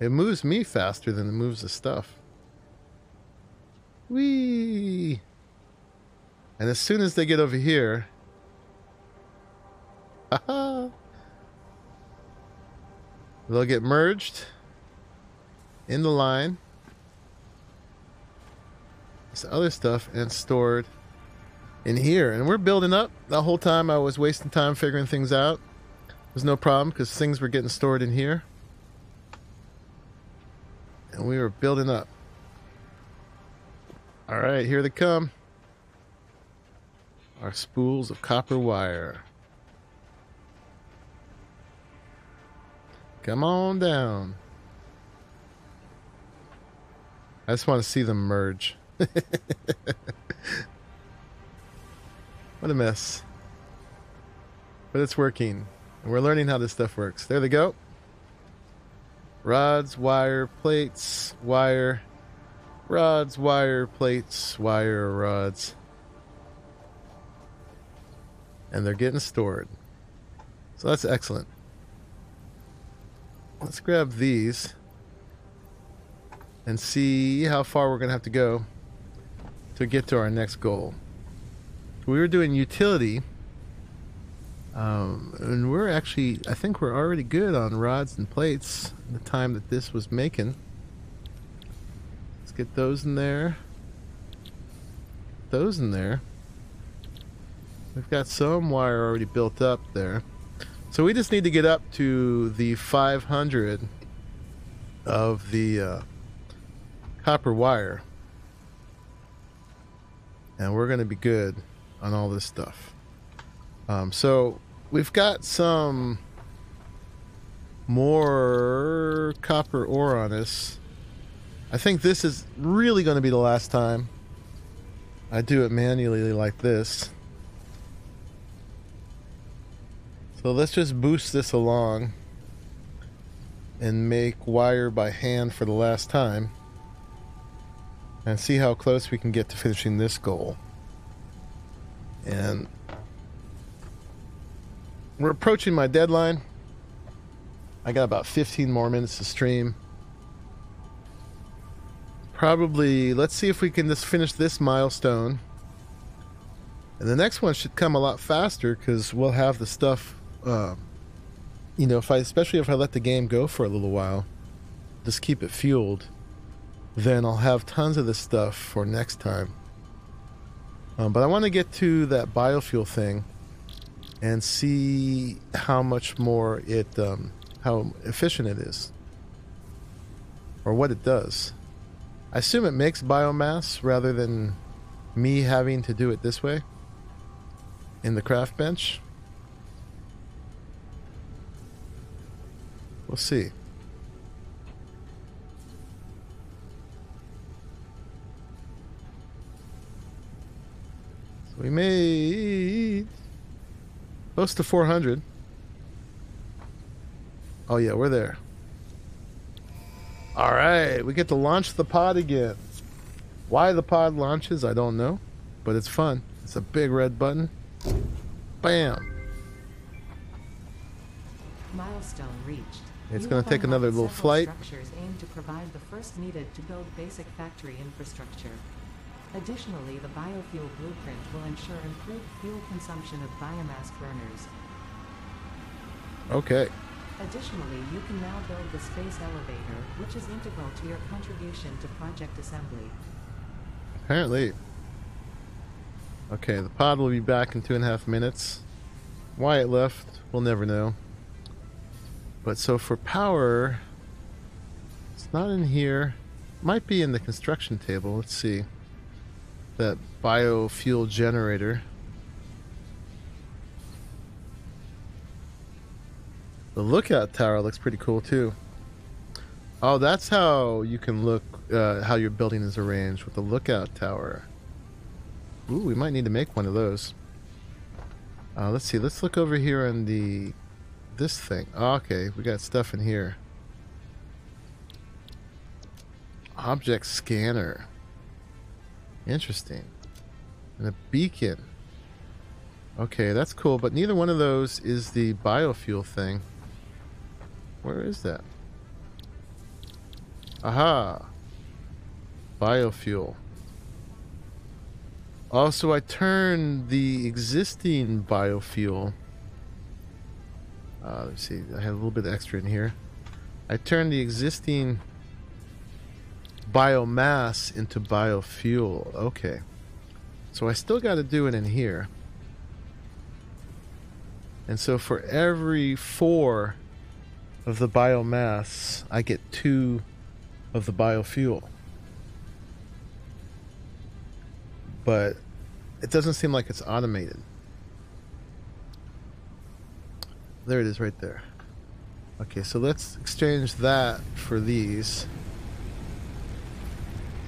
Speaker 1: It moves me faster than it moves the stuff. Whee! And as soon as they get over here, haha, they'll get merged in the line. This other stuff and stored in here. And we're building up. The whole time I was wasting time figuring things out. There's no problem because things were getting stored in here. And we were building up. Alright, here they come. Our spools of copper wire. Come on down. I just want to see them merge. What a mess. But it's working. And we're learning how this stuff works. There they go. Rods, wire, plates, wire. Rods, wire, plates, wire, rods. And they're getting stored. So that's excellent. Let's grab these and see how far we're going to have to go to get to our next goal. We were doing utility, and we're actually, I think we're already good on rods and plates the time that this was making. Let's get those in there. Those in there. We've got some wire already built up there. So we just need to get up to the 500 of the copper wire. And we're going to be good on all this stuff. So we've got some more copper ore on us. I think this is really going to be the last time I do it manually like this. So let's just boost this along and make wire by hand for the last time and see how close we can get to finishing this goal. And we're approaching my deadline. I got about 15 more minutes to stream. Probably, let's see if we can just finish this milestone. And the next one should come a lot faster because we'll have the stuff, you know, especially if I let the game go for a little while, just keep it fueled, then I'll have tons of this stuff for next time. But I want to get to that biofuel thing and see how much more it, how efficient it is, or what it does. I assume it makes biomass rather than me having to do it this way in the craft bench. We'll see. So we made close to 400. Oh yeah, we're there. All right, we get to launch the pod again. Why the pod launches, I don't know, but it's fun. It's a big red button. Bam.
Speaker 2: Milestone reached.
Speaker 1: It's going to take another little flight.
Speaker 2: Structures aim to provide the first needed to build basic factory infrastructure. Additionally, the biofuel blueprint will ensure improved fuel consumption of biomass burners.
Speaker 1: Okay.
Speaker 2: Additionally, you can now build the space elevator, which is integral to your contribution to project assembly.
Speaker 1: Apparently. Okay, the pod will be back in 2.5 minutes. Why it left, we'll never know. But so for power, it's not in here. Might be in the construction table. Let's see. That biofuel generator. The lookout tower looks pretty cool too. Oh, that's how you can look how your building is arranged with the lookout tower. Ooh, we might need to make one of those. Let's see. Let's look over here on this thing. Oh, okay, we got stuff in here. Object scanner. Interesting. And a beacon. Okay, that's cool, but neither one of those is the biofuel thing. Where is that? Aha! Biofuel. Also, I turned the existing biofuel. Let's see, I have a little bit extra in here. I turned the existing biomass into biofuel. Okay. So I still got to do it in here. And so for every 4 of the biomass, I get 2 of the biofuel. But it doesn't seem like it's automated. There it is right there. Okay, so let's exchange that for these.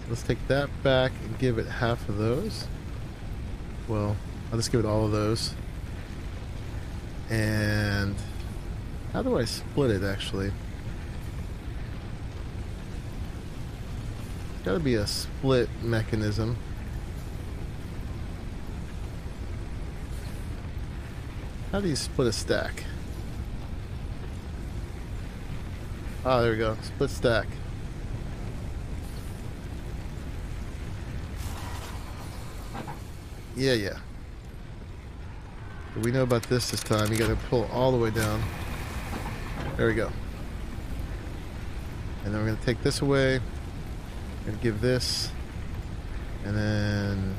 Speaker 1: Let's take that back and give it half of those. Well, I'll just give it all of those. And how do I split it actually? There's gotta be a split mechanism. How do you split a stack? Ah, there we go. Split stack. Yeah. We know about this time. You gotta pull all the way down. There we go. And then we're gonna take this away. We're gonna give this. And then...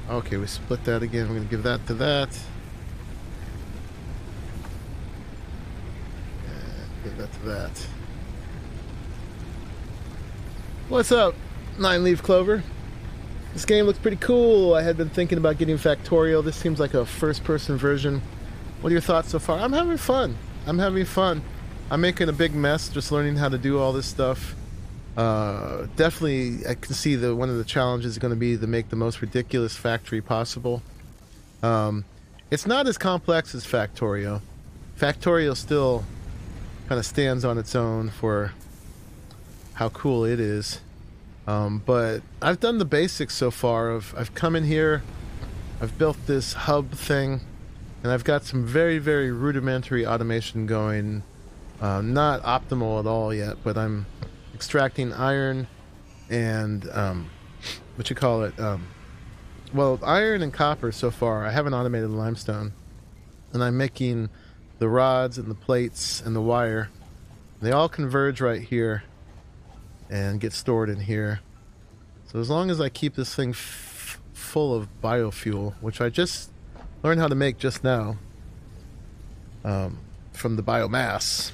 Speaker 1: Okay, we split that again. We're gonna give that to that. And give that to that. What's up, 9-leaf clover? This game looks pretty cool. I had been thinking about getting Factorial. This seems like a first-person version. What are your thoughts so far? I'm having fun. I'm making a big mess just learning how to do all this stuff. Definitely, I can see that one of the challenges is going to be to make the most ridiculous factory possible. It's not as complex as Factorio. Factorio still kind of stands on its own for how cool it is. But I've done the basics so far. I've come in here, I've built this hub thing, and I've got some very, very rudimentary automation going. Not optimal at all yet, but I'm extracting iron and well, iron and copper so far. I haven't automated limestone, and I'm making the rods and the plates and the wire. They all converge right here and get stored in here. So as long as I keep this thing full of biofuel, which I just learned how to make just now from the biomass,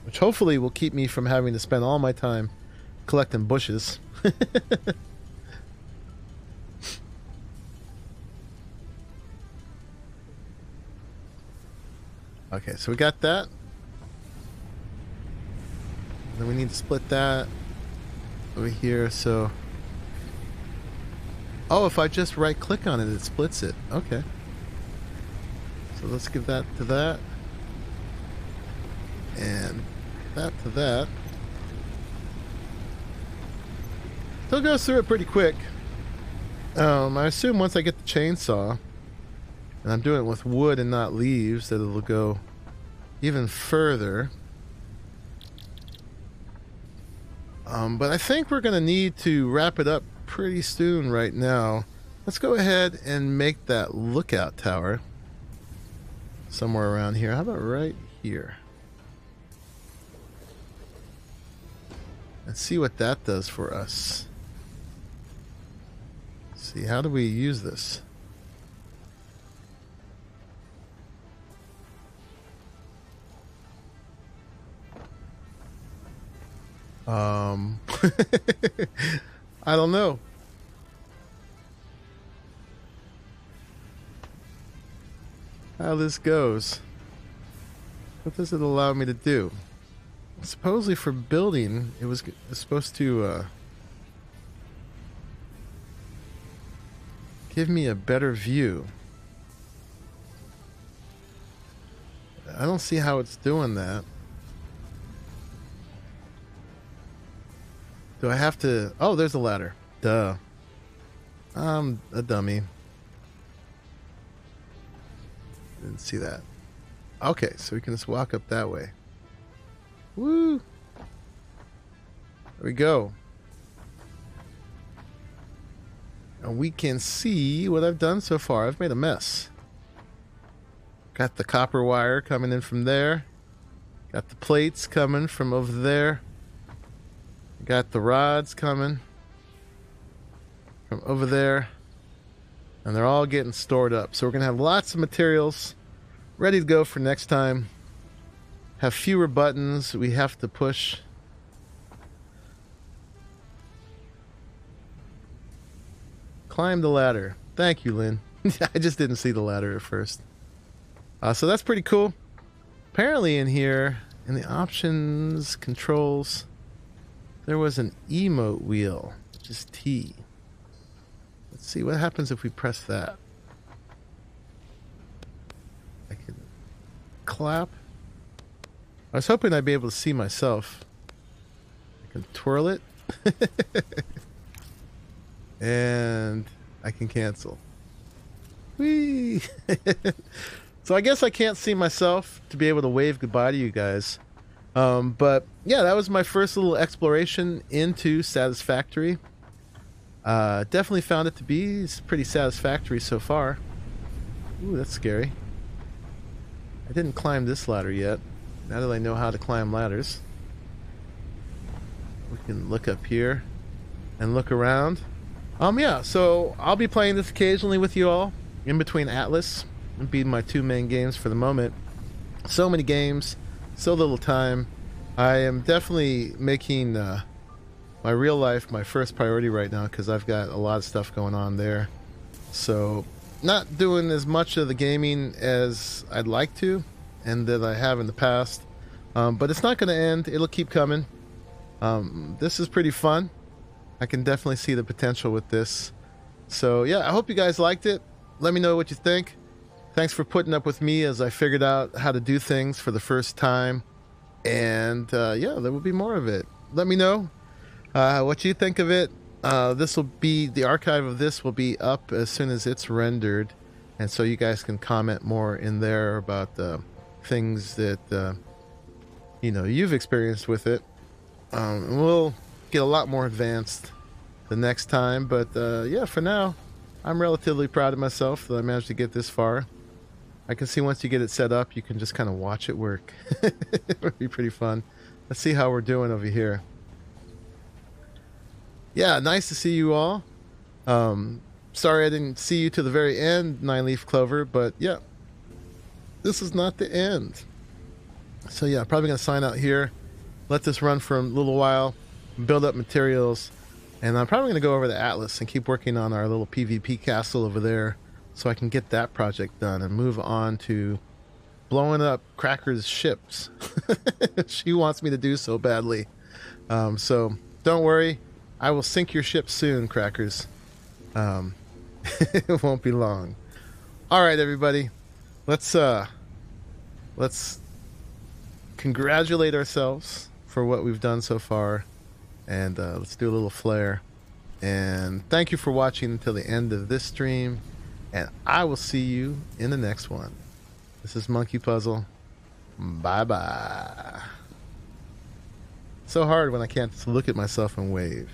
Speaker 1: which hopefully will keep me from having to spend all my time collecting bushes. Okay, so we got that. Then we need to split that over here, so... Oh, if I just right click on it, it splits it. Okay. So let's give that to that. And that to that. Still goes through it pretty quick. I assume once I get the chainsaw, and I'm doing it with wood and not leaves, that it'll go even further. But I think we're going to need to wrap it up pretty soon right now. Let's go ahead and make that lookout tower somewhere around here. How about right here? Let's see what that does for us. Let's see, how do we use this? I don't know. How this goes. What does it allow me to do? Supposedly for building, it was supposed to give me a better view. I don't see how it's doing that. Do I have to... Oh, there's a ladder. Duh. I'm a dummy. Didn't see that. Okay, so we can just walk up that way. Woo! There we go. And we can see what I've done so far. I've made a mess. Got the copper wire coming in from there. Got the plates coming from over there. Got the rods coming from over there. And they're all getting stored up. So we're going to have lots of materials ready to go for next time. Have fewer buttons we have to push. Climb the ladder. Thank you, Lynn. I just didn't see the ladder at first. So that's pretty cool. Apparently in here, in the options, controls, there was an emote wheel, which is T. Let's see what happens if we press that. I can clap. I was hoping I'd be able to see myself. I can twirl it. And I can cancel. Whee! So I guess I can't see myself to be able to wave goodbye to you guys. But yeah, that was my first little exploration into Satisfactory. Definitely found it to be pretty satisfactory so far. Ooh, that's scary. I didn't climb this ladder yet. Now that I know how to climb ladders. We can look up here and look around. Yeah, so I'll be playing this occasionally with you all in between Atlas. It'll be my two main games for the moment. So many games, so little time. I am definitely making my real life my first priority right now because I've got a lot of stuff going on there. So not doing as much of the gaming as I'd like to and that I have in the past. But it's not going to end. It'll keep coming. This is pretty fun. I can definitely see the potential with this. So yeah, I hope you guys liked it. Let me know what you think. Thanks for putting up with me as I figured out how to do things for the first time. And yeah, there will be more of it. Let me know what you think of it. This will be, the archive of this will be up as soon as it's rendered, and so you guys can comment more in there about the things that you know, you've experienced with it. And we'll get a lot more advanced the next time, but yeah, for now I'm relatively proud of myself that I managed to get this far. I can see once you get it set up, you can just kind of watch it work. It would be pretty fun. Let's see how we're doing over here. Yeah, nice to see you all. Sorry I didn't see you to the very end, 9-leaf clover, but yeah, this is not the end. So yeah, probably gonna sign out here, let this run for a little while, build up materials, and I'm probably gonna go over to Atlas and keep working on our little PvP castle over there so I can get that project done and move on to blowing up Cracker's ships. She wants me to do so badly. So don't worry, I will sink your ship soon, Crackers. It won't be long. All right, everybody, let's congratulate ourselves for what we've done so far, and let's do a little flare. And thank you for watching until the end of this stream, and I will see you in the next one. This is Monkey Puzzle. Bye bye. So hard when I can't just look at myself and wave.